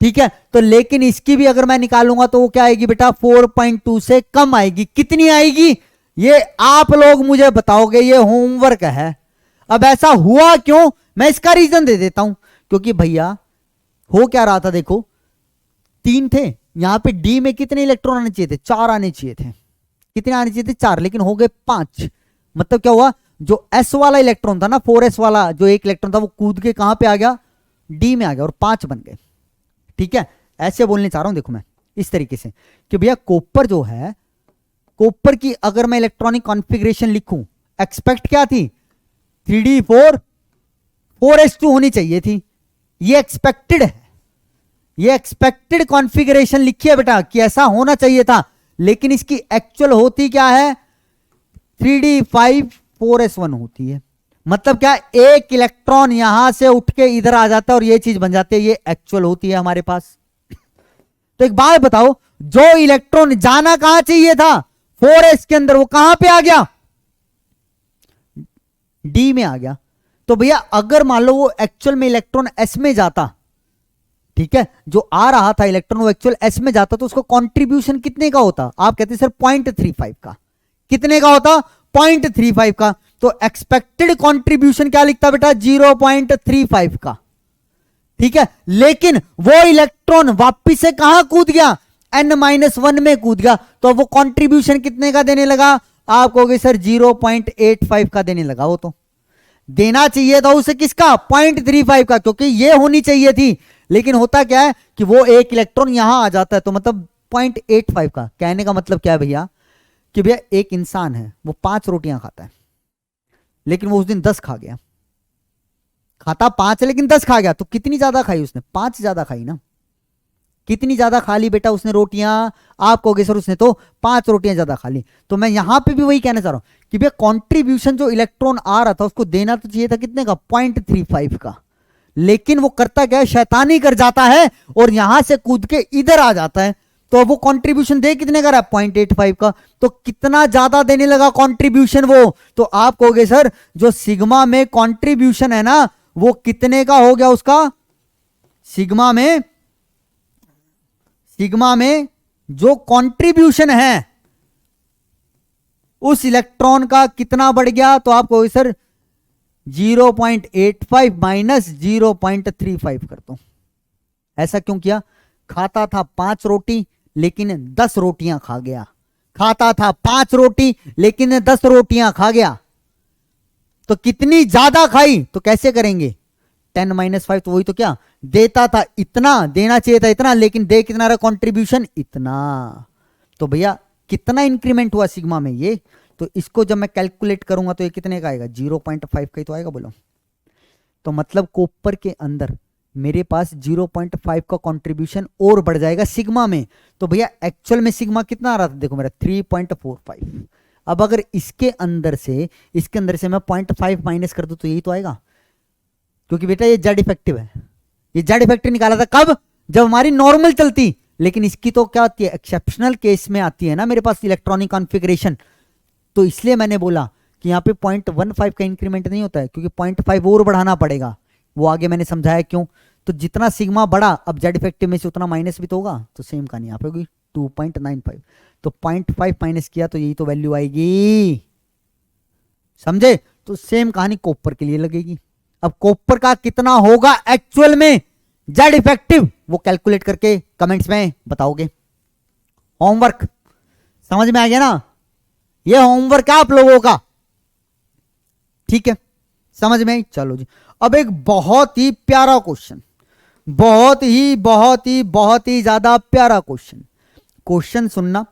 ठीक है। तो लेकिन इसकी भी अगर मैं निकालूंगा तो वो क्या आएगी बेटा, 4.2 से कम आएगी। कितनी आएगी ये आप लोग मुझे बताओगे, ये होमवर्क है। अब ऐसा हुआ क्यों, मैं इसका रीजन दे देता हूं, क्योंकि भैया हो क्या रहा था, देखो 3 थे, यहां पे डी में कितने इलेक्ट्रॉन आने चाहिए थे, 4 आने चाहिए थे। कितने आने चाहिए थे, 4, लेकिन हो गए 5। मतलब क्या हुआ, जो एस वाला इलेक्ट्रॉन था ना, 4s वाला जो एक इलेक्ट्रॉन था, वो कूद के कहां पे आ गया, डी में आ गया, और 5 बन गए, ठीक है। ऐसे बोलने चाह रहा हूं, देखो मैं इस तरीके से कि भैया कॉपर जो है, कॉपर की अगर मैं इलेक्ट्रॉनिक कॉन्फ़िगरेशन लिखूं, एक्सपेक्ट क्या थी, 3d4 4s2 होनी चाहिए थी, ये एक्सपेक्टेड है, ये एक्सपेक्टेड कॉन्फ़िगरेशन लिखी है बेटा कि ऐसा होना चाहिए था, लेकिन इसकी एक्चुअल होती क्या है, 3d5 4s1 होती है। मतलब क्या, एक इलेक्ट्रॉन यहां से उठ के इधर आ जाता है और ये चीज बन जाती है, ये एक्चुअल होती है हमारे पास। तो एक बात बताओ, जो इलेक्ट्रॉन जाना कहां चाहिए था 4s के अंदर, वो कहां पे आ गया, डी में आ गया। तो भैया अगर मान लो वो एक्चुअल में इलेक्ट्रॉन एस में जाता, ठीक है, जो आ रहा था इलेक्ट्रॉन वो एक्चुअल एस में जाता, तो उसका कंट्रीब्यूशन कितने का होता, आप कहते सर 0.35 का। कितने का होता, 0.35 का, तो एक्सपेक्टेड कंट्रीब्यूशन क्या लिखता बेटा 0.35 का, ठीक है। लेकिन वो इलेक्ट्रॉन वापिस से कहां कूद गया, n-1 में कूद गया, तो वो कंट्रीब्यूशन कितने का देने लगा, आप कहोगे सर 0.85 का देने लगा। वो तो देना चाहिए था उसे किसका 0.35 का, क्योंकि ये होनी चाहिए थी, लेकिन होता क्या है कि वो एक इलेक्ट्रॉन यहां आ जाता है, तो मतलब 0.85 का। कहने का मतलब क्या है भैया कि भैया एक इंसान है वो 5 रोटियां खाता है, लेकिन वो उस दिन 10 खा गया। खाता 5 है लेकिन 10 खा गया, तो कितनी ज्यादा खाई उसने, 5 ज्यादा खाई ना। कितनी ज्यादा खा ली बेटा उसने रोटियां, आप कहोगे सर उसने तो 5 रोटियां ज्यादा खा ली। तो मैं यहां पे भी वही कहना चाह रहा हूं कि भैया कंट्रीब्यूशन जो इलेक्ट्रॉन आ रहा था उसको देना तो चाहिए था कितने का 0.35 का, लेकिन वो करता क्या है शैतानी कर जाता है और यहां से कूद के इधर आ जाता है। तो वो कंट्रीब्यूशन दे कितने का रहा 0.85 का, तो कितना ज्यादा देने लगा कंट्रीब्यूशन वो। तो आप कहोगे सर जो सिग्मा में कंट्रीब्यूशन है ना वो कितने का हो गया उसका, सिग्मा में जो कंट्रीब्यूशन है उस इलेक्ट्रॉन का कितना बढ़ गया, तो आप कहोगे सर 0.85 माइनस 0.35 कर दो। ऐसा क्यों किया, खाता था 5 रोटी लेकिन 10 रोटियां खा गया, खाता था 5 रोटी लेकिन 10 रोटियां खा गया, तो कितनी ज्यादा खाई, तो कैसे करेंगे 10-5, तो वही तो क्या देता था इतना, देना चाहिए था इतना, लेकिन दे कितना रहा कंट्रीब्यूशन इतना। तो भैया कितना इंक्रीमेंट हुआ सिग्मा में ये, तो इसको जब मैं कैलकुलेट करूंगा तो ये कितने का आएगा 0.5 का ही तो आएगा बोलो। तो मतलब कॉपर के अंदर मेरे पास 0.5 का कंट्रीब्यूशन और बढ़ जाएगा सिग्मा में। तो भैया एक्चुअल में सिग्मा कितना आ रहा था देखो मेरा 3.45। अब अगर इसके अंदर से मैं 0.5 माइनस कर दूं तो यही तो आएगा, क्योंकि बेटा ये जेड इफेक्टिव है, ये जेड इफेक्टिव निकाला था कब, जब हमारी नॉर्मल चलती, लेकिन इसकी तो क्या होती है एक्सेप्शनल केस में आती है ना मेरे पास इलेक्ट्रॉनिक कॉन्फ़िगरेशन। तो इसलिए मैंने बोला कि यहाँ पे 0.15 का इंक्रीमेंट नहीं होता है, क्योंकि 0.5 और बढ़ाना पड़ेगा, वो आगे मैंने समझाया क्यों। तो जितना सिग्मा बढ़ा अब जेड इफेक्टिव में से उतना माइनस भी तो होगा, तो सेम कहानी यहाँ पे होगी 2.95। तो 0.5 माइनस किया तो यही तो वैल्यू आएगी, समझे। तो सेम कहानी कॉपर के लिए लगेगी। अब कॉपर का कितना होगा एक्चुअल में जेड इफेक्टिव, वो कैलकुलेट करके कमेंट्स में बताओगे। होमवर्क समझ में आ गया ना, ये होमवर्क है आप लोगों का, ठीक है समझ में आई। चलो जी अब एक बहुत ही प्यारा क्वेश्चन, बहुत ही ज्यादा प्यारा क्वेश्चन सुनना,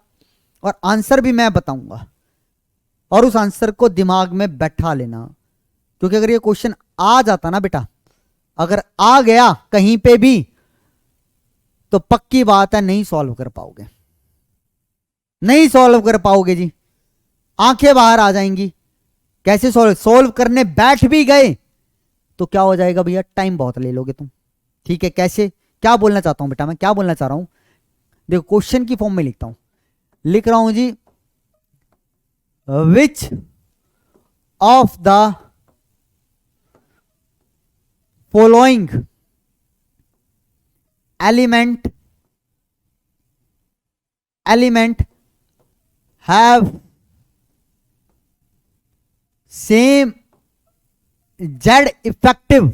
और आंसर भी मैं बताऊंगा, और उस आंसर को दिमाग में बैठा लेना, क्योंकि अगर ये क्वेश्चन आ जाता ना बेटा, अगर आ गया कहीं पे भी तो पक्की बात है नहीं सॉल्व कर पाओगे, नहीं सॉल्व कर पाओगे जी, आंखें बाहर आ जाएंगी। कैसे सॉल्व करने बैठ भी गए तो क्या हो जाएगा भैया, टाइम बहुत ले लोगे तुम, ठीक है। कैसे, क्या बोलना चाहता हूं बेटा, मैं क्या बोलना चाह रहा हूं, देखो क्वेश्चन की फॉर्म में लिखता हूं, लिख रहा हूं जी which of the following element have same Z effective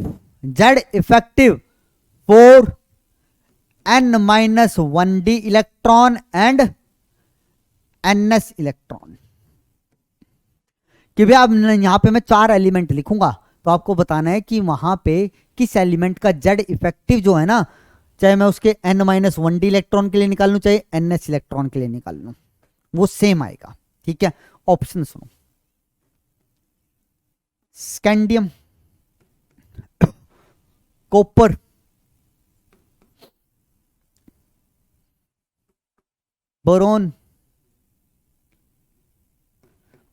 for n-1d electron and ns electron. कि भैया अब यहां पे मैं 4 एलिमेंट लिखूंगा, तो आपको बताना है कि वहां पे किस एलिमेंट का जेड इफेक्टिव जो है ना, चाहे मैं उसके n-1d इलेक्ट्रॉन के लिए निकाल लूं चाहे ns इलेक्ट्रॉन के लिए निकाल लूं, वो सेम आएगा, ठीक है। ऑप्शन सुनो, स्कैंडियम, कॉपर, बोरोन,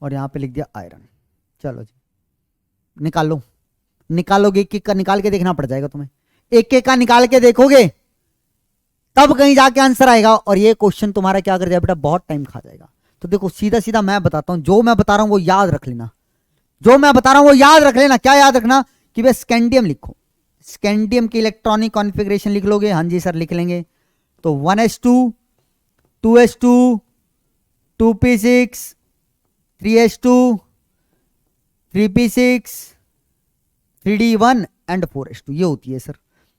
और यहां पे लिख दिया आयरन। चलो जी निकालोगे एक एक का निकाल के देखना पड़ जाएगा तुम्हें, एक एक का निकाल के देखोगे तब कहीं जाके आंसर आएगा, और ये क्वेश्चन तुम्हारा क्या कर जाएगा बेटा, बहुत टाइम खा जाएगा। तो देखो सीधा सीधा मैं बताता हूं, जो मैं बता रहा हूं वो याद रख लेना, जो मैं बता रहा हूं वो याद रख लेना। क्या याद रखना कि भाई स्कैंडियम लिखो, स्कैंडियम की इलेक्ट्रॉनिक कॉन्फ़िगरेशन लिख लोगे, हाँ जी सर लिख लेंगे। तो 1s2 2s2 2p6 3s2 3p6, 3d1 and 4s2, ये होती है सर।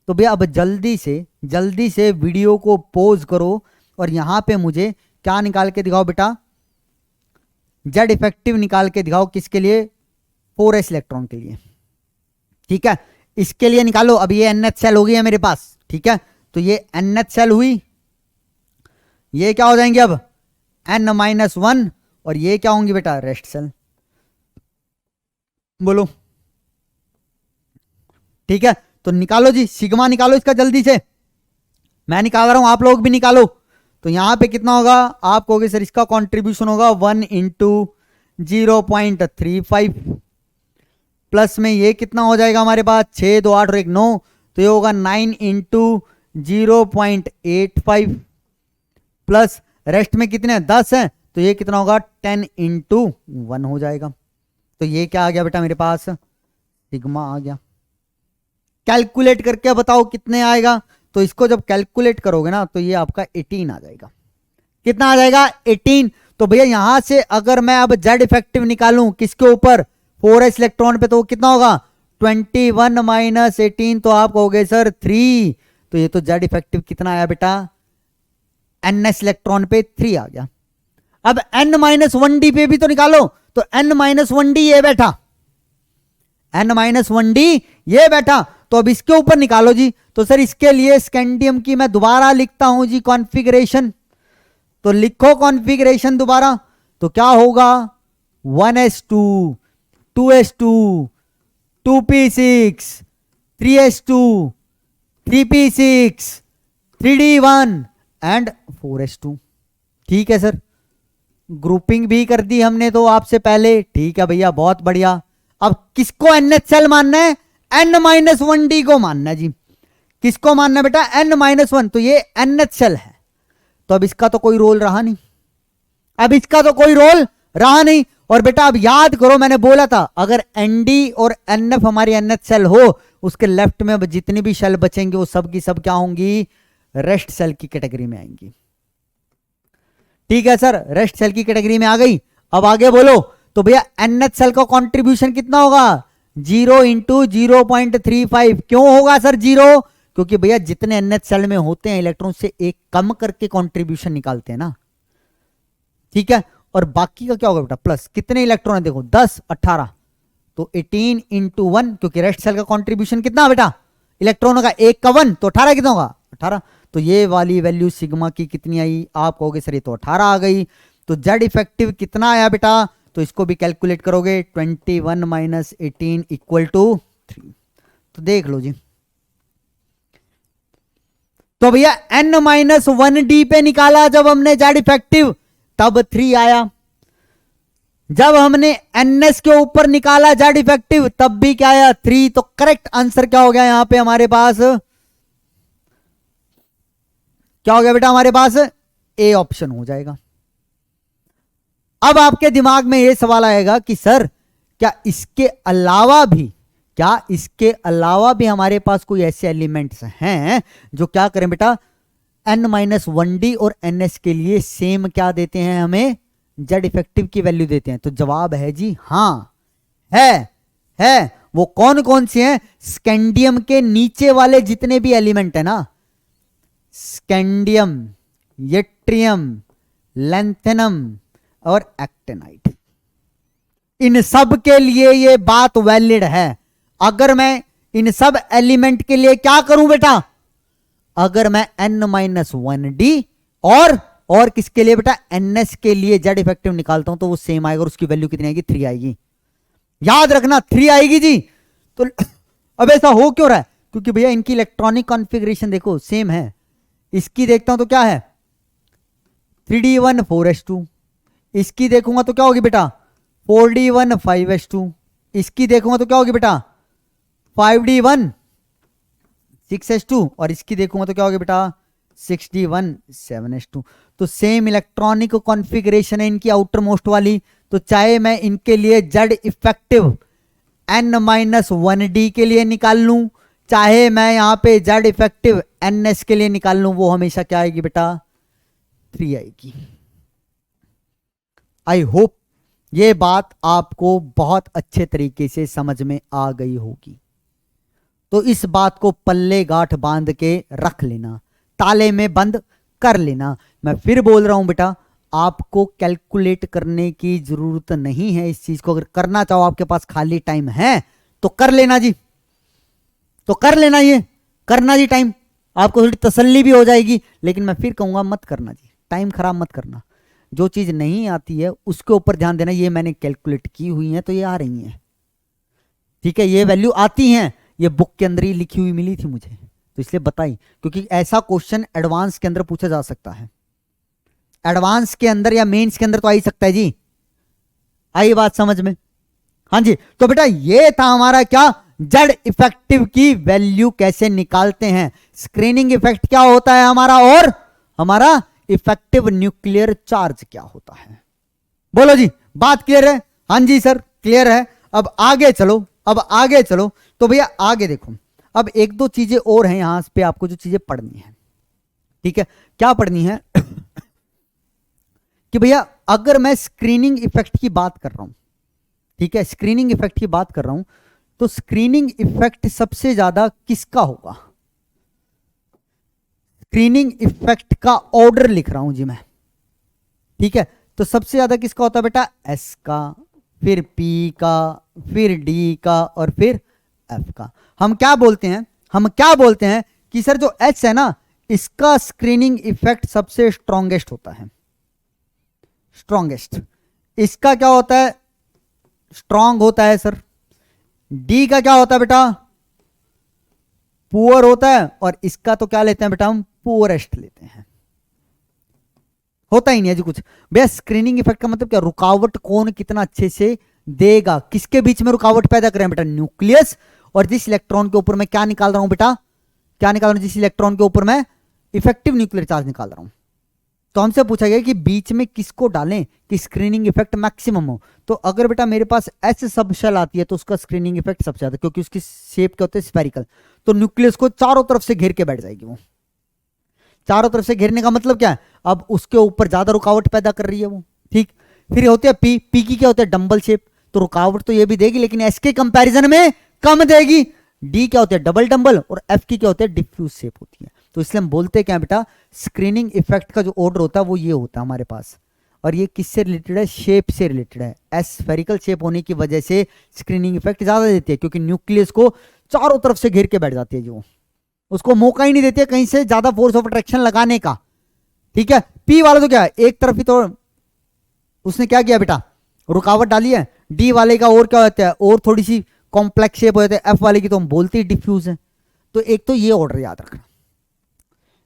तो भैया अब जल्दी से वीडियो को पॉज करो और यहां पे मुझे क्या निकाल के दिखाओ बेटा, जेड इफेक्टिव निकाल के दिखाओ। किसके लिए? 4s इलेक्ट्रॉन के लिए। ठीक है, इसके लिए निकालो। अब ये NH सेल हो गई है मेरे पास। ठीक है, तो ये NH सेल हुई, ये क्या हो जाएंगे अब N-1, और ये क्या होंगी बेटा, रेस्ट सेल। बोलो। ठीक है, तो निकालो जी, सिग्मा निकालो इसका जल्दी से। मैं निकाल रहा हूं, आप लोग भी निकालो। तो यहां पे कितना होगा, आप कहोगे सर इसका कंट्रीब्यूशन होगा 1 इंटू 0.35, प्लस में ये कितना हो जाएगा हमारे पास 6, 2, 8 और 1 9, तो ये होगा 9 इंटू 0.85, प्लस रेस्ट में कितने 10 हैं, तो ये कितना होगा 10 इंटू 1 हो जाएगा। तो ये क्या आ गया बेटा मेरे पास, सिग्मा आ गया। कैलकुलेट करके बताओ कितने आएगा। तो इसको जब कैलकुलेट करोगे ना तो ये आपका 18 आ जाएगा। कितना आ जाएगा 18। तो भैया यहां से अगर मैं अब जेड इफेक्टिव निकालूं किसके ऊपर, 4s इलेक्ट्रॉन पे, तो कितना होगा 21 माइनस 18, तो आप कहोगे सर 3। तो ये तो जेड इफेक्टिव कितना आया बेटा, NS इलेक्ट्रॉन पे 3 आ गया। अब N-1d पे भी तो निकालो। तो N-1d ये बैठा, N-1d ये बैठा, तो अब इसके ऊपर निकालो जी। तो सर इसके लिए स्कैंडियम की मैं दोबारा लिखता हूं जी कॉन्फ़िगरेशन। तो लिखो कॉन्फ़िगरेशन दोबारा। तो क्या होगा 1s2, 2s2, 2p6, 3s2, 3p6, 3d1 and 4s2। ठीक है सर, ग्रुपिंग भी कर दी हमने तो आपसे पहले। ठीक है भैया, बहुत बढ़िया। अब किसको NH सेल मानना है, N-1d को मानना है जी। किसको मानना है बेटा, N-1। तो ये NH सेल है, तो अब इसका तो कोई रोल रहा नहीं, अब इसका तो कोई रोल रहा नहीं। और बेटा अब याद करो, मैंने बोला था अगर ND और NF हमारी NH सेल हो, उसके लेफ्ट में अब जितनी भी सेल बचेंगे वो सब की सब क्या होंगी, रेस्ट सेल की कैटेगरी में आएंगी। ठीक है सर, रेस्ट सेल की कैटेगरी में आ गई। अब आगे बोलो। तो भैया NH सेल का कंट्रीब्यूशन कितना होगा, 0 इंटू 0.35। क्यों होगा सर 0, क्योंकि भैया जितने NH सेल में होते हैं इलेक्ट्रॉन से एक कम करके कंट्रीब्यूशन निकालते हैं ना। ठीक है, और बाकी का क्या होगा बेटा, प्लस कितने इलेक्ट्रॉन है देखो 10, 18, तो 18 इंटू 1, क्योंकि रेस्ट सेल का कंट्रीब्यूशन कितना बेटा इलेक्ट्रॉनों का, 1 का 1, तो 18 कितना होगा 18। तो ये वाली वैल्यू सिग्मा की कितनी आई, आप कहोगे सर ये तो 18 आ गई। तो जेड इफेक्टिव कितना आया बेटा, तो इसको भी कैलकुलेट करोगे, 21 माइनस 18 इक्वल टू 3। तो देख लो जी। तो भैया N-1d पे निकाला जब हमने जेड इफेक्टिव, तब 3 आया। जब हमने NS के ऊपर निकाला जेड इफेक्टिव, तब भी क्या आया 3। तो करेक्ट आंसर क्या हो गया यहां पे हमारे पास, क्या हो गया बेटा हमारे पास, ए ऑप्शन हो जाएगा। अब आपके दिमाग में यह सवाल आएगा कि सर क्या इसके अलावा भी हमारे पास कोई ऐसे एलिमेंट्स हैं जो क्या करें बेटा, N-1d और NS के लिए सेम क्या देते हैं, हमें जेड इफेक्टिव की वैल्यू देते हैं। तो जवाब है जी हाँ, है। वो कौन कौन से हैं, स्कैंडियम के नीचे वाले जितने भी एलिमेंट है ना, स्कैंडियम, यट्रियम, लैंथेनम और एक्टिनाइट, इन सब के लिए ये बात वैलिड है। अगर मैं इन सब एलिमेंट के लिए क्या करूं बेटा, अगर मैं N-1d और किसके लिए बेटा, NS के लिए जेड इफेक्टिव निकालता हूं, तो वो सेम आएगा और उसकी वैल्यू कितनी आएगी, 3 आएगी। याद रखना 3 आएगी जी। तो अब ऐसा हो क्यों रहा है, क्योंकि भैया इनकी इलेक्ट्रॉनिक कॉन्फ़िगरेशन देखो सेम है। इसकी देखता हूं तो क्या है 3d1 4s2, इसकी देखूंगा तो क्या होगी बेटा 4d1 5s2, इसकी देखूंगा तो क्या होगी बेटा 5d1 6s2, और इसकी देखूंगा तो क्या होगी बेटा 6d1 7s2। तो सेम इलेक्ट्रॉनिक कॉन्फ़िगरेशन है इनकी आउटर मोस्ट वाली। तो चाहे मैं इनके लिए जेड इफेक्टिव N-1d के लिए निकाल लूं, चाहे मैं यहां पे जेड इफेक्टिव NS के लिए निकाल लूं, वो हमेशा क्या आएगी बेटा 3 आएगी। आई होप ये बात आपको बहुत अच्छे तरीके से समझ में आ गई होगी। तो इस बात को पल्ले गांठ बांध के रख लेना, ताले में बंद कर लेना। मैं फिर बोल रहा हूं बेटा, आपको कैलकुलेट करने की जरूरत नहीं है इस चीज को। अगर करना चाहो, आपके पास खाली टाइम है तो कर लेना जी, तो कर लेना, ये करना जी। टाइम आपको थोड़ी तसल्ली भी हो जाएगी। लेकिन मैं फिर कहूंगा मत करना जी, टाइम खराब मत करना। जो चीज नहीं आती है उसके ऊपर ध्यान देना। ये मैंने कैलकुलेट की हुई है तो ये आ रही है, ठीक है, ये वैल्यू आती हैं, ये बुक के अंदर ही लिखी हुई मिली थी मुझे तो इसलिए बताई, क्योंकि ऐसा क्वेश्चन एडवांस के अंदर पूछा जा सकता है। एडवांस के अंदर या मेंस के अंदर तो आ ही सकता है जी। आई बात समझ में? हाँ जी। तो बेटा ये था हमारा क्या, जेड इफेक्टिव की वैल्यू कैसे निकालते हैं। स्क्रीनिंग इफेक्ट क्या होता है हमारा, और हमारा इफेक्टिव न्यूक्लियर चार्ज क्या होता है। बोलो जी, बात क्लियर है? हाँ जी सर क्लियर है। अब आगे चलो, अब आगे चलो। तो भैया आगे देखो, अब एक दो चीजें और हैं यहां पे आपको जो चीजें पढ़नी है, ठीक है। क्या पढ़नी है कि भैया अगर मैं स्क्रीनिंग इफेक्ट की बात कर रहा हूं, ठीक है, स्क्रीनिंग इफेक्ट की बात कर रहा हूं, तो स्क्रीनिंग इफेक्ट सबसे ज्यादा किसका होगा। स्क्रीनिंग इफेक्ट का ऑर्डर लिख रहा हूं जी मैं, ठीक है। तो सबसे ज्यादा किसका होता है बेटा, एस का, फिर पी का, फिर डी का, और फिर एफ का। हम क्या बोलते हैं, हम क्या बोलते हैं कि सर जो एच है ना, इसका स्क्रीनिंग इफेक्ट सबसे स्ट्रॉन्गेस्ट होता है, स्ट्रॉन्गेस्ट। इसका क्या होता है, स्ट्रॉन्ग होता है सर। डी का क्या होता है बेटा, पुअर होता है। और इसका तो क्या लेते हैं बेटा, हम पुअरेस्ट लेते हैं। होता ही नहीं है जी कुछ। भैया स्क्रीनिंग इफेक्ट का मतलब क्या, रुकावट कौन कितना अच्छे से देगा, किसके बीच में रुकावट पैदा करें बेटा, न्यूक्लियस और जिस इलेक्ट्रॉन के ऊपर मैं क्या निकाल रहा हूं बेटा, क्या निकाल रहा हूं, जिस इलेक्ट्रॉन के ऊपर मैं इफेक्टिव न्यूक्लियर चार्ज निकाल रहा हूं। तो हमसे पूछा गया कि बीच में किसको डालें कि स्क्रीनिंग इफेक्ट मैक्सिमम हो। तो अगर बेटा मेरे पास एस सब शेल आती है तो उसका स्क्रीनिंग इफेक्ट सबसे ज्यादा, क्योंकि उसकी शेप क्या होती है, स्फेरिकल। तो न्यूक्लियस को चारों तरफ से घेर के बैठ जाएगी वो। चारों तरफ से घेरने का मतलब क्या है, अब उसके ऊपर ज्यादा रुकावट पैदा कर रही है वो, ठीक। फिर होती है पी, पी की क्या होती है, डंबल शेप, तो रुकावट तो ये भी देगी लेकिन एस के कंपैरिजन में कम देगी। डी क्या होती है, डबल डंबल, और एफ की क्या होती है, डिफ्यूज शेप होती है। तो इसलिए हम बोलते हैं क्या बेटा, स्क्रीनिंग इफेक्ट का जो ऑर्डर होता है वो ये होता है हमारे पास। और ये किससे रिलेटेड है, शेप से रिलेटेड है। एस स्फेरिकल शेप होने की वजह से स्क्रीनिंग इफेक्ट ज्यादा देती है, क्योंकि न्यूक्लियस को चारों तरफ से घेर के बैठ जाती है, जो उसको मौका ही नहीं देती है कहीं से ज्यादा फोर्स ऑफ अट्रैक्शन लगाने का, ठीक है। पी वाला तो क्या है, एक तरफ ही तो उसने क्या किया बेटा, रुकावट डाली है। डी वाले का और क्या होता है, और थोड़ी सी कॉम्प्लेक्स शेप हो जाती है। एफ वाले की तो हम बोलते ही डिफ्यूज है। तो एक तो ये ऑर्डर याद रखना,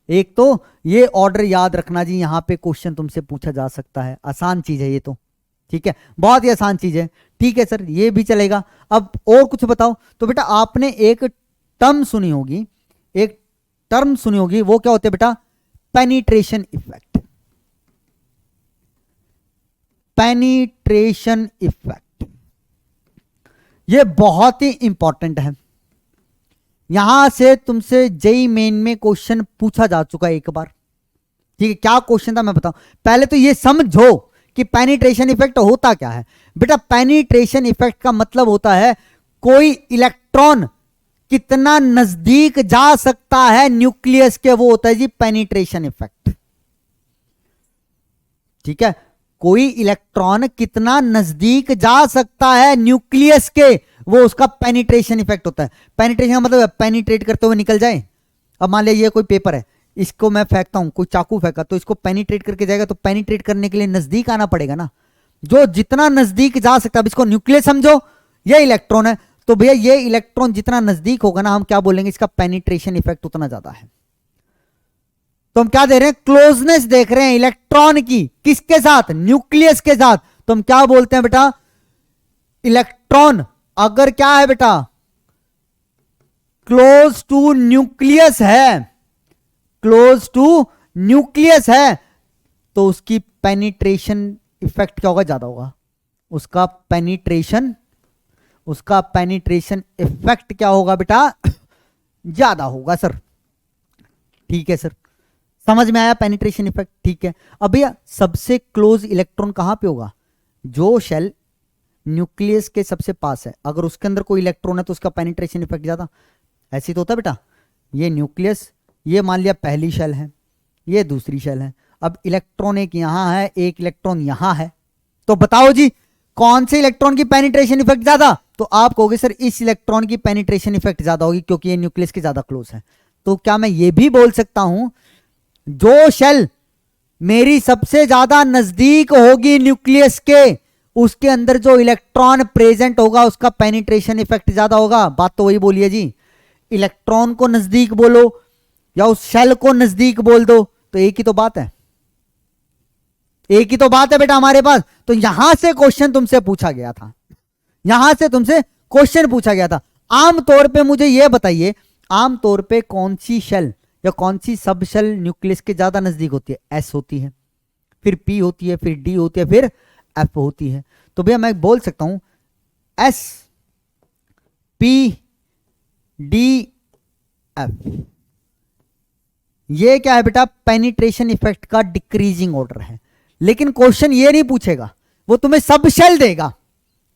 एक तो ये ऑर्डर याद रखना जी। यहां पे क्वेश्चन तुमसे पूछा जा सकता है, आसान चीज है ये तो, ठीक है, बहुत ही आसान चीज है, ठीक है सर, ये भी चलेगा। अब और कुछ बताओ। तो बेटा आपने एक टर्म सुनी होगी, एक टर्म सुनी होगी, वो क्या होते हैं बेटा, पेनिट्रेशन इफेक्ट। पेनिट्रेशन इफेक्ट ये बहुत ही इंपॉर्टेंट है। यहां से तुमसे जेई मेन में क्वेश्चन पूछा जा चुका है एक बार, ठीक है। क्या क्वेश्चन था मैं बताऊं, पहले तो ये समझो कि पेनिट्रेशन इफेक्ट होता क्या है। बेटा पेनिट्रेशन इफेक्ट का मतलब होता है कोई इलेक्ट्रॉन कितना नजदीक जा सकता है न्यूक्लियस के, वो होता है जी पेनिट्रेशन इफेक्ट, ठीक है। कोई इलेक्ट्रॉन कितना नजदीक जा सकता है न्यूक्लियस के, वो उसका पेनिट्रेशन इफेक्ट होता है। पेनिट्रेशन का मतलब पेनिट्रेट करते हुए निकल जाए। अब मान लिया ये कोई पेपर है, इसको मैं फेंकता हूं, कोई चाकू फेंका तो इसको पेनिट्रेट करके जाएगा, तो पेनिट्रेट करने के लिए नजदीक आना पड़ेगा ना, जो जितना नजदीक जा सकता है। अब इसको न्यूक्लियस समझो, ये इलेक्ट्रॉन है, तो भैया ये इलेक्ट्रॉन जितना नजदीक होगा ना, हम क्या बोलेंगे, इसका पेनिट्रेशन इफेक्ट उतना ज्यादा है। तो हम क्या दे रहे हैं, क्लोजनेस देख रहे हैं इलेक्ट्रॉन की, किसके साथ, न्यूक्लियस के साथ। तो हम क्या बोलते हैं बेटा, इलेक्ट्रॉन अगर क्या है बेटा, क्लोज टू न्यूक्लियस है, क्लोज टू न्यूक्लियस है, तो उसकी पेनिट्रेशन इफेक्ट क्या होगा, ज्यादा होगा। उसका पेनिट्रेशन इफेक्ट क्या होगा बेटा, ज्यादा होगा सर, ठीक है सर, समझ में आया पेनिट्रेशन इफेक्ट, ठीक है। अब भैया सबसे क्लोज इलेक्ट्रॉन कहां पे होगा, जो शेल न्यूक्लियस के सबसे पास है, अगर उसके अंदर कोई इलेक्ट्रॉन है तो उसका पेनिट्रेशन इफेक्ट ज्यादा। ऐसे तो होता है बेटा, ये न्यूक्लियस, ये मान लिया पहली शेल है, ये दूसरी शेल है, अब इलेक्ट्रॉन एक यहां है, एक इलेक्ट्रॉन यहां है, तो बताओ जी कौन से इलेक्ट्रॉन की पेनिट्रेशन इफेक्ट ज्यादा? तो आप कहोगे सर इस इलेक्ट्रॉन की पेनिट्रेशन इफेक्ट ज्यादा होगी क्योंकि ये न्यूक्लियस के ज्यादा क्लोज है। तो क्या मैं ये भी बोल सकता हूं जो शेल मेरी सबसे ज्यादा नजदीक होगी न्यूक्लियस के, उसके अंदर जो इलेक्ट्रॉन प्रेजेंट होगा उसका पेनिट्रेशन इफेक्ट ज्यादा होगा? बात तो वही बोलिए जी, इलेक्ट्रॉन को नजदीक बोलो या उस शेल को नजदीक बोल दो तो एक ही तो बात है, एक ही तो बात है बेटा हमारे पास। तो यहां से क्वेश्चन तुमसे पूछा गया था, यहां से तुमसे क्वेश्चन पूछा गया था। आमतौर पे मुझे यह बताइए, आमतौर पे कौन सी शेल या कौन सी सब शेल न्यूक्लियस के ज्यादा नजदीक होती है? एस होती है, फिर पी होती है, फिर डी होती है, फिर एफ होती है। तो भैया मैं बोल सकता हूं एस पी डी एफ, ये क्या है बेटा? पेनिट्रेशन इफेक्ट का डिक्रीजिंग ऑर्डर है। लेकिन क्वेश्चन ये नहीं पूछेगा, वो तुम्हें सब शेल देगा।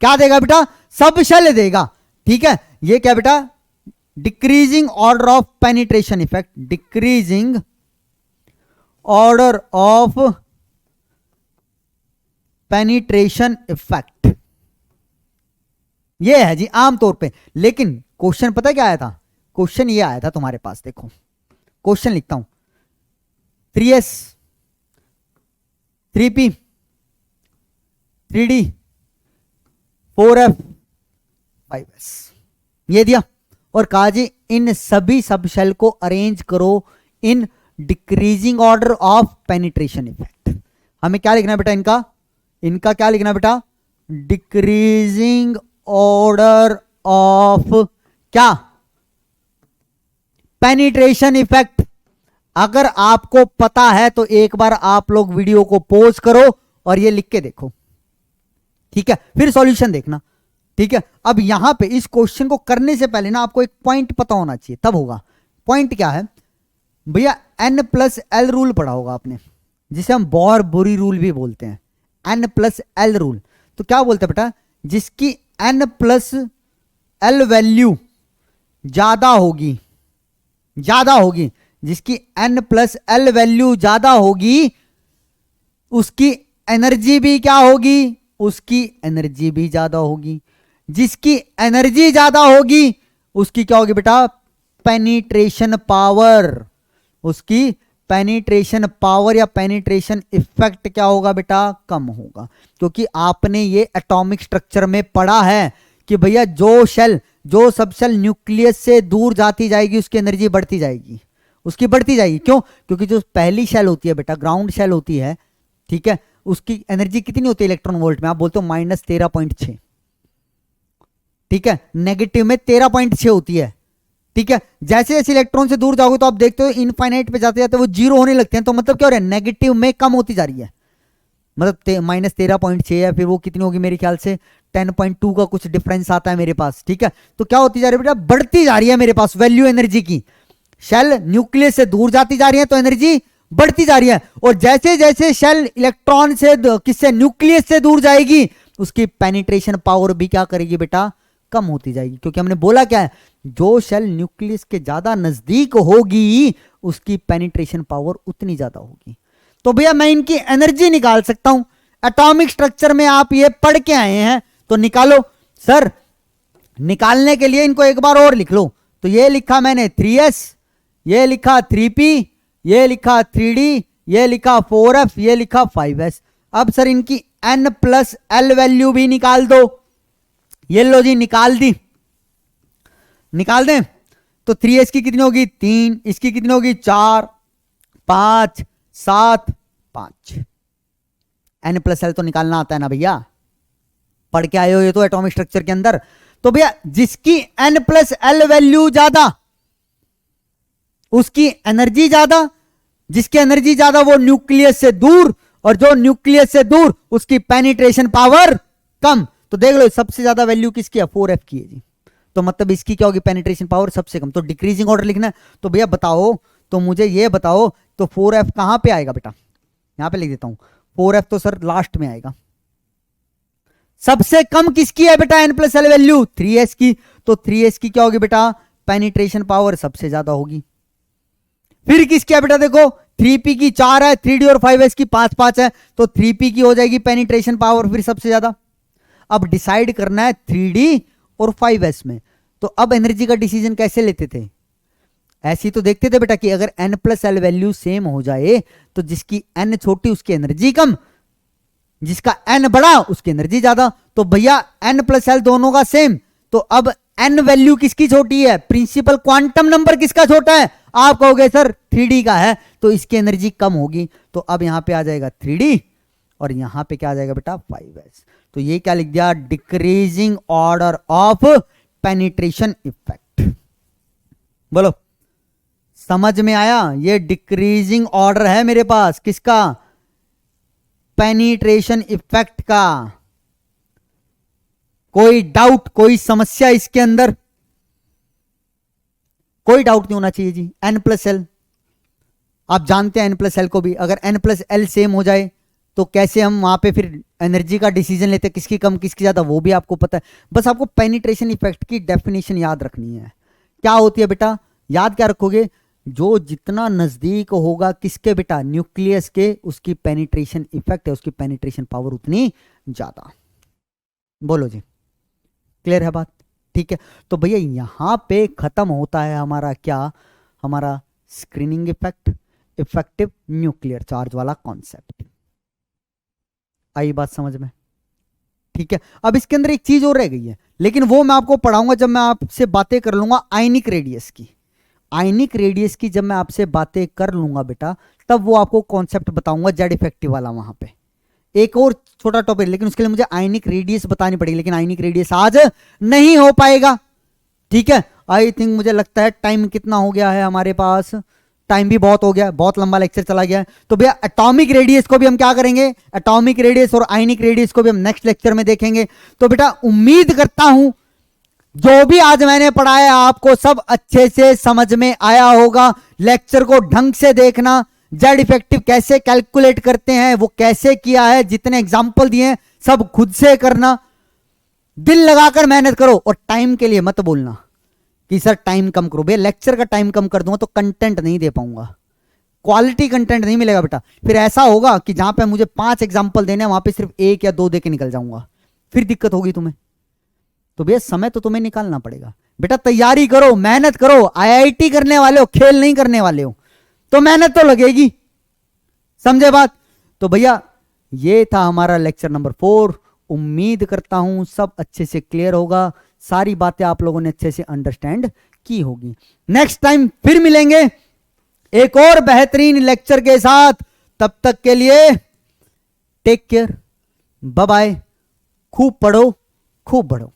क्या देगा बेटा? सब शेल देगा। ठीक है, ये क्या बेटा? Decreasing order of penetration effect, decreasing order of penetration effect, ये है जी आमतौर पे। लेकिन क्वेश्चन पता क्या आया था? क्वेश्चन ये आया था तुम्हारे पास, देखो क्वेश्चन लिखता हूं, 3s 3p 3d 4f 5s, ये दिया और कहा जी इन सभी सब शेल को अरेंज करो in decreasing order of penetration effect. हमें क्या लिखना है बेटा? इनका क्या लिखना है बेटा? डिक्रीजिंग ऑर्डर ऑफ क्या? Penetration effect. अगर आपको पता है तो एक बार आप लोग वीडियो को पॉज करो और ये लिख के देखो, ठीक है, फिर सॉल्यूशन देखना। ठीक है, अब यहां पे इस क्वेश्चन को करने से पहले ना आपको एक पॉइंट पता होना चाहिए, तब होगा। पॉइंट क्या है भैया? N+L रूल पढ़ा होगा आपने, जिसे हम बोर बुरी रूल भी बोलते हैं, N+L रूल। तो क्या बोलते हैं बेटा? जिसकी N+L वैल्यू ज्यादा होगी, जिसकी N+L वैल्यू ज्यादा होगी उसकी एनर्जी भी क्या होगी? उसकी एनर्जी भी ज्यादा होगी। जिसकी एनर्जी ज्यादा होगी उसकी क्या होगी बेटा? Penetration power. उसकी पेनिट्रेशन पावर या पेनिट्रेशन इफेक्ट क्या होगा बेटा? कम होगा। क्योंकि आपने ये एटॉमिक स्ट्रक्चर में पढ़ा है कि भैया जो सब शेल न्यूक्लियस से दूर जाती जाएगी उसकी एनर्जी बढ़ती जाएगी, उसकी बढ़ती जाएगी। क्यों? क्योंकि जो पहली शेल होती है बेटा, ग्राउंड शेल होती है, ठीक है, उसकी एनर्जी कितनी होती है इलेक्ट्रॉन वोल्ट में? आप बोलते हो -13.6, ठीक है, नेगेटिव में 13.6 होती है। ठीक है, जैसे जैसे इलेक्ट्रॉन से दूर जाओगे तो आप देखते हो इनफाइनाइट पे जाते जाते वो जीरो होने लगते हैं। तो मतलब क्या हो रहा है? नेगेटिव में कम होती जा रही है, मतलब -13.6 है, फिर वो कितनी होगी? मेरे ख्याल से 10.2 का कुछ डिफरेंस आता है मेरे पास। ठीक है, तो क्या होती जा रही है बेटा? बढ़ती जा रही है मेरे पास वैल्यू एनर्जी की। शेल न्यूक्लियस से दूर जाती जा रही है तो एनर्जी बढ़ती जा रही है, और जैसे जैसे शेल इलेक्ट्रॉन से किससे? न्यूक्लियस से दूर जाएगी उसकी पेनिट्रेशन पावर भी क्या करेगी बेटा? कम होती जाएगी। क्योंकि हमने बोला क्या है? जो शेल न्यूक्लियस के ज्यादा नजदीक होगी उसकी पेनिट्रेशन पावर उतनी ज्यादा होगी। तो भैया मैं इनकी एनर्जी निकाल सकता हूं, एटॉमिक स्ट्रक्चर में आप ये पढ़ के आए हैं तो निकालो। सर निकालने के लिए इनको एक बार और लिख लो। तो ये लिखा मैंने 3s, ये लिखा 3p, ये लिखा 3d, ये लिखा 4f, ये लिखा 5s। अब सर इनकी N+L वैल्यू भी निकाल दो। ये लो जी, निकाल दी, निकाल दें। तो 3s की कितनी होगी? 3, इसकी कितनी होगी? 4, 5, 7, 5। N+L तो निकालना आता है ना भैया, पढ़ के आए हो ये तो एटॉमिक स्ट्रक्चर के अंदर। तो भैया जिसकी N+L वैल्यू ज्यादा उसकी एनर्जी ज्यादा, जिसकी एनर्जी ज्यादा वो न्यूक्लियस से दूर, और जो न्यूक्लियस से दूर उसकी पेनिट्रेशन पावर कम। तो देख लो सबसे ज्यादा वैल्यू किसकी है? 4f की है जी। तो मतलब इसकी क्या होगी? पेनिट्रेशन पावर सबसे कम। तो डिक्रीजिंग ऑर्डर लिखना है। तो भैया बताओ, तो मुझे ये बताओ, तो 4f कहां पे आएगा बेटा? यहां पे लिख देता हूं, 4f तो सर लास्ट में आएगा, सबसे कम किसकी है बेटा n plus L value 3s की, तो 3s की क्या होगी बेटा पेनिट्रेशन पावर सबसे ज्यादा होगी। फिर किसकी है बेटा देखो 3p की 4 है, 3d और 5s की 5 है, तो 3p की हो जाएगी पेनिट्रेशन पावर फिर सबसे ज्यादा। अब डिसाइड करना है 3d और 5s में, तो अब एनर्जी का डिसीजन कैसे लेते थे, ऐसी तो देखते थे बेटा कि अगर n plus L value same हो जाए तो जिसकी n छोटी उसकी एनर्जी कम, जिसका n बड़ा उसकी एनर्जी ज्यादा। तो भैया n प्लस एल दोनों का सेम, तो अब n वैल्यू किसकी छोटी है, प्रिंसिपल क्वांटम नंबर किसका छोटा है, आप कहोगे सर 3d का है, तो इसकी एनर्जी कम होगी। तो अब यहां पे आ जाएगा 3d और यहां पे क्या आ जाएगा बेटा 5s। तो ये क्या लिख दिया, decreasing order of penetration effect. बोलो समझ में आया, ये डिक्रीजिंग ऑर्डर है मेरे पास किसका, पेनिट्रेशन इफेक्ट का। कोई डाउट कोई समस्या इसके अंदर, कोई डाउट नहीं होना चाहिए जी। n प्लस एल आप जानते हैं, n प्लस एल को भी अगर n प्लस एल सेम हो जाए तो कैसे हम वहां पे फिर एनर्जी का डिसीजन लेते हैं, किसकी कम किसकी ज्यादा वो भी आपको पता है। बस आपको पेनिट्रेशन इफेक्ट की डेफिनेशन याद रखनी है। क्या होती है बेटा, याद क्या रखोगे, जो जितना नजदीक होगा किसके बेटा न्यूक्लियस के, उसकी पेनिट्रेशन इफेक्ट है, उसकी पेनिट्रेशन पावर उतनी ज्यादा। बोलो जी क्लियर है बात, ठीक है। तो भैया यहां पे खत्म होता है हमारा क्या, हमारा screening effect, effective nuclear charge वाला कॉन्सेप्ट। आई बात समझ में, ठीक है। अब इसके अंदर एक चीज और रह गई है, लेकिन वो मैं आपको पढ़ाऊंगा जब मैं आपसे बातें कर लूंगा आयनिक रेडियस की। आयनिक रेडियस की जब मैं आपसे बातें कर लूंगा बेटा, तब वो आपको कॉन्सेप्ट बताऊंगा जेड इफेक्टिव वाला। वहां पे एक और छोटा टॉपिक, लेकिन उसके लिए मुझे आयनिक रेडियस बतानी पड़ेगी, लेकिन आयनिक रेडियस आज नहीं हो पाएगा, ठीक है। आई थिंक मुझे लगता है टाइम कितना हो गया है हमारे पास, टाइम भी बहुत हो गया, बहुत लंबा लेक्चर चला गया है। तो भैया एटॉमिक रेडियस को भी हम क्या करेंगे, एटॉमिक रेडियस और आयनिक रेडियस को भी हम नेक्स्ट लेक्चर में देखेंगे। तो बेटा उम्मीद करता हूं जो भी आज मैंने पढ़ाया आपको सब अच्छे से समझ में आया होगा। लेक्चर को ढंग से देखना, जेड इफेक्टिव कैसे कैलकुलेट करते हैं वो कैसे किया है, जितने एग्जाम्पल दिए हैं सब खुद से करना, दिल लगाकर मेहनत करो। और टाइम के लिए मत बोलना कि सर टाइम कम करो, भैया लेक्चर का टाइम कम कर दूंगा तो कंटेंट नहीं दे पाऊंगा, क्वालिटी कंटेंट नहीं मिलेगा बेटा। फिर ऐसा होगा कि जहां पे मुझे 5 एग्जाम्पल देने हैं वहां पे सिर्फ 1 या 2 दे के निकल जाऊंगा, फिर दिक्कत होगी तुम्हें। तो भैया समय तो तुम्हें निकालना पड़ेगा बेटा, तैयारी करो, मेहनत करो। आईआईटी करने वाले हो, खेल नहीं करने वाले हो, तो मेहनत तो लगेगी, समझे बात। तो भैया ये था हमारा लेक्चर नंबर 4। उम्मीद करता हूं सब अच्छे से क्लियर होगा, सारी बातें आप लोगों ने अच्छे से अंडरस्टैंड की होगी। नेक्स्ट टाइम फिर मिलेंगे एक और बेहतरीन लेक्चर के साथ, तब तक के लिए टेक केयर, बाय बाय। खूब पढ़ो खूब बढ़ो।